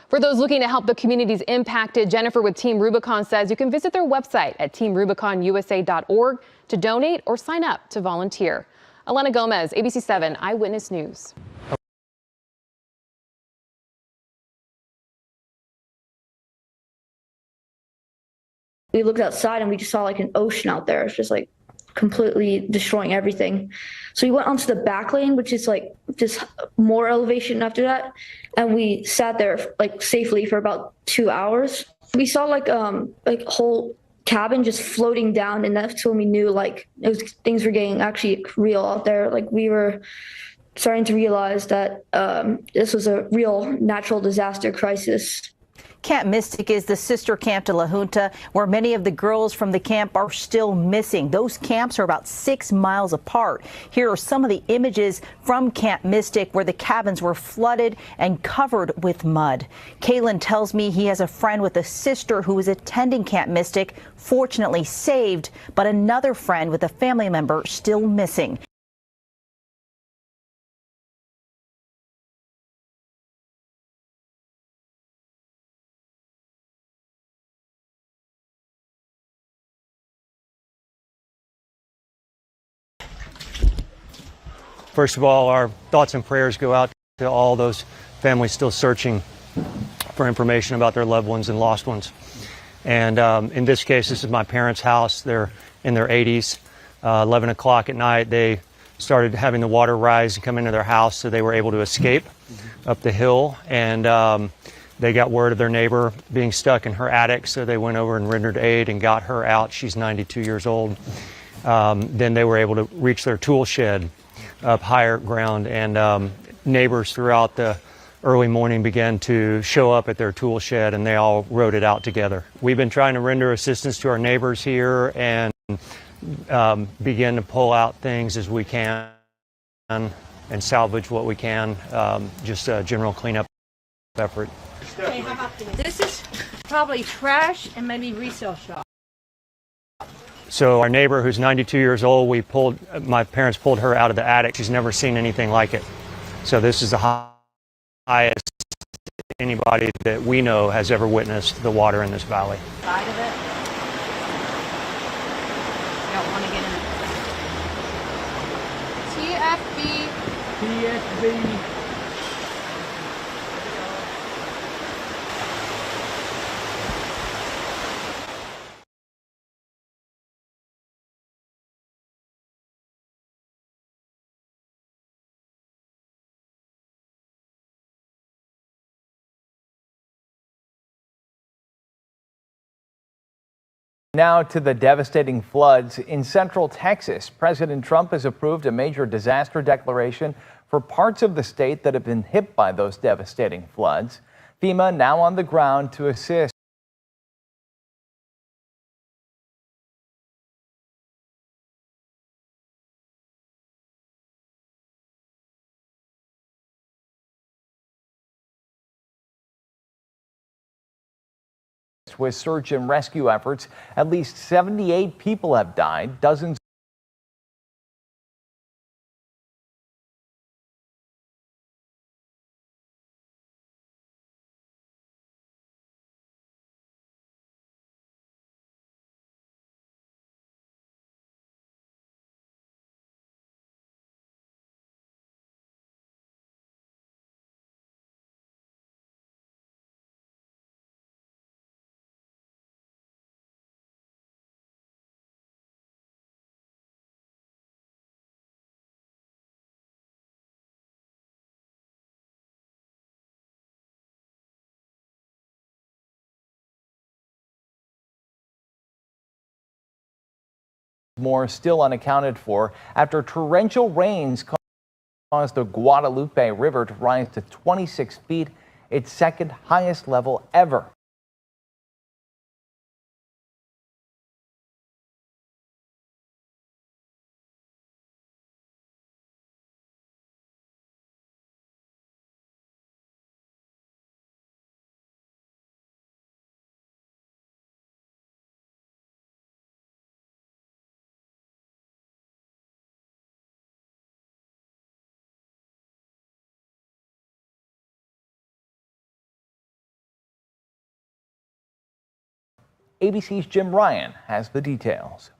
S18: For those looking to help the communities impacted, Jennifer with Team Rubicon says you can visit their website at teamrubiconusa.org to donate or sign up to volunteer. Elena Gomez, ABC 7 Eyewitness News.
S7: We looked outside and we just saw like an ocean out there. It's just like completely destroying everything. So we went onto the back lane, which is like just more elevation after that. And we sat there like safely for about 2 hours. We saw like a whole cabin just floating down, and that's when we knew like things were getting actually real out there. Like we were starting to realize that this was a real natural disaster crisis.
S9: Camp Mystic is the sister camp to La Junta, where many of the girls from the camp are still missing. Those camps are about 6 miles apart. Here are some of the images from Camp Mystic, where the cabins were flooded and covered with mud. Kalen tells me he has a friend with a sister who was attending Camp Mystic, fortunately saved, but another friend with a family member still missing.
S13: First of all, our thoughts and prayers go out to all those families still searching for information about their loved ones and lost ones. And in this case, this is my parents' house. They're in their 80s. 11 o'clock at night, they started having the water rise and come into their house, so they were able to escape up the hill. And they got word of their neighbor being stuck in her attic, so they went over and rendered aid and got her out. She's 92 years old. Then they were able to reach their tool shed up higher ground, and neighbors throughout the early morning began to show up at their tool shed, and they all rode it out together. We've been trying to render assistance to our neighbors here and begin to pull out things as we can and salvage what we can, just a general cleanup effort.
S22: Okay, how about this? This is probably trash and maybe resale shop.
S13: So our neighbor, who's 92 years old, my parents pulled her out of the attic. She's never seen anything like it. So this is the highest anybody that we know has ever witnessed the water in this valley.
S22: Side of it. You don't want to get in it. TFB.
S23: Now to the devastating floods in central Texas. President Trump has approved a major disaster declaration for parts of the state that have been hit by those devastating floods. FEMA now on the ground to assist. With search and rescue efforts, at least 78 people have died. Dozens more still unaccounted for after torrential rains caused the Guadalupe River to rise to 26 feet, its second highest level ever. ABC's Jim Ryan has the details.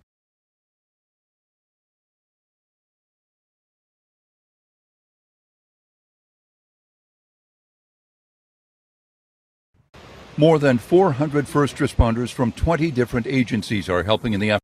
S3: More than 400 first responders from 20 different agencies are helping in the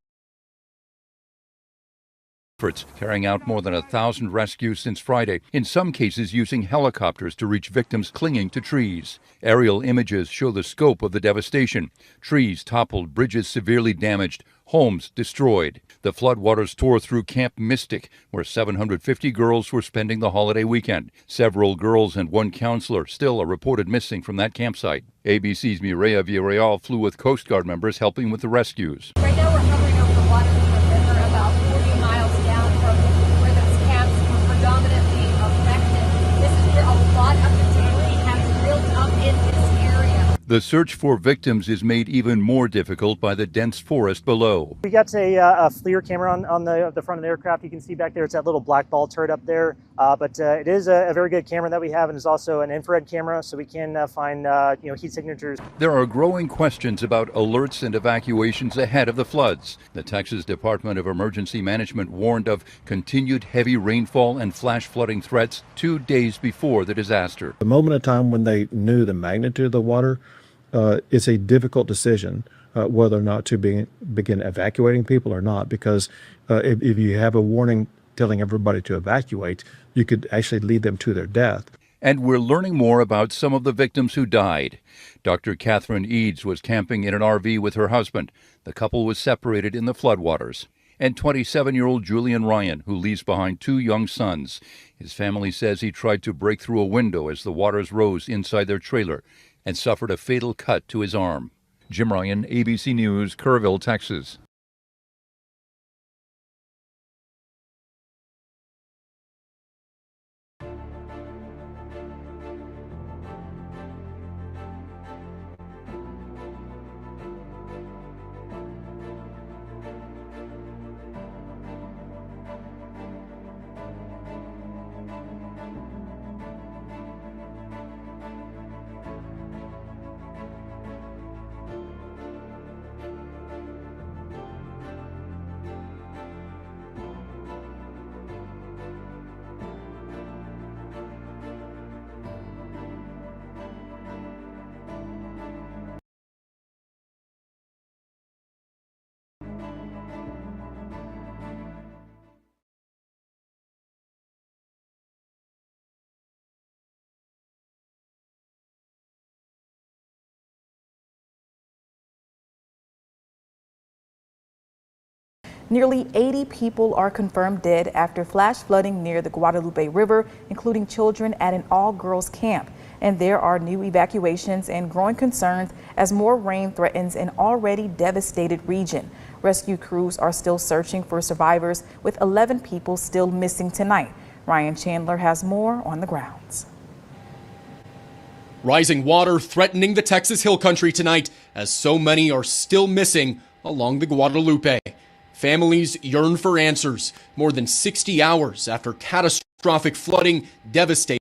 S3: efforts, carrying out more than 1,000 rescues since Friday, in some cases using helicopters to reach victims clinging to trees. Aerial images show the scope of the devastation. Trees toppled, bridges severely damaged, homes destroyed. The floodwaters tore through Camp Mystic, where 750 girls were spending the holiday weekend. Several girls and one counselor still are reported missing from that campsite. ABC's Mireya Villarreal flew with Coast Guard members helping with the rescues.
S22: Right now we're hovering over the water river about 40 miles down from where those camps were predominantly affected. This is where a lot of the debris has built up in this area.
S3: The search for victims is made even more difficult by the dense forest below.
S15: We got a FLIR camera on the front of the aircraft. You can see back there, it's that little black ball turret up there. But it is a very good camera that we have, and it's also an infrared camera, so we can find heat signatures.
S3: There are growing questions about alerts and evacuations ahead of the floods. The Texas Department of Emergency Management warned of continued heavy rainfall and flash flooding threats 2 days before the disaster.
S17: The moment of time when they knew the magnitude of the water, it's a difficult decision whether or not to begin evacuating people or not, because if you have a warning telling everybody to evacuate, you could actually lead them to their death.
S3: And we're learning more about some of the victims who died. Dr. Catherine Eads was camping in an RV with her husband. The couple was separated in the floodwaters. And 27-year-old Julian Ryan, who leaves behind 2 young sons. His family says he tried to break through a window as the waters rose inside their trailer and suffered a fatal cut to his arm. Jim Ryan, ABC News, Kerrville, Texas.
S21: Nearly 80 people are confirmed dead after flash flooding near the Guadalupe River, including children at an all-girls camp. And there are new evacuations and growing concerns as more rain threatens an already devastated region. Rescue crews are still searching for survivors, with 11 people still missing tonight. Ryan Chandler has more on the grounds.
S25: Rising water threatening the Texas Hill Country tonight, as so many are still missing along the Guadalupe. Families yearn for answers more than 60 hours after catastrophic flooding devastated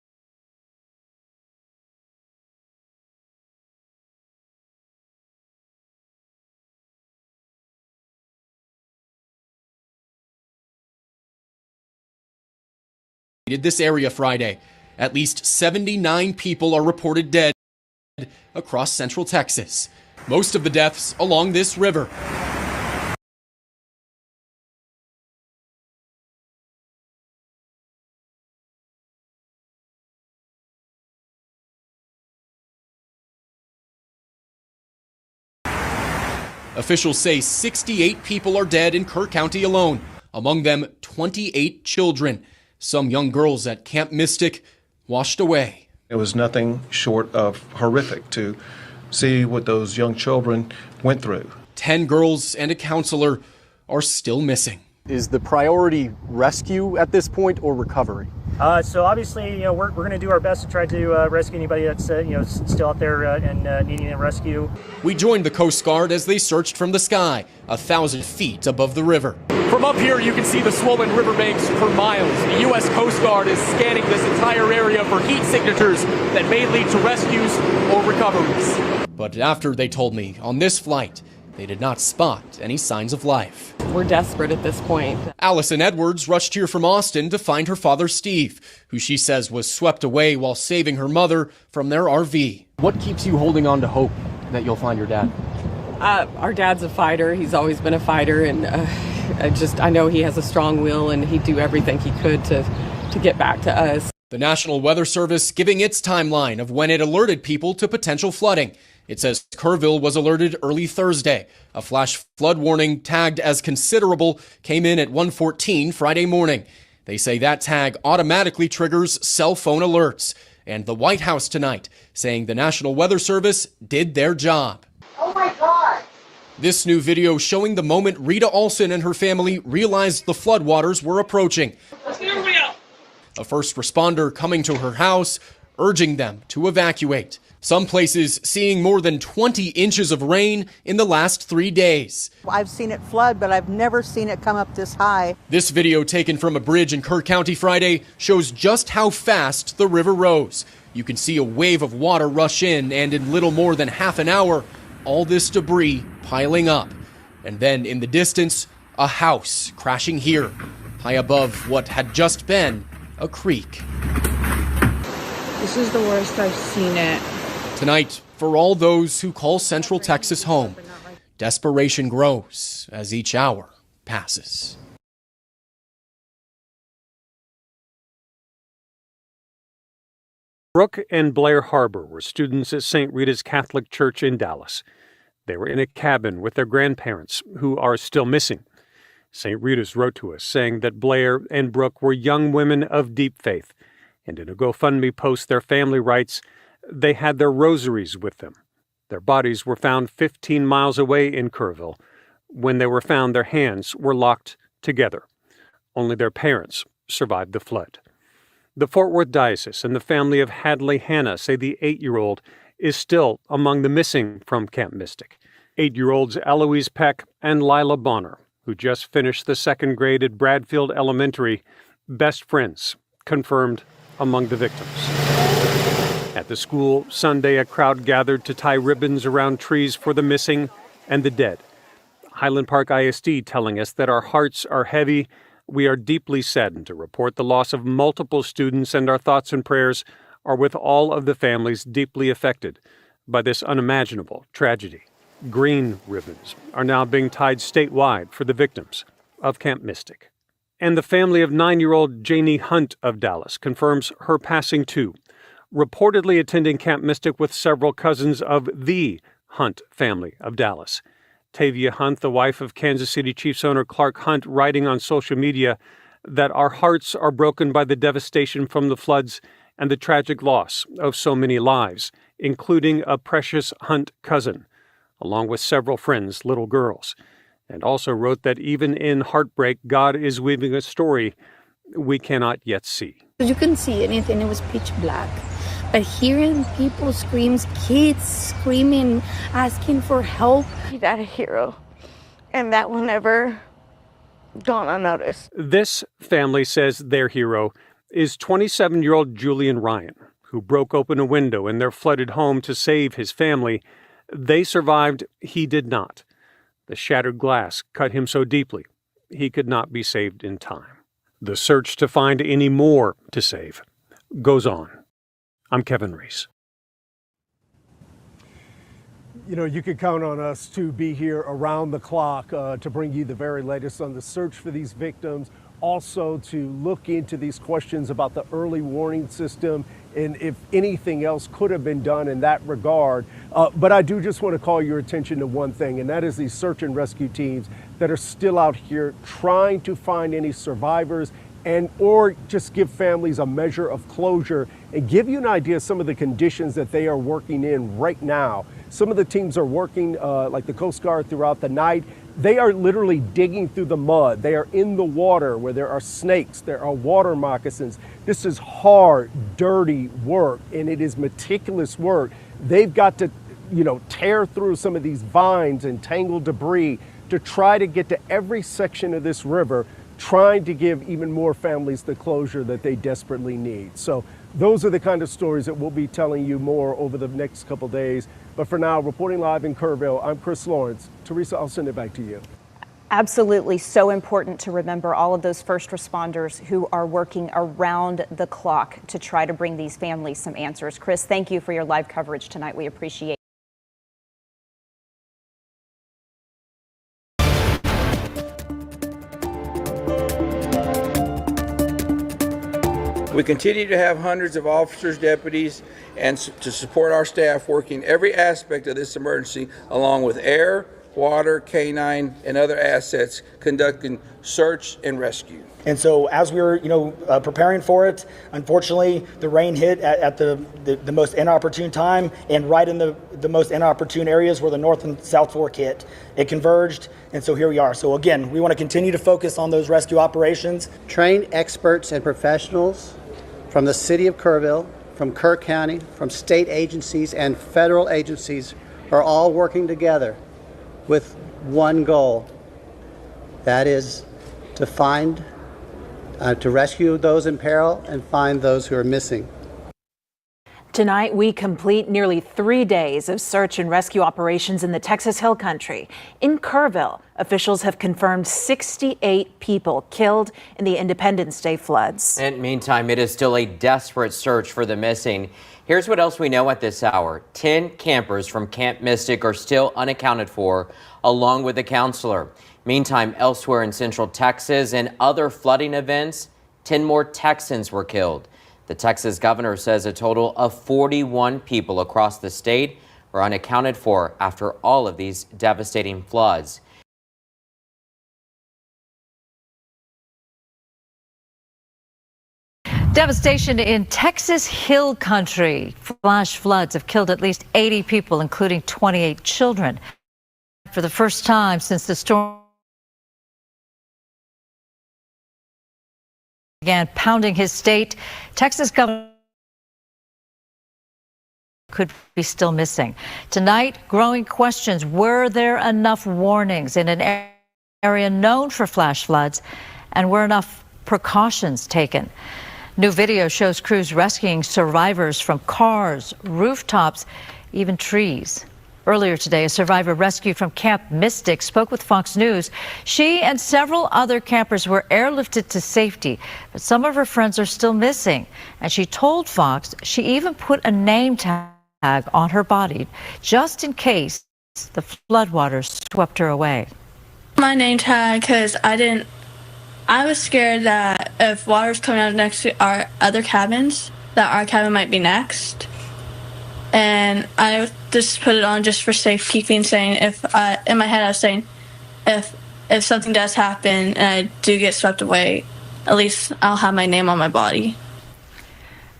S25: this area Friday. At least 79 people are reported dead across central Texas. Most of the deaths along this river. Officials say 68 people are dead in Kerr County alone, among them 28 children. Some young girls at Camp Mystic washed away.
S26: It was nothing short of horrific to see what those young children went through.
S25: 10 girls and a counselor are still missing.
S8: Is the priority rescue at this point or recovery?
S15: So obviously, we're going to do our best to try to rescue anybody that's still out there and needing a rescue.
S25: We joined the Coast Guard as they searched from the sky, 1,000 feet above the river. From up here, you can see the swollen riverbanks for miles. The U.S. Coast Guard is scanning this entire area for heat signatures that may lead to rescues or recoveries. But after they told me on this flight, they did not spot any signs of life.
S27: We're desperate at this point.
S25: Allison Edwards rushed here from Austin to find her father, Steve, who she says was swept away while saving her mother from their RV.
S8: What keeps you holding on to hope
S25: that you'll find your dad?
S27: Our dad's a fighter. He's always been a fighter, and I know he has a strong will, and he'd do everything he could to get back to us.
S25: The National Weather Service giving its timeline of when it alerted people to potential flooding. It says Kerrville was alerted early Thursday. A flash flood warning tagged as considerable came in at 1:14 Friday morning. They say that tag automatically triggers cell phone alerts. And the White House tonight saying the National Weather Service did their job.
S2: Oh my God!
S25: This new video showing the moment Rita Olson and her family realized the floodwaters were approaching. A first responder coming to her house, urging them to evacuate. Some places seeing more than 20 inches of rain in the last 3 days.
S5: I've seen it flood, but I've never seen it come up this high.
S25: This video taken from a bridge in Kerr County Friday shows just how fast the river rose. You can see a wave of water rush in, and in little more than half an hour, all this debris piling up. And then in the distance, a house crashing here, high above what had just been a creek.
S6: This is the worst I've seen it.
S25: Tonight, for all those who call Central Texas home, desperation grows as each hour passes.
S11: Brooke and Blair Harbor were students at St. Rita's Catholic Church in Dallas. They were in a cabin with their grandparents, who are still missing. St. Rita's wrote to us saying that Blair and Brooke were young women of deep faith, and in a GoFundMe post their family writes, they had their rosaries with them. Their bodies were found 15 miles away in Kerrville. When they were found, their hands were locked together. Only their parents survived the flood. The Fort Worth Diocese and the family of Hadley Hannah say the 8-year-old is still among the missing from Camp Mystic. 8-year-olds Eloise Peck and Lila Bonner, who just finished the second grade at Bradfield Elementary, best friends, confirmed among the victims. At the school Sunday, a crowd gathered to tie ribbons around trees for the missing and the dead. Highland Park ISD telling us that our hearts are heavy. We are deeply saddened to report the loss of multiple students, and our thoughts and prayers are with all of the families deeply affected by this unimaginable tragedy. Green ribbons are now being tied statewide for the victims of Camp Mystic. And the family of 9-year-old Janie Hunt of Dallas confirms her passing too, reportedly attending Camp Mystic with several cousins of the Hunt family of Dallas. Tavia Hunt, the wife of Kansas City Chiefs owner Clark Hunt, writing on social media that our hearts are broken by the devastation from the floods and the tragic loss of so many lives, including a precious Hunt cousin, along with several friends, little girls, and also wrote that even in heartbreak, God is weaving a story we cannot yet see.
S14: You couldn't see anything. It was pitch black. But hearing people screams, kids screaming, asking for help.
S16: He's not a hero, and that will never go unnoticed.
S11: This family says their hero is 27-year-old Julian Ryan, who broke open a window in their flooded home to save his family. They survived, he did not. The shattered glass cut him so deeply, he could not be saved in time. The search to find any more to save goes on. I'm Kevin Reese.
S24: You know, you can count on us to be here around the clock to bring you the very latest on the search for these victims, also to look into these questions about the early warning system and if anything else could have been done in that regard. But I do just want to call your attention to one thing, and that is these search and rescue teams that are still out here trying to find any survivors and or just give families a measure of closure and give you an idea of some of the conditions that they are working in right now. Some of the teams are working like the Coast Guard throughout the night. They are literally digging through the mud. They are in the water where there are snakes, there are water moccasins. This is hard, dirty work, and it is meticulous work. They've got to, tear through some of these vines and tangled debris to try to get to every section of this river, trying to give even more families the closure that they desperately need. So those are the kind of stories that we'll be telling you more over the next couple days. But for now, reporting live in Kerrville, I'm Chris Lawrence. Teresa, I'll send it back to you.
S28: Absolutely so important to remember all of those first responders who are working around the clock to try to bring these families some answers. Chris, thank you for your live coverage tonight. We appreciate it.
S1: We continue to have hundreds of officers, deputies, and to support our staff working every aspect of this emergency, along with air, water, canine, and other assets, conducting search and rescue.
S2: And so as we were, preparing for it, unfortunately, the rain hit at the most inopportune time, and right in the most inopportune areas where the North and South Fork hit. It converged, and so here we are. So again, we want to continue to focus on those rescue operations.
S4: Trained experts and professionals from the city of Kerrville, from Kerr County, from state agencies and federal agencies are all working together with one goal. That is to find, to rescue those in peril and find those who are missing.
S10: Tonight, we complete nearly 3 days of search and rescue operations in the Texas Hill Country. In Kerrville, officials have confirmed 68 people killed in the Independence Day floods.
S12: And meantime, it is still a desperate search for the missing. Here's what else we know at this hour. 10 campers from Camp Mystic are still unaccounted for, along with a counselor. Meantime, elsewhere in Central Texas and other flooding events, 10 more Texans were killed. The Texas governor says a total of 41 people across the state are unaccounted for after all of these devastating floods.
S18: Devastation in Texas Hill Country. Flash floods have killed at least 80 people, including 28 children. For the first time since the storm began pounding his state, Texas governor could be still missing. Tonight, growing questions. Were there enough warnings in an area known for flash floods, and were enough precautions taken? New video shows crews rescuing survivors from cars, rooftops, even trees. Earlier today, a survivor rescued from Camp Mystic spoke with Fox News. She and several other campers were airlifted to safety, but some of her friends are still missing. And she told Fox she even put a name tag on her body just in case the floodwaters swept her away.
S19: My name tag because I was scared that if water's coming out next to our other cabins, that our cabin might be next. And I just put it on just for safekeeping, saying in my head I was saying, if something does happen and I do get swept away, at least I'll have my name on my body.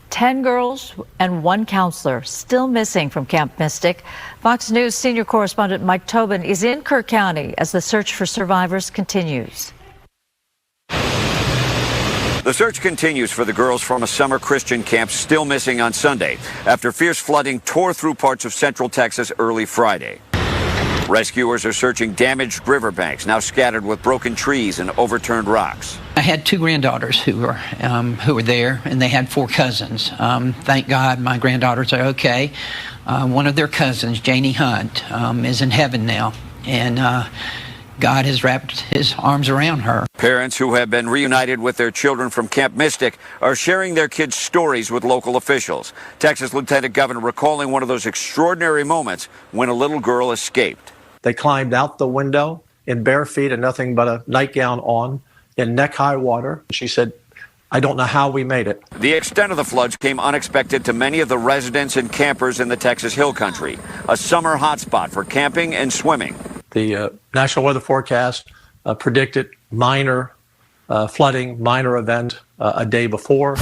S18: 10 girls and 1 counselor still missing from Camp Mystic. Fox News senior correspondent Mike Tobin is in Kerr County as the search for survivors continues.
S20: The search continues for the girls from a summer Christian camp still missing on Sunday after fierce flooding tore through parts of central Texas early Friday. Rescuers are searching damaged riverbanks, now scattered with broken trees and overturned rocks.
S29: I had 2 granddaughters who were there, and they had 4 cousins. Thank God my granddaughters are okay. One of their cousins, Janie Hunt, is in heaven now, and God has wrapped his arms around her.
S20: Parents who have been reunited with their children from Camp Mystic are sharing their kids' stories with local officials. Texas Lieutenant Governor recalling one of those extraordinary moments when a little girl escaped.
S26: They climbed out the window in bare feet and nothing but a nightgown on in neck-high water. She said, "I don't know how we made it."
S20: The extent of the floods came unexpected to many of the residents and campers in the Texas Hill Country, a summer hotspot for camping and swimming.
S26: The National Weather Forecast predicted minor flooding, minor event a day before.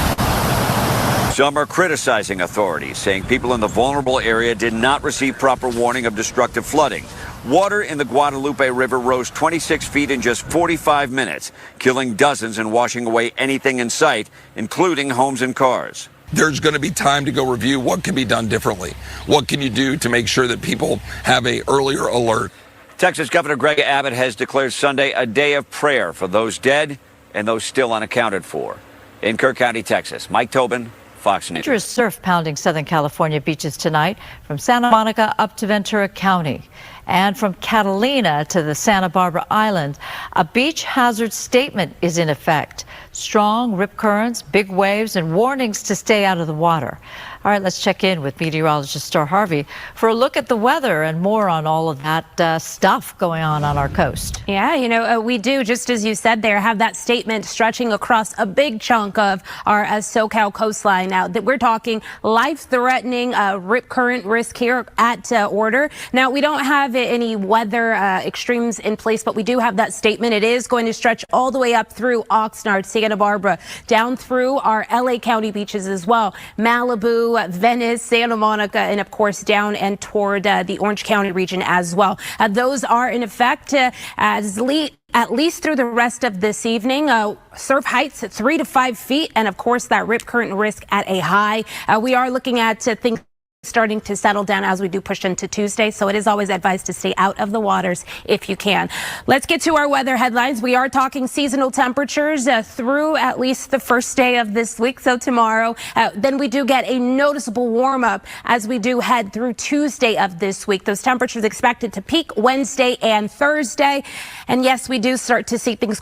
S20: Some are criticizing authorities, saying people in the vulnerable area did not receive proper warning of destructive flooding. Water in the Guadalupe River rose 26 feet in just 45 minutes, killing dozens and washing away anything in sight, including homes and cars.
S30: There's going to be time to go review what can be done differently. What can you do to make sure that people have an earlier alert?
S20: Texas Governor Greg Abbott has declared Sunday a day of prayer for those dead and those still unaccounted for. In Kerr County, Texas, Mike Tobin, Fox News.
S18: Dangerous surf pounding Southern California beaches tonight from Santa Monica up to Ventura County. And from Catalina to the Santa Barbara Islands, a beach hazard statement is in effect. Strong rip currents, big waves, and warnings to stay out of the water. All right, let's check in with meteorologist Star Harvey for a look at the weather and more on all of that stuff going on our coast.
S3: Yeah, you know, we do, just as you said there, have that statement stretching across a big chunk of our SoCal coastline. Now, that we're talking life-threatening rip current risk here at order. Now, we don't have any weather extremes in place, but we do have that statement. It is going to stretch all the way up through Oxnard, Santa Barbara, down through our LA County beaches as well. Malibu, Venice, Santa Monica, and of course down and toward the Orange County region as well. Those are in effect at least through the rest of this evening. Surf heights at 3 to 5 feet, and of course that rip current risk at a high. We are looking at things starting to settle down as we do push into Tuesday, so it is always advised to stay out of the waters if you can. Let's get to our weather headlines. We are talking seasonal temperatures through at least the first day of this week, so tomorrow. Then we do get a noticeable warm up as we do head through Tuesday of this week. Those temperatures expected to peak Wednesday and Thursday. And yes, we do start to see things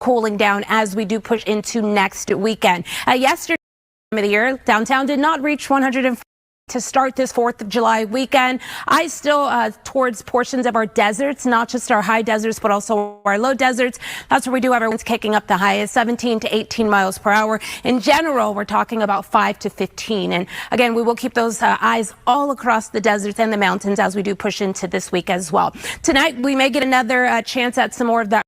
S3: cooling down as we do push into next weekend. Yesterday of the year, downtown did not reach 104 to start this 4th of July weekend. I still towards portions of our deserts, not just our high deserts, but also our low deserts. That's where we do have everyone's kicking up the highest 17 to 18 miles per hour. In general, we're talking about 5 to 15. And again, we will keep those eyes all across the deserts and the mountains as we do push into this week as well. Tonight, we may get another chance at some more of that.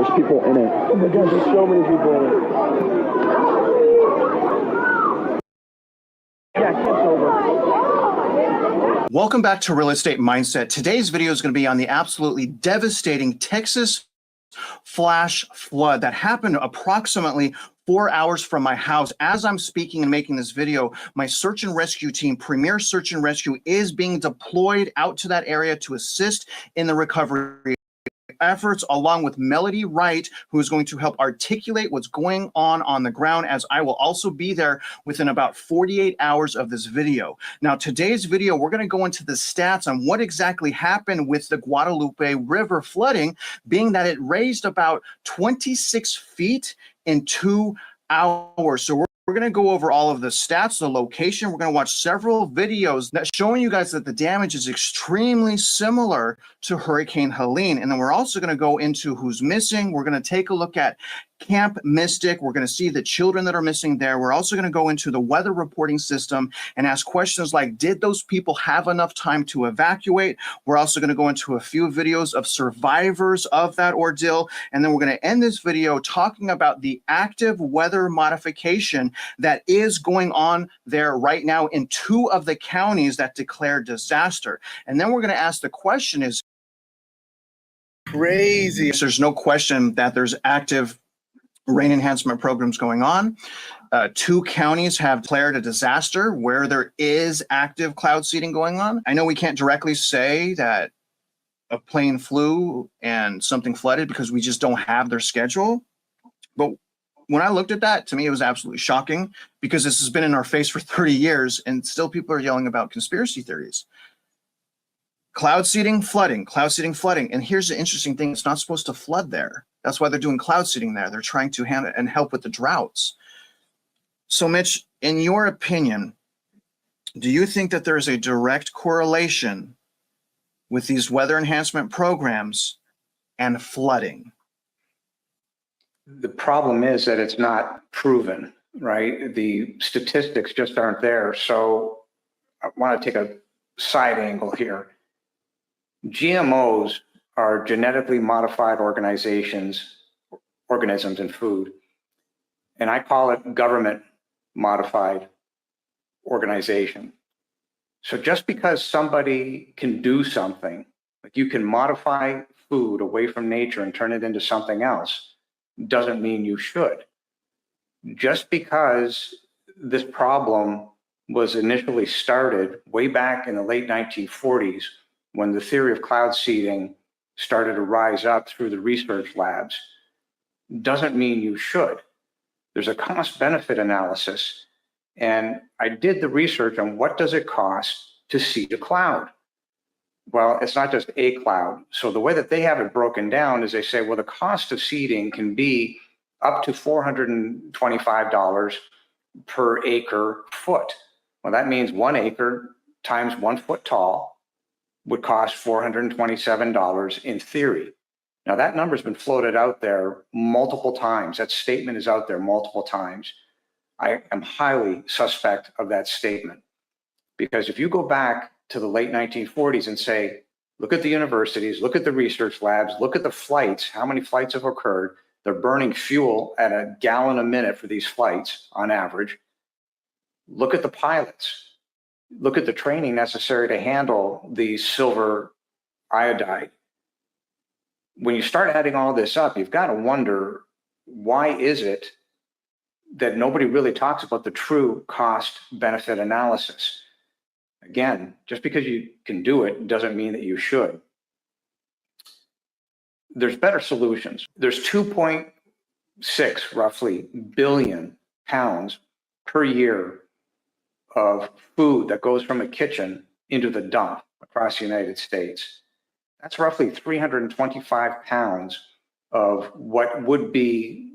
S7: There's people in it. Oh my God, there's so many people in it. Yeah, it's over.
S8: Welcome back to Real Estate Mindset. Today's video is going to be on the absolutely devastating Texas flash flood that happened approximately 4 hours from my house. As I'm speaking and making this video, my search and rescue team, Premier Search and Rescue, is being deployed out to that area to assist in the recovery efforts, along with Melody Wright, who is going to help articulate what's going on the ground, as I will also be there within about 48 hours of this video. Now, today's video, we're going to go into the stats on what exactly happened with the Guadalupe River flooding, being that it raised about 26 feet in 2 hours. So we're going to go over all of the stats, the location. We're going to watch several videos that showing you guys that the damage is extremely similar to Hurricane Helene. And then we're also going to go into who's missing. We're going to take a look at Camp Mystic. We're going to see the children that are missing there. We're also going to go into the weather reporting system and ask questions like, did those people have enough time to evacuate? We're also going to go into a few videos of survivors of that ordeal. And then we're going to end this video talking about the active weather modification that is going on there right now in 2 of the counties that declared disaster. And then we're going to ask the question is crazy. There's no question that there's active rain enhancement programs going on. 2 counties have declared a disaster where there is active cloud seeding going on. I know we can't directly say that a plane flew and something flooded because we just don't have their schedule. But when I looked at that, to me, it was absolutely shocking because this has been in our face for 30 years and still people are yelling about conspiracy theories. Cloud seeding, flooding, cloud seeding, flooding. And here's the interesting thing. It's not supposed to flood there. That's why they're doing cloud seeding there. They're trying to handle and help with the droughts. So Mitch, in your opinion, do you think that there is a direct correlation with these weather enhancement programs and flooding?
S9: The problem is that it's not proven, right? The statistics just aren't there. So I want to take a side angle here. GMOs are genetically modified organisms and food. And I call it government modified organization. So just because somebody can do something, like you can modify food away from nature and turn it into something else, doesn't mean you should. Just because this problem was initially started way back in the late 1940s, when the theory of cloud seeding started to rise up through the research labs, doesn't mean you should. There's a cost-benefit analysis, and I did the research on what does it cost to seed a cloud. Well, it's not just a cloud. So the way that they have it broken down is they say, well, the cost of seeding can be up to $425 per acre foot. Well, that means 1 acre times 1 foot tall would cost $427 in theory. Now that number's been floated out there multiple times. That statement is out there multiple times. I am highly suspect of that statement, because if you go back to the late 1940s and say, look at the universities, look at the research labs, look at the flights, how many flights have occurred? They're burning fuel at a gallon a minute for these flights on average. Look at the pilots. Look at the training necessary to handle the silver iodide. When you start adding all this up, you've got to wonder, why is it that nobody really talks about the true cost-benefit analysis? Again, just because you can do it doesn't mean that you should. There's better solutions. There's 2.6 roughly billion pounds per year of food that goes from a kitchen into the dump across the United States. That's roughly 325 pounds of what would be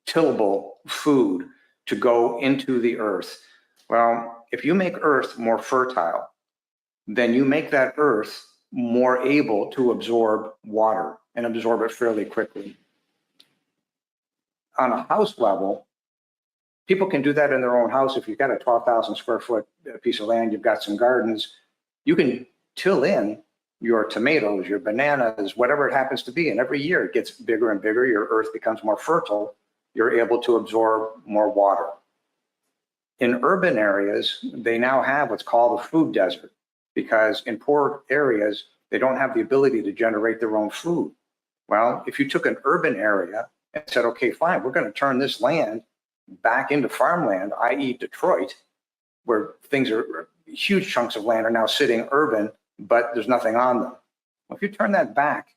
S9: tillable food to go into the earth. Well, if you make earth more fertile, then you make that earth more able to absorb water and absorb it fairly quickly. On a house level, people can do that in their own house. If you've got a 12,000 square foot piece of land, you've got some gardens, you can till in your tomatoes, your bananas, whatever it happens to be. And every year it gets bigger and bigger. Your earth becomes more fertile. You're able to absorb more water. In urban areas, they now have what's called a food desert, because in poor areas, they don't have the ability to generate their own food. Well, if you took an urban area and said, okay, fine, we're going to turn this land back into farmland, i.e. Detroit, where things are, huge chunks of land are now sitting urban, but there's nothing on them. Well, if you turn that back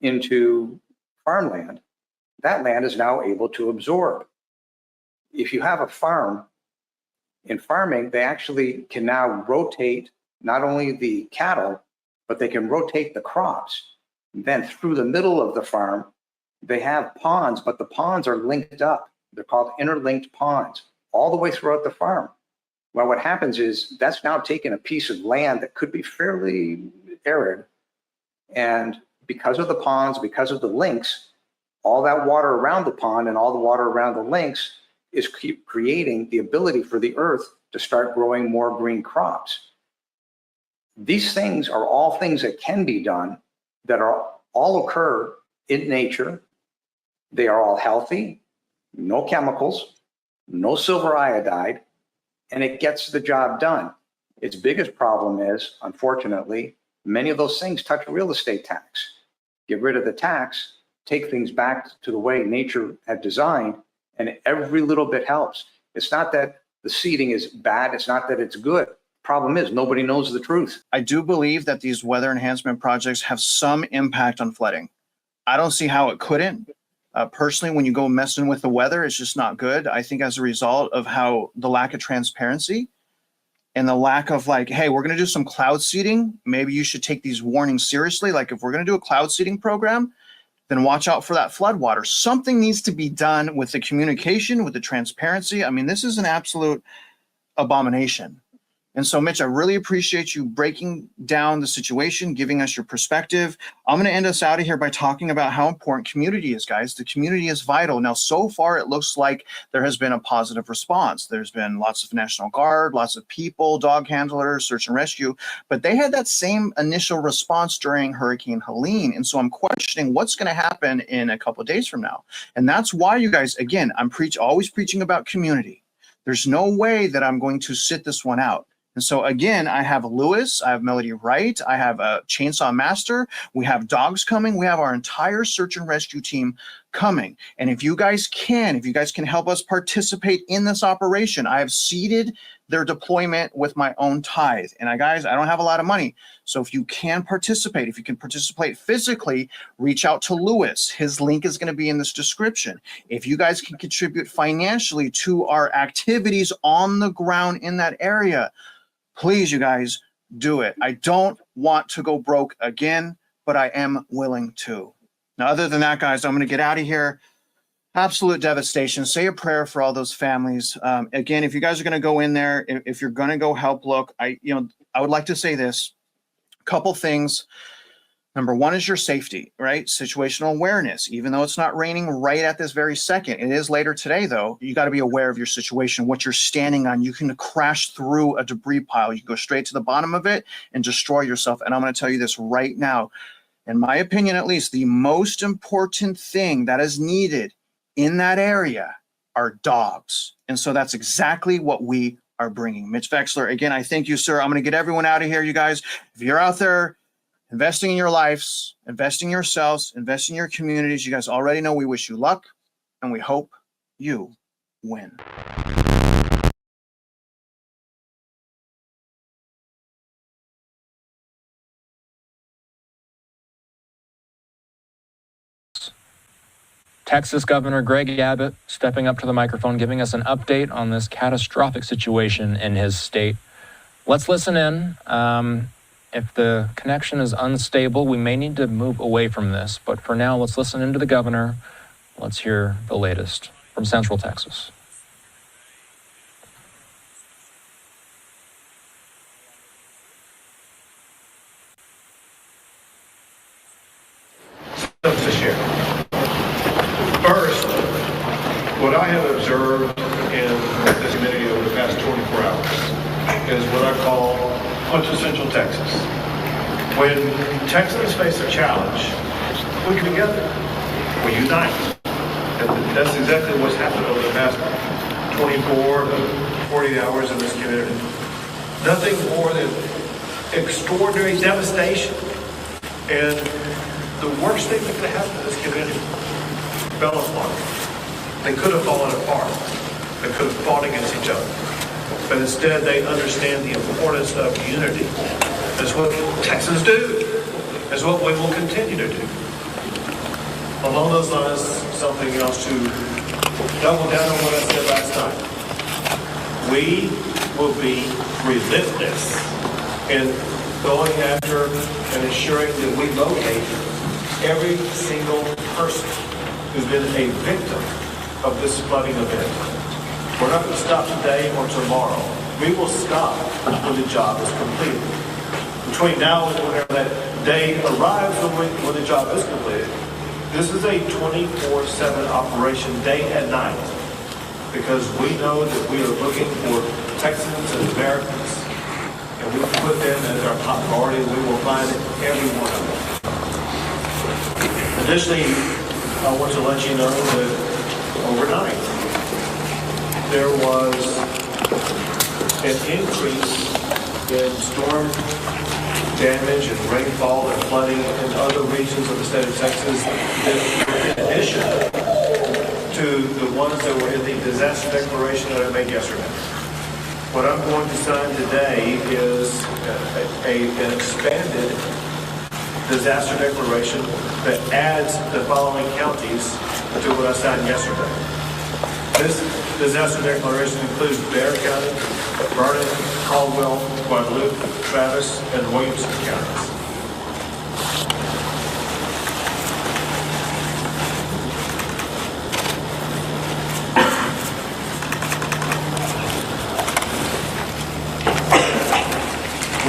S9: into farmland, that land is now able to absorb. If you have a farm, in farming, they actually can now rotate not only the cattle, but they can rotate the crops. And then through the middle of the farm, they have ponds, but the ponds are linked up. They're called interlinked ponds all the way throughout the farm. Well, what happens is that's now taken a piece of land that could be fairly arid. And because of the ponds, because of the links, all that water around the pond and all the water around the links is creating the ability for the earth to start growing more green crops. These things are all things that can be done, that are all occur in nature. They are all healthy, no chemicals, no silver iodide, and it gets the job done. Its biggest problem is, unfortunately, many of those things touch real estate tax. Get rid of the tax, take things back to the way nature had designed, and every little bit helps. It's not that the seeding is bad, it's not that it's good. Problem is, nobody knows the truth.
S8: I do believe that these weather enhancement projects have some impact on flooding. I don't see how it couldn't. Personally, when you go messing with the weather, it's just not good. I think as a result of how the lack of transparency and the lack of like, hey, we're going to do some cloud seeding. Maybe you should take these warnings seriously. Like if we're going to do a cloud seeding program, then watch out for that flood water. Something needs to be done with the communication, with the transparency. I mean, this is an absolute abomination. And so, Mitch, I really appreciate you breaking down the situation, giving us your perspective. I'm going to end us out of here by talking about how important community is, guys. The community is vital. Now, so far, it looks like there has been a positive response. There's been lots of National Guard, lots of people, dog handlers, search and rescue, but they had that same initial response during Hurricane Helene. And so I'm questioning what's going to happen in a couple of days from now. And that's why, you guys, again, I'm always preaching about community. There's no way that I'm going to sit this one out. And so, again, I have Lewis, I have Melody Wright, I have a Chainsaw Master, we have dogs coming, we have our entire search and rescue team coming. And if you guys can help us participate in this operation, I have seeded their deployment with my own tithe. And guys, I don't have a lot of money. So if you can participate, if you can participate physically, reach out to Lewis. His link is going to be in this description. If you guys can contribute financially to our activities on the ground in that area, please, you guys, do it. I don't want to go broke again, but I am willing to. Now, other than that, guys, I'm going to get out of here. Absolute devastation. Say a prayer for all those families. Again, if you guys are going to go in there, if you're going to go help look, I would like to say this. A couple things. Number one is your safety, right? Situational awareness. Even though it's not raining right at this very second, it is later today, though. You got to be aware of your situation, what you're standing on. You can crash through a debris pile. You can go straight to the bottom of it and destroy yourself. And I'm going to tell you this right now. In my opinion, at least, the most important thing that is needed in that area are dogs. And so that's exactly what we are bringing. Mitch Vexler, again, I thank you, sir. I'm going to get everyone out of here, you guys. If you're out there, investing in your lives, investing in yourselves, investing in your communities. You guys already know we wish you luck, and we hope you win.
S5: Texas Governor Greg Abbott stepping up to the microphone, giving us an update on this catastrophic situation in his state. Let's listen in. If the connection is unstable, we may need to move away from this. But for now, let's listen into the governor. Let's hear the latest from Central Texas.
S6: To share. First, what I have observed in this community over the past 24 hours is what I call quintessential Texas. When Texans face a challenge, we come together, we unite. And that's exactly what's happened over the past 24 to 40 hours in this community. Nothing more than extraordinary devastation. And the worst thing that could happen in this community fell apart. They could have fallen apart. They could have fought against each other. But instead, they understand the importance of unity. That's what Texans do. That's what we will continue to do. Along those lines, something else to double down on what I said last night. We will be relentless in going after and ensuring that we locate every single person who's been a victim of this flooding event. We're not going to stop today or tomorrow. We will stop when the job is completed. Between now and whenever that day arrives when the job is completed, this is a 24/7 operation, day and night, because we know that we are looking for Texans and Americans, and we put them as our top priority. We will find every one of them. Additionally, I want to let you know that overnight, there was an increase in storm damage and rainfall and flooding in other regions of the state of Texas, in addition to the ones that were in the disaster declaration that I made yesterday. What I'm going to sign today is an expanded disaster declaration that adds the following counties to what I signed yesterday. This disaster declaration includes Bexar County, Vernon, Caldwell, Guadalupe, Travis, and Williamson counties.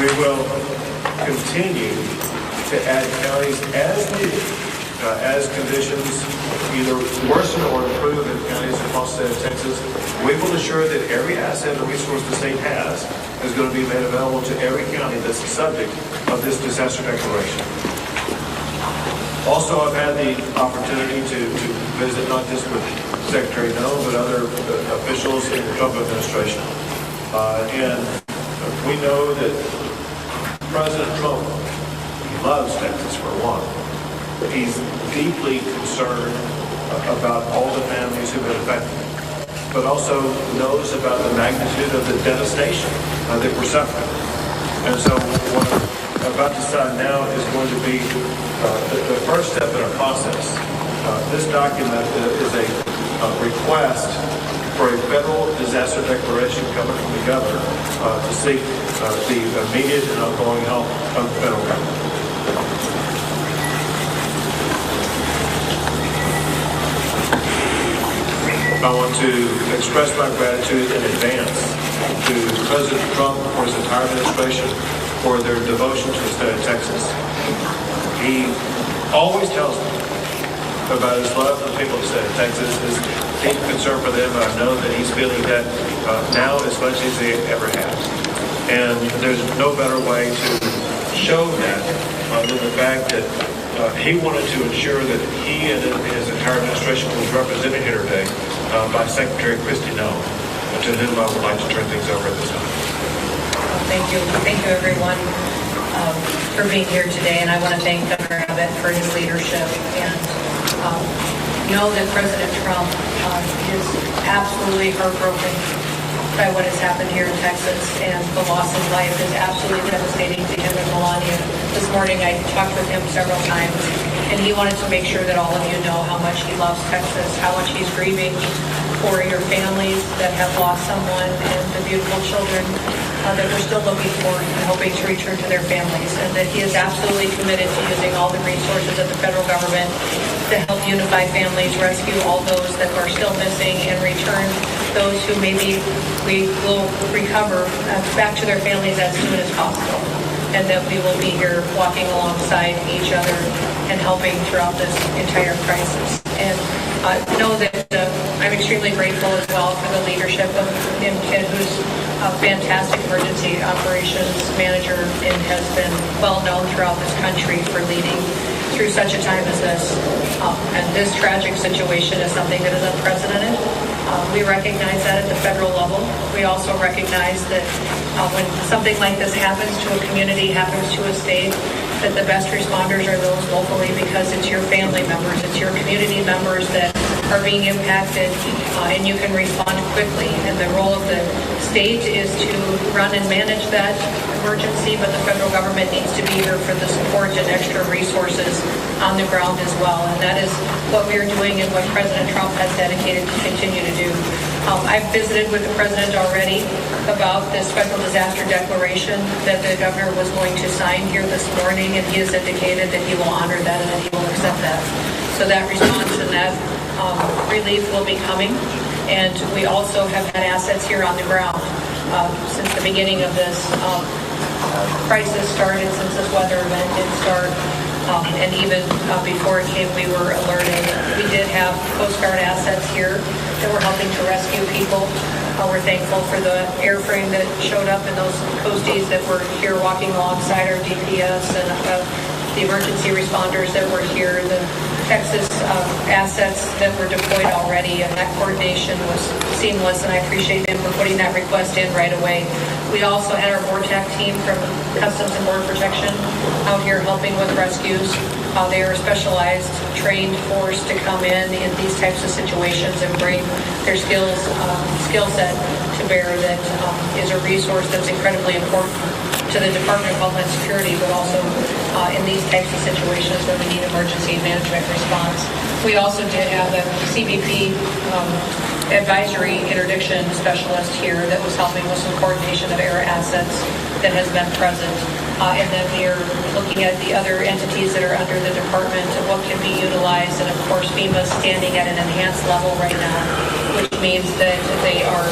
S6: We will continue to add counties as needed, as conditions either worsen or improve in counties across the state of Texas. We will ensure that every asset or resource the state has is going to be made available to every county that's the subject of this disaster declaration. Also, I've had the opportunity to visit not just with Secretary Noel, but other officials in the Trump administration. And we know that President Trump loves Texas, for one. He's deeply concerned about all the families who've been affected, but also knows about the magnitude of the devastation that we're suffering. And so what I'm about to sign now is going to be the first step in our process. This document is a request for a federal disaster declaration coming from the governor to seek the immediate and ongoing help of the federal government. I want to express my gratitude in advance to President Trump for his entire administration for their devotion to the state of Texas. He always tells me about his love for the people of the state of Texas, his deep concern for them, and I know that he's feeling that now as much as he ever has. And there's no better way to show that than the fact that he wanted to ensure that he and his entire administration was represented here today by Secretary Kristi Noem, to whom I would like to turn things over at this time.
S13: Thank you. Thank you, everyone, for being here today. And I want to thank Governor Abbott for his leadership. And know that President Trump is absolutely heartbroken by what has happened here in Texas. And the loss of life is absolutely devastating to him and Melania. This morning I talked with him several times, and he wanted to make sure that all of you know how much he loves Texas, how much he's grieving for your families that have lost someone and the beautiful children that we're still looking for and hoping to return to their families, and that he is absolutely committed to using all the resources of the federal government to help unify families, rescue all those that are still missing, and return those who maybe we will recover back to their families as soon as possible. And that we will be here walking alongside each other and helping throughout this entire crisis. And know that I'm extremely grateful as well for the leadership of Kim Kidd, who's a fantastic emergency operations manager and has been well known throughout this country for leading through such a time as this. And this tragic situation is something that is unprecedented. We recognize that at the federal level. We also recognize that when something like this happens to a community, happens to a state, that the best responders are those locally, because it's your family members, it's your community members that are being impacted, and you can respond quickly. And the role of the state is to run and manage that emergency, but the federal government needs to be here for the support and extra resources on the ground as well. And that is what we are doing and what President Trump has dedicated to continue to do. I've visited with the president already about this special disaster declaration that the governor was going to sign here this morning, and he has indicated that he will honor that and that he will accept that. So that response and that relief will be coming. And we also have had assets here on the ground since the beginning of this crisis started, since this weather event did start. And even before it came, we were alerted. We did have Coast Guard assets here that were helping to rescue people. We're thankful for the airframe that showed up and those coasties that were here walking alongside our DPS, and the emergency responders that were here, the Texas assets that were deployed already, and that coordination was seamless, and I appreciate them for putting that request in right away. We also had our VORTAC team from Customs and Border Protection out here helping with rescues. They are a specialized, trained force to come in these types of situations and bring their skill set to bear. That is a resource that's incredibly important to the Department of Homeland Security, but also in these types of situations where we need emergency management response. We also did have a CBP advisory interdiction specialist here that was helping with some coordination of air assets that has been present. And then we are looking at the other entities that are under the department and what can be utilized. And of course, FEMA is standing at an enhanced level right now, which means that they are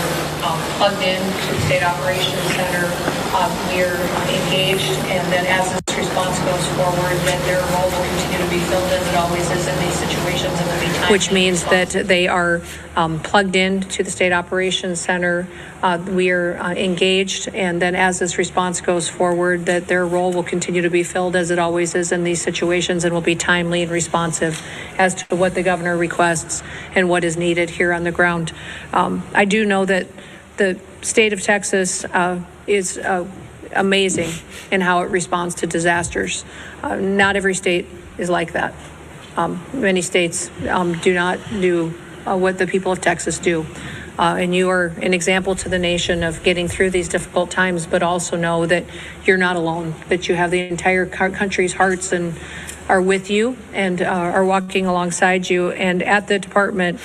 S13: plugged in to the State Operations Center. We're engaged, and then as this response goes forward, that their role will continue to be filled as it always is in these situations, and will be timely. Which means that they are plugged in to the State Operations Center. We are engaged, and then as this response goes forward, that their role will continue to be filled as it always is in these situations, and will be timely and responsive as to what the governor requests and what is needed here on the ground. I do know that the state of Texas is amazing in how it responds to disasters. Not every state is like that. Many states do not do what the people of Texas do. And you are an example to the nation of getting through these difficult times, but also know that you're not alone, that you have the entire country's hearts and are with you and are walking alongside you. And at the department,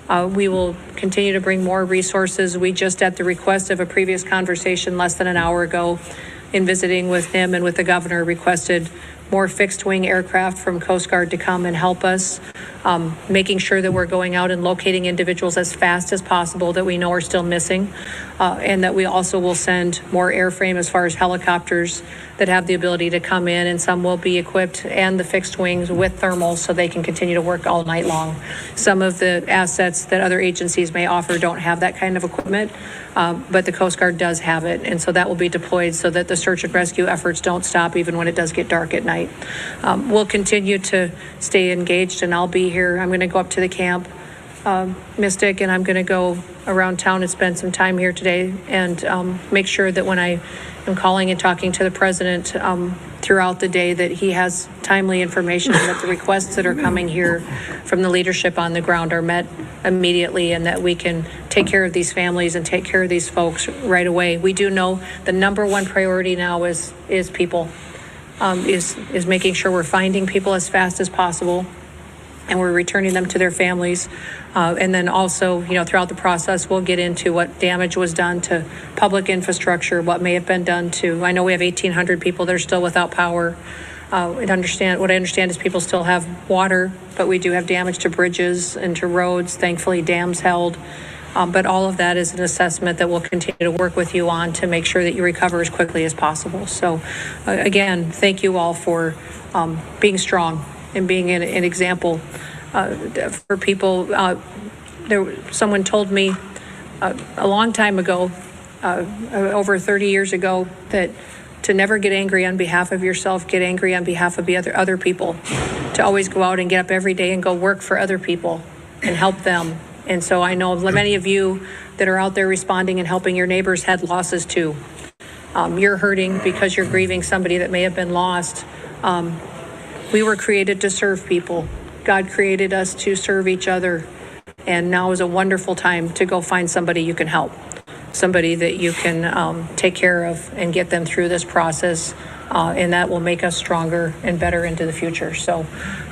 S13: we will continue to bring more resources. We just, at the request of a previous conversation less than an hour ago, in visiting with him and with the governor, requested more fixed-wing aircraft from Coast Guard to come and help us, making sure that we're going out and locating individuals as fast as possible that we know are still missing, and that we also will send more airframe as far as helicopters that have the ability to come in, and some will be equipped, and the fixed wings with thermals so they can continue to work all night long. Some of the assets that other agencies may offer don't have that kind of equipment, but the Coast Guard does have it, and so that will be deployed so that the search and rescue efforts don't stop even when it does get dark at night. We'll continue to stay engaged, and I'll be here. I'm going to go up to the camp, Mystic, and I'm going to go around town and spend some time here today and make sure that when I am calling and talking to the president throughout the day, that he has timely information, and that the requests that are coming here from the leadership on the ground are met immediately, and that we can take care of these families and take care of these folks right away. We do know the number one priority now is people, is making sure we're finding people as fast as possible, and we're returning them to their families. And then also, throughout the process, we'll get into what damage was done to public infrastructure, what may have been done to, I know we have 1,800 people that are still without power. What I understand is people still have water, but we do have damage to bridges and to roads. Thankfully, dams held. But all of that is an assessment that we'll continue to work with you on to make sure that you recover as quickly as possible. So again, thank you all for being strong and being an example for people. Someone told me a long time ago, over 30 years ago, that to never get angry on behalf of yourself, get angry on behalf of the other people, to always go out and get up every day and go work for other people and help them. And so I know many of you that are out there responding and helping your neighbors had losses too. You're hurting because you're grieving somebody that may have been lost. We were created to serve people. God created us to serve each other. And now is a wonderful time to go find somebody you can help, somebody that you can take care of and get them through this process. And that will make us stronger and better into the future. So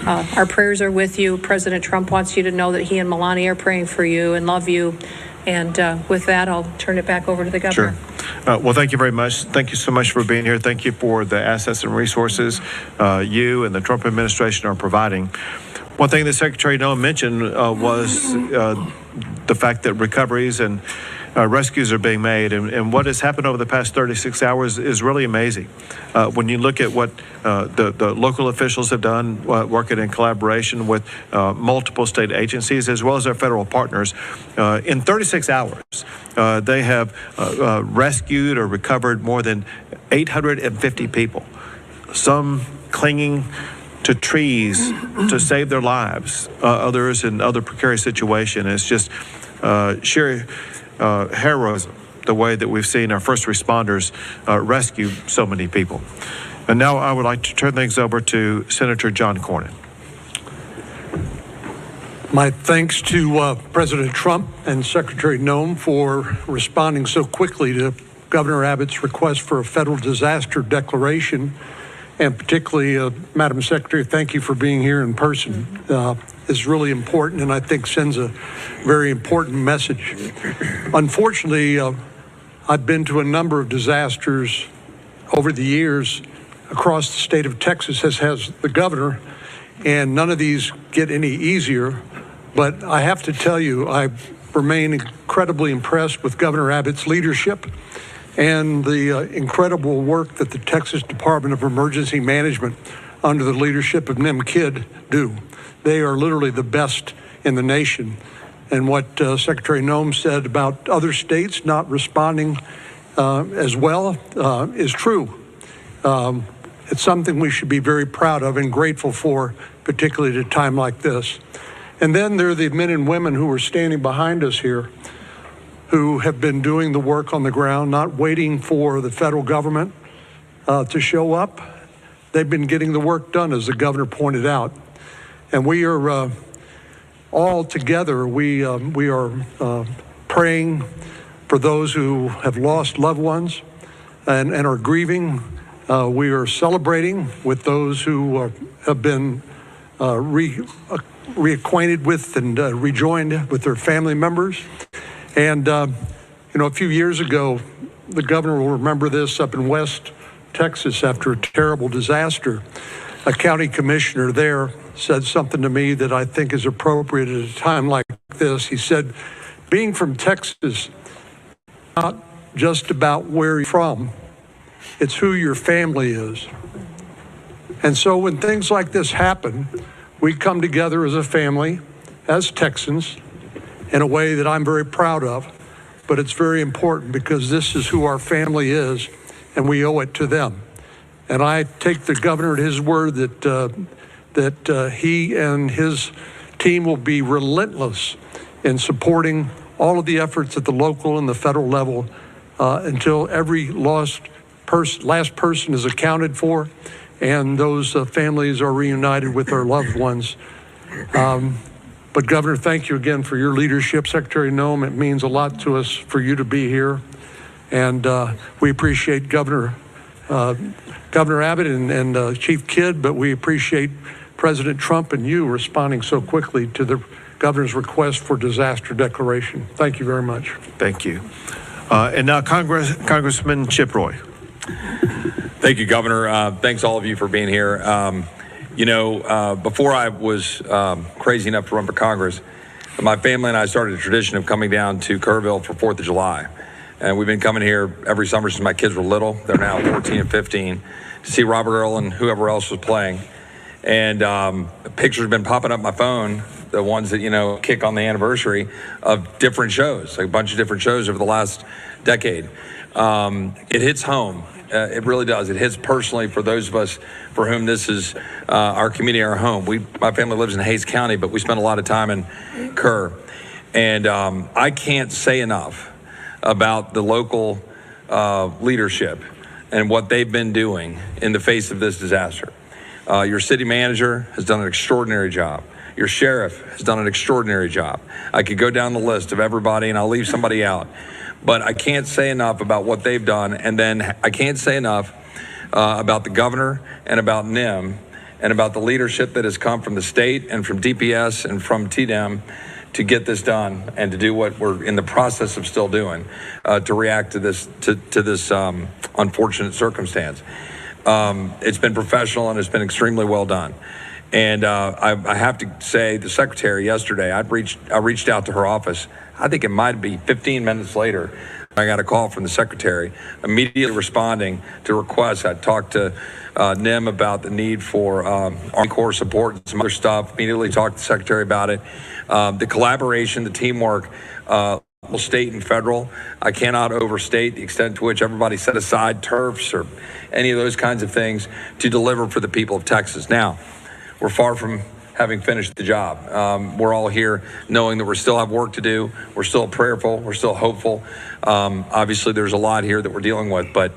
S13: our prayers are with you. President Trump wants you to know that he and Melania are praying for you and love you. And with that, I'll turn it back over to the governor.
S6: Sure. Well, thank you very much. Thank you so much for being here. Thank you for the assets and resources you and the Trump administration are providing. One thing that Secretary Noem mentioned was the fact that recoveries and rescues are being made, and what has happened over the past 36 hours is really amazing. When you look at what the local officials have done, working in collaboration with multiple state agencies as well as our federal partners, in 36 hours, they have rescued or recovered more than 850 people, some clinging to trees to save their lives, others in other precarious situations. It's just sheer heroism, the way that we've seen our first responders rescue so many people. And now I would like to turn things over to Senator John Cornyn.
S11: My thanks to President Trump and Secretary Noem for responding so quickly to Governor Abbott's request for a federal disaster declaration. And particularly, Madam Secretary, thank you for being here in person. It's really important, and I think sends a very important message. Unfortunately, I've been to a number of disasters over the years across the state of Texas, as has the governor, and none of these get any easier. But I have to tell you, I remain incredibly impressed with Governor Abbott's leadership and the incredible work that the Texas Department of Emergency Management under the leadership of Nim Kidd do. They are literally the best in the nation. And what Secretary Noem said about other states not responding as well is true. It's something we should be very proud of and grateful for, particularly at a time like this. And then there are the men and women who are standing behind us here who have been doing the work on the ground, not waiting for the federal government to show up. They've been getting the work done, as the governor pointed out. And we are all together, we are praying for those who have lost loved ones and are grieving. We are celebrating with those who have been reacquainted with and rejoined with their family members. And, a few years ago, the governor will remember this, up in West Texas after a terrible disaster, a county commissioner there said something to me that I think is appropriate at a time like this. He said, being from Texas, not just about where you're from, it's who your family is. And so when things like this happen, we come together as a family, as Texans, in a way that I'm very proud of, but it's very important because this is who our family is, and we owe it to them. And I take the governor at his word that he and his team will be relentless in supporting all of the efforts at the local and the federal level until every last person is accounted for and those families are reunited with their loved ones. But Governor, thank you again for your leadership. Secretary Noem, it means a lot to us for you to be here. And we appreciate Governor Abbott and Chief Kidd, but we appreciate President Trump and you responding so quickly to the governor's request for disaster declaration. Thank you very much.
S6: Thank you. And now Congressman Chip Roy.
S30: Thank you, Governor. Thanks all of you for being here. Before I was crazy enough to run for Congress, my family and I started a tradition of coming down to Kerrville for 4th of July. And we've been coming here every summer since my kids were little. They're now 14 and 15 to see Robert Earl and whoever else was playing. And pictures have been popping up my phone, the ones that, kick on the anniversary of different shows, like a bunch of different shows over the last decade. It hits home. It really does. It hits personally for those of us for whom this is our community, our home. My family lives in Hays County, but we spend a lot of time in Kerr. And I can't say enough about the local leadership and what they've been doing in the face of this disaster. Your city manager has done an extraordinary job. Your sheriff has done an extraordinary job. I could go down the list of everybody and I'll leave somebody out. But I can't say enough about what they've done. And then I can't say enough about the governor and about NIM and about the leadership that has come from the state and from DPS and from TDEM to get this done and to do what we're in the process of still doing to react to this unfortunate circumstance. It's been professional and it's been extremely well done. And I have to say, the secretary yesterday, I reached out to her office. I think it might be 15 minutes later, I got a call from the secretary, immediately responding to requests. I talked to NIM about the need for Army Corps support and some other stuff, immediately talked to the secretary about it. The collaboration, the teamwork, state and federal, I cannot overstate the extent to which everybody set aside turfs or any of those kinds of things to deliver for the people of Texas. Now, we're far from having finished the job. We're all here knowing that we still have work to do. We're still prayerful. We're still hopeful. Obviously, there's a lot here that we're dealing with, but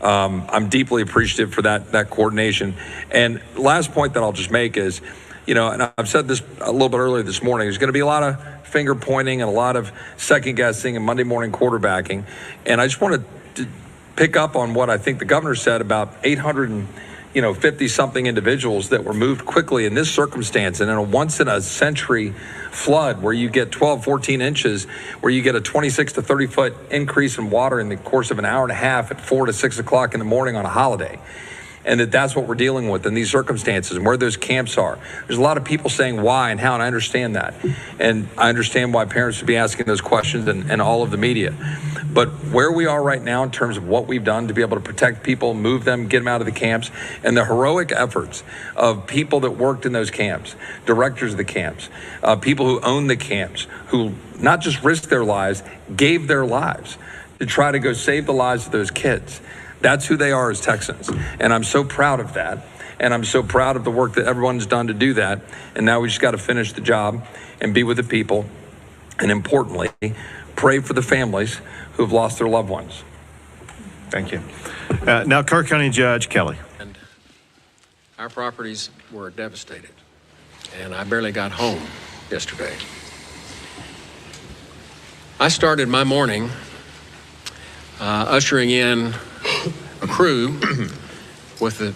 S30: I'm deeply appreciative for that coordination. And last point that I'll just make is, and I've said this a little bit earlier this morning, there's going to be a lot of finger pointing and a lot of second guessing and Monday morning quarterbacking. And I just wanted to pick up on what I think the governor said about 850 something individuals that were moved quickly in this circumstance and in a once in a century flood where you get 12, 14 inches, where you get a 26 to 30 foot increase in water in the course of an hour and a half at 4 to 6 o'clock in the morning on a holiday. and that's what we're dealing with in these circumstances and where those camps are. There's a lot of people saying why and how, and I understand that. And I understand why parents should be asking those questions and all of the media. But where we are right now in terms of what we've done to be able to protect people, move them, get them out of the camps, and the heroic efforts of people that worked in those camps, directors of the camps, people who own the camps, who not just risked their lives, gave their lives to try to go save the lives of those kids. That's who they are as Texans. And I'm so proud of that. And I'm so proud of the work that everyone's done to do that. And now we just got to finish the job and be with the people. And importantly, pray for the families who have lost their loved ones.
S6: Thank you. Now, Kerr County Judge Kelly.
S14: And our properties were devastated, and I barely got home yesterday. I started my morning ushering in a crew with a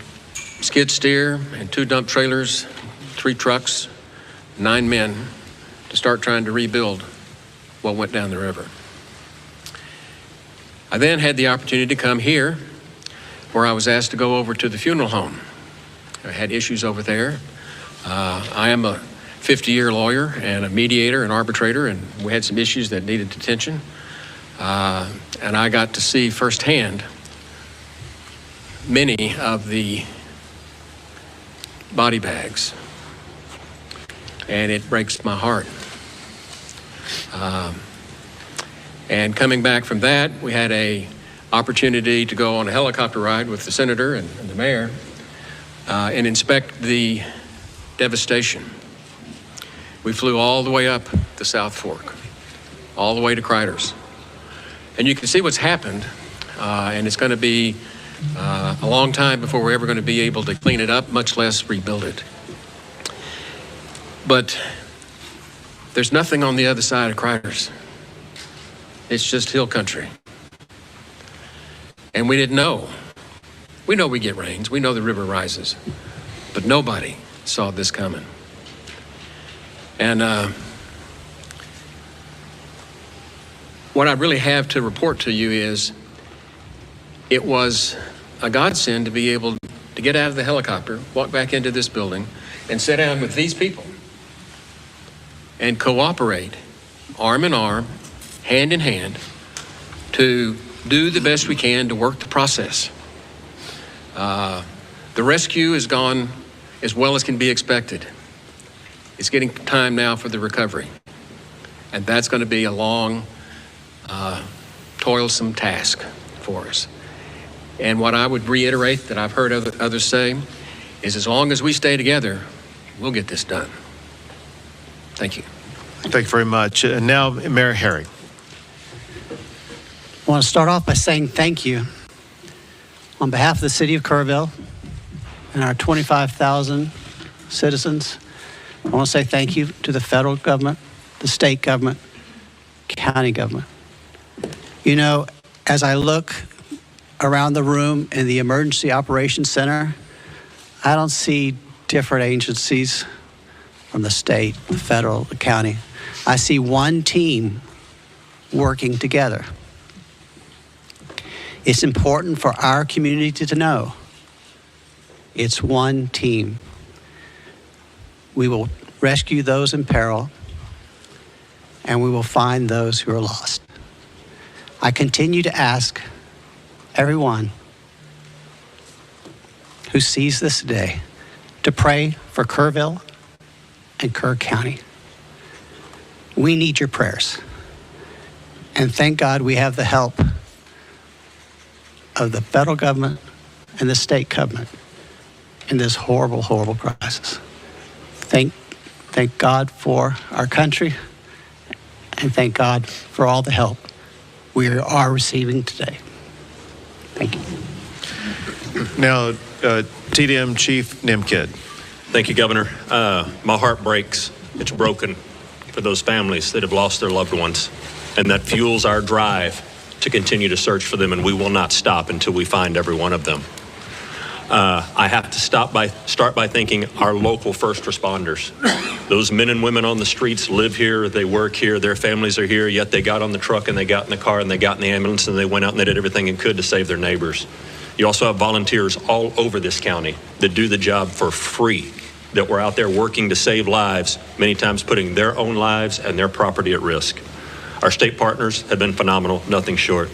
S14: skid steer and 2 dump trailers, 3 trucks, 9 men to start trying to rebuild what went down the river. I then had the opportunity to come here, where I was asked to go over to the funeral home. I had issues over there. I am a 50-year lawyer and a mediator and arbitrator, and we had some issues that needed attention. And I got to see firsthand many of the body bags, and it breaks my heart. And coming back from that, we had an opportunity to go on a helicopter ride with the senator and the mayor and inspect the devastation. We flew all the way up the South Fork, all the way to Criders. And you can see what's happened, and it's going to be a long time before we're ever going to be able to clean it up, much less rebuild it. But there's nothing on the other side of Criders. It's just hill country. And we didn't know. We know we get rains. We know the river rises. But nobody saw this coming. And what I really have to report to you is it was a godsend to be able to get out of the helicopter, walk back into this building, and sit down with these people and cooperate, arm in arm, hand in hand, to do the best we can to work the process. The rescue has gone as well as can be expected. It's getting time now for the recovery. And that's going to be a long, toilsome task for us. And what I would reiterate that I've heard others say is as long as we stay together, we'll get this done. Thank you.
S6: Thank you very much. And now, Mayor Harry.
S4: I want to start off by saying thank you on behalf of the city of Kerrville and our 25,000 citizens. I want to say thank you to the federal government, the state government, county government. You know, as I look around the room in the Emergency Operations Center, I don't see different agencies from the state, the federal, the county. I see one team working together. It's important for our community to know it's one team. We will rescue those in peril, and we will find those who are lost. I continue to ask everyone who sees this today to pray for Kerrville and Kerr County. We need your prayers. And thank God we have the help of the federal government and the state government in this horrible, horrible crisis. Thank God for our country, and thank God for all the help we are receiving today. Thank you.
S6: Now, TDM Chief Nimkid.
S15: Thank you, Governor. My heart breaks. It's broken for those families that have lost their loved ones, and that fuels our drive to continue to search for them, and we will not stop until we find every one of them. I have to start by thanking our local first responders. Those men and women on the streets live here, they work here, their families are here, yet they got on the truck and they got in the car and they got in the ambulance and they went out and they did everything they could to save their neighbors. You also have volunteers all over this county that do the job for free, that were out there working to save lives, many times putting their own lives and their property at risk. Our state partners have been phenomenal, nothing short.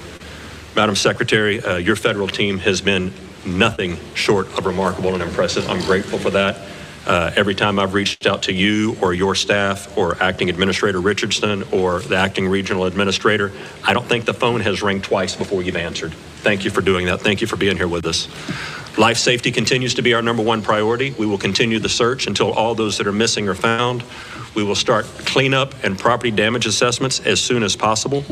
S15: Madam Secretary, your federal team has been nothing short of remarkable and impressive. I'm grateful for that. Every time I've reached out to you or your staff or Acting Administrator Richardson or the Acting Regional Administrator, I don't think the phone has rang twice before you've answered. Thank you for doing that. Thank you for being here with us. Life safety continues to be our #1 priority. We will continue the search until all those that are missing are found. We will start cleanup and property damage assessments as soon as possible.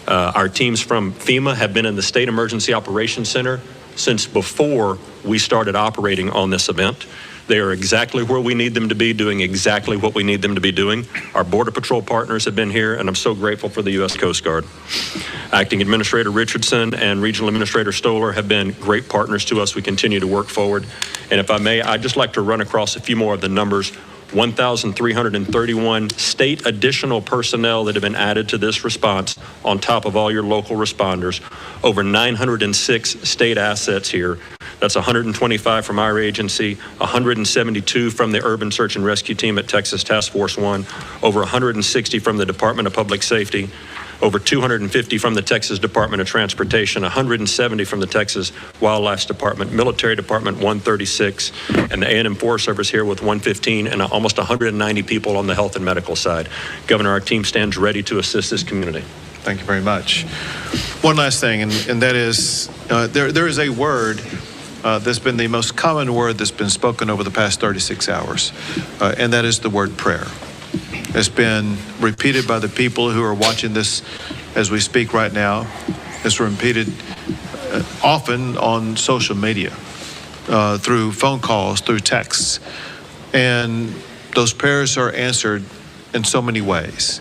S15: Our teams from FEMA have been in the State Emergency Operations Center since before we started operating on this event. They are exactly where we need them to be, doing exactly what we need them to be doing. Our Border Patrol partners have been here, and I'm so grateful for the U.S. Coast Guard. Acting Administrator Richardson and Regional Administrator Stoller have been great partners to us. We continue to work forward. And if I may, I'd just like to run across a few more of the numbers. 1,331 state additional personnel that have been added to this response on top of all your local responders. Over 906 state assets here. That's 125 from our agency, 172 from the Urban Search and Rescue Team at Texas Task Force 1, over 160 from the Department of Public Safety, over 250 from the Texas Department of Transportation, 170 from the Texas Wildlife Department, Military Department 136, and the A&M Forest Service here with 115, and almost 190 people on the health and medical side. Governor, our team stands ready to assist this community.
S1: Thank you very much. One last thing, and that is, there is a word that's been the most common word that's been spoken over the past 36 hours, and that is the word prayer. It's been repeated by the people who are watching this as we speak right now. It's repeated often on social media, through phone calls, through texts. And those prayers are answered in so many ways.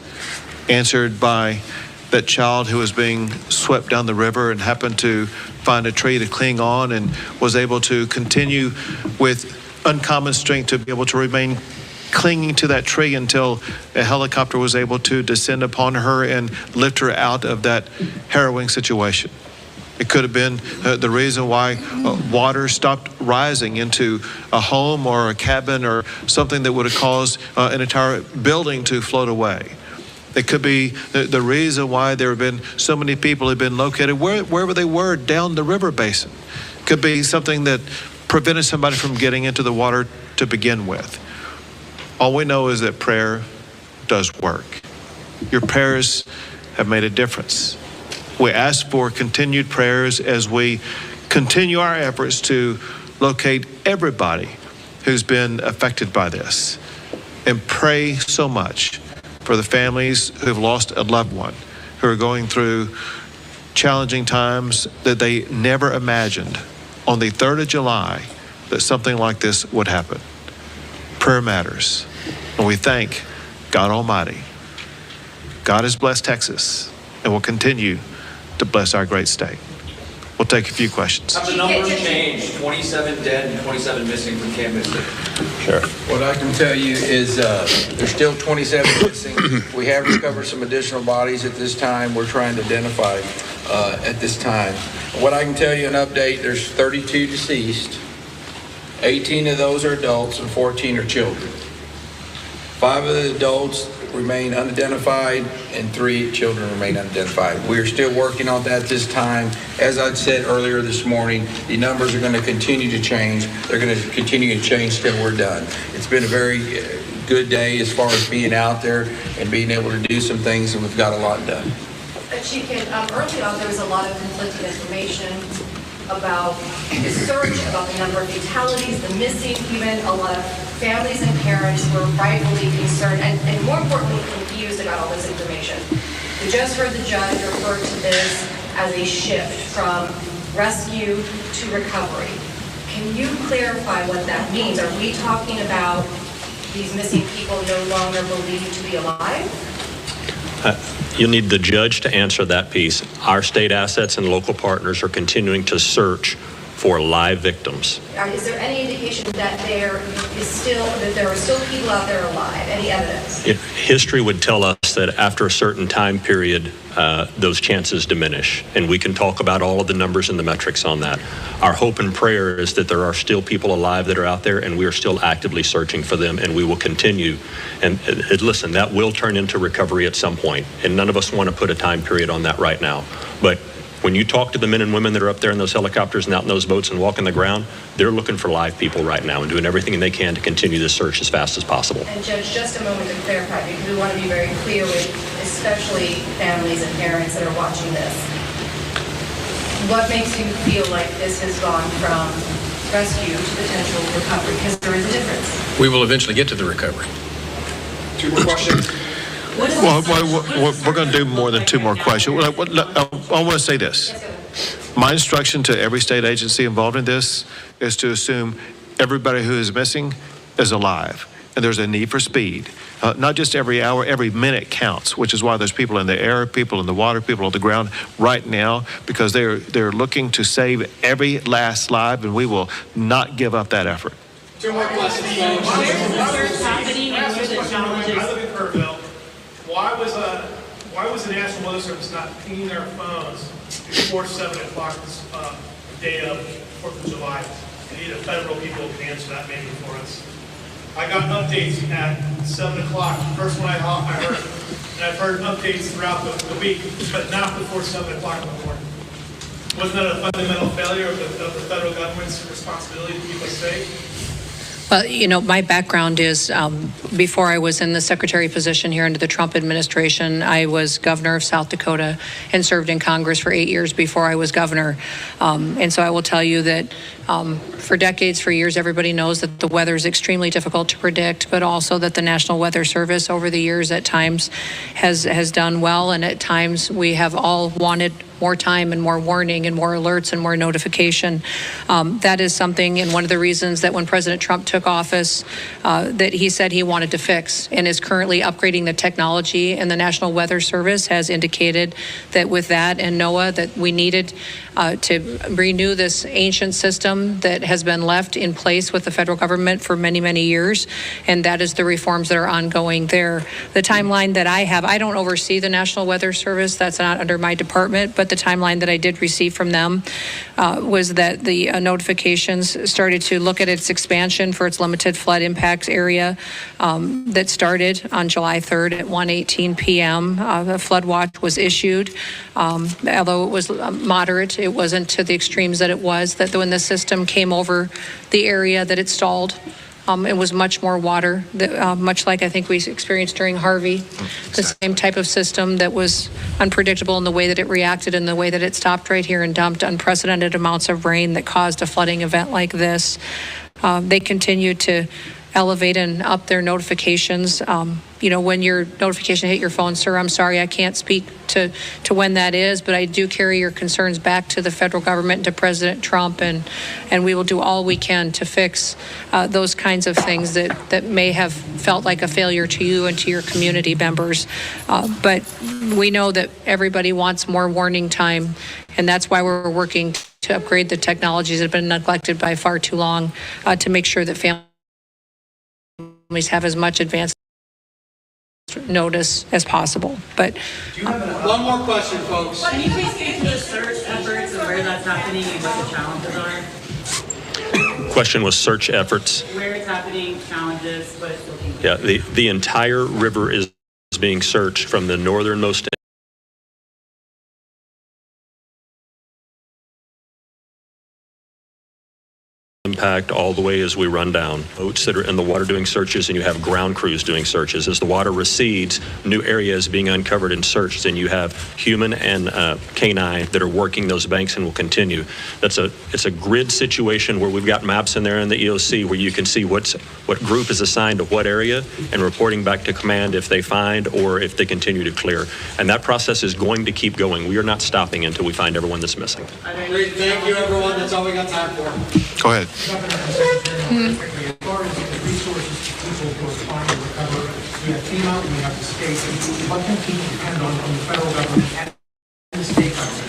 S1: Answered by that child who was being swept down the river and happened to find a tree to cling on and was able to continue with uncommon strength to be able to remain clinging to that tree until a helicopter was able to descend upon her and lift her out of that harrowing situation. It could have been the reason why water stopped rising into a home or a cabin or something that would have caused an entire building to float away. It could be the reason why there have been so many people who have been located wherever they were down the river basin. It could be something that prevented somebody from getting into the water to begin with. All we know is that prayer does work. Your prayers have made a difference. We ask for continued prayers as we continue our efforts to locate everybody who's been affected by this, and pray so much for the families who've lost a loved one, who are going through challenging times that they never imagined on the 3rd of July that something like this would happen. Prayer matters. And we thank God Almighty. God has blessed Texas and will continue to bless our great state. We'll take a few questions.
S16: Have the numbers changed? 27 dead and 27 missing from Camp Mystic.
S1: Sure.
S16: What I can tell you is there's still 27 missing. We have recovered some additional bodies at this time. We're trying to identify at this time. What I can tell you, an update, there's 32 deceased. 18 of those are adults and 14 are children. 5 of the adults remain unidentified and 3 children remain unidentified. We're still working on that this time. As I said earlier this morning, the numbers are going to continue to change. They're going to continue to change till we're done. It's been a very good day as far as being out there and being able to do some things, and we've got a lot done.
S17: Chief, early on there was a lot of conflicting information about the search, about the number of fatalities, the missing, even a lot of families and parents were rightfully concerned and more importantly confused about all this information. We just heard the judge refer to this as a shift from rescue to recovery. Can you clarify what that means? Are we talking about these missing people no longer believed to be alive?
S15: You'll need the judge to answer that piece. Our state assets and local partners are continuing to search for live victims.
S17: Is there any indication that there are still people out there alive? Any evidence?
S15: History would tell us that after a certain time period, those chances diminish. And we can talk about all of the numbers and the metrics on that. Our hope and prayer is that there are still people alive that are out there, and we are still actively searching for them, and we will continue. And listen, that will turn into recovery at some point, and none of us want to put a time period on that right now. But when you talk to the men and women that are up there in those helicopters and out in those boats and walking the ground, they're looking for live people right now and doing everything they can to continue this search as fast as possible.
S17: And Judge, just a moment to clarify, because we want to be very clear with especially families and parents that are watching this. What makes you feel like this has gone from rescue to potential recovery? Because there is a difference.
S14: We will eventually get to the recovery.
S2: Two more questions.
S1: Well, we're going to do more than two more questions. I want to say this. My instruction to every state agency involved in this is to assume everybody who is missing is alive. And there's a need for speed. Not just every hour, every minute counts, which is why there's people in the air, people in the water, people on the ground right now, because they're looking to save every last life, and we will not give up that effort.
S2: Two more questions.
S10: Happening and what are the challenges? I live in Kerrville. Why was the National Weather Service not pinging their phones before 7 o'clock this day of 4th of July? And either federal people can answer that maybe for us. I got updates at 7 o'clock. First one I heard. And I've heard updates throughout the week, but not before 7 o'clock in the morning. Wasn't that a fundamental failure of the federal government's responsibility to keep us safe?
S13: Well, you know, my background is before I was in the secretary position here under the Trump administration, I was governor of South Dakota and served in Congress for 8 years before I was governor. And so I will tell you that for decades, for years, everybody knows that the weather is extremely difficult to predict, but also that the National Weather Service over the years at times has done well, and at times we have all wanted more time and more warning and more alerts and more notification. That is something, and one of the reasons that when President Trump took office, that he said he wanted to fix, and is currently upgrading the technology. And the National Weather Service has indicated that with that and NOAA, that we needed to renew this ancient system that has been left in place with the federal government for many, many years. And that is the reforms that are ongoing there. The timeline that I have, I don't oversee the National Weather Service. That's not under my department, but the timeline that I did receive from them was that the notifications started to look at its expansion for its limited flood impact area that started on July 3rd at 1:18 p.m. The flood watch was issued. Although it was moderate, it wasn't to the extremes that it was, that when the system came over the area that it stalled, it was much more water, much like I think we experienced during Harvey, the same type of system that was unpredictable in the way that it reacted and the way that it stopped right here and dumped unprecedented amounts of rain that caused a flooding event like this. They continue to elevate and up their notifications. You know, when your notification hit your phone, sir, I'm sorry, I can't speak to when that is, but I do carry your concerns back to the federal government and to President Trump, and we will do all we can to fix those kinds of things that may have felt like a failure to you and to your community members. But we know that everybody wants more warning time, and that's why we're working to upgrade the technologies that have been neglected by far too long to make sure that families have as much advance notice as possible. But
S2: one more question, folks.
S10: Can you please get into the search efforts and where that's happening and what the challenges are?
S15: Question was search efforts.
S10: Where it's happening, challenges, what it's looking like.
S15: Yeah, the entire river is being searched from the northernmost impact all the way as we run down. Boats that are in the water doing searches, and you have ground crews doing searches. As the water recedes, new areas being uncovered and searched, and you have human and canine that are working those banks and will continue. It's a grid situation where we've got maps in there in the EOC where you can see what group is assigned to what area and reporting back to command if they find or if they continue to clear. And that process is going to keep going. We are not stopping until we find everyone that's missing.
S2: Great. Thank you, everyone. That's all we got time for.
S1: Go ahead.
S2: Governor, as far as the resources people who are trying to recover, we have FEMA, we have the state. What can people depend on from the federal government and the state government?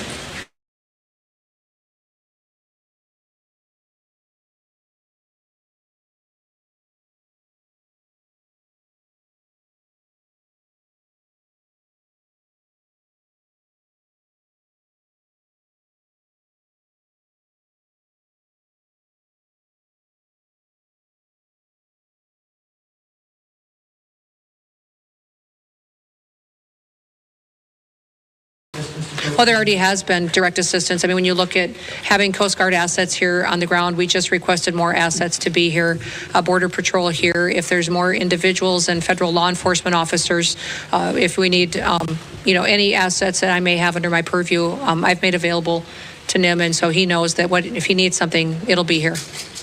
S13: Well, there already has been direct assistance. I mean, when you look at having Coast Guard assets here on the ground, we just requested more assets to be here, Border Patrol here. If there's more individuals and federal law enforcement officers, if we need, any assets that I may have under my purview, I've made available to NIM, and so he knows that if he needs something, it'll be here.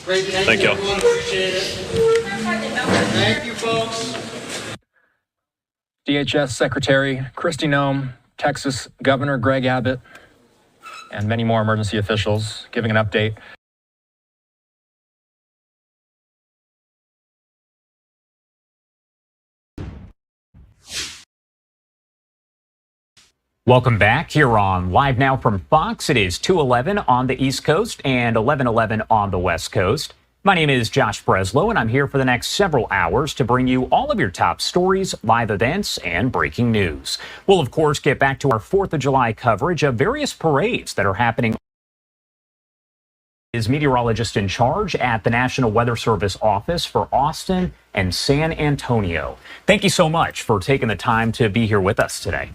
S10: Great.
S15: Thank you.
S10: Appreciate it. Thank you, folks.
S5: DHS Secretary Kristi Noem, Texas Governor Greg Abbott, and many more emergency officials giving an update.
S12: Welcome back here on Live Now from Fox. It is 2:11 on the East Coast and 11:11 on the West Coast. My name is Josh Breslow, and I'm here for the next several hours to bring you all of your top stories, live events, and breaking news. We'll, of course, get back to our 4th of July coverage of various parades that are happening. Is meteorologist in charge at the National Weather Service office for Austin and San Antonio. Thank you so much for taking the time to be here with us today.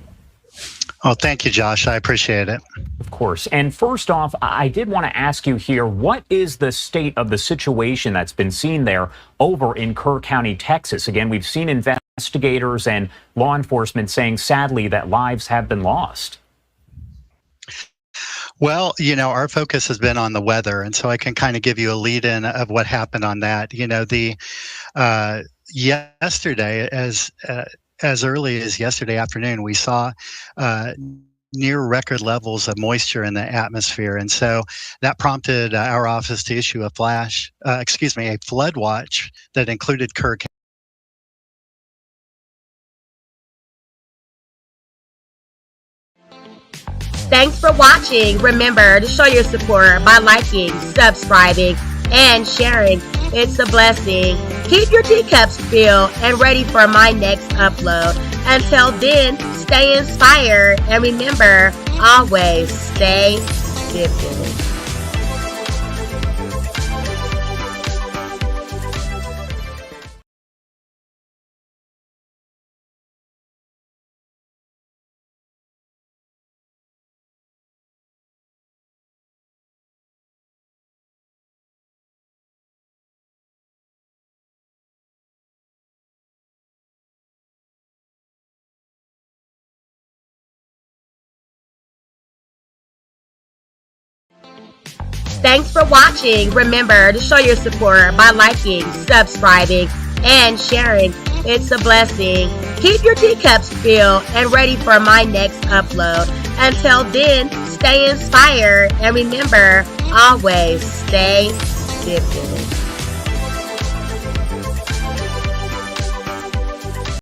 S19: Oh, thank you, Josh. I appreciate it.
S12: Of course. And first off, I did want to ask you here, what is the state of the situation that's been seen there over in Kerr County, Texas? Again, we've seen investigators and law enforcement saying, sadly, that lives have been lost.
S19: Well, our focus has been on the weather, and so I can kind of give you a lead-in of what happened on that. Yesterday, as early as yesterday afternoon, we saw near record levels of moisture in the atmosphere. And so that prompted our office to issue a flood watch that included Kerr County.
S21: Thanks for watching. Remember to show your support by liking, subscribing, and sharing. It's a blessing. Keep your teacups filled and ready for my next upload. Until then, stay inspired and remember, always stay dipping. Thanks for watching. Remember to show your support by liking, subscribing, and sharing. It's a blessing. Keep your teacups filled and ready for my next upload. Until then, stay inspired and remember, always stay dipping.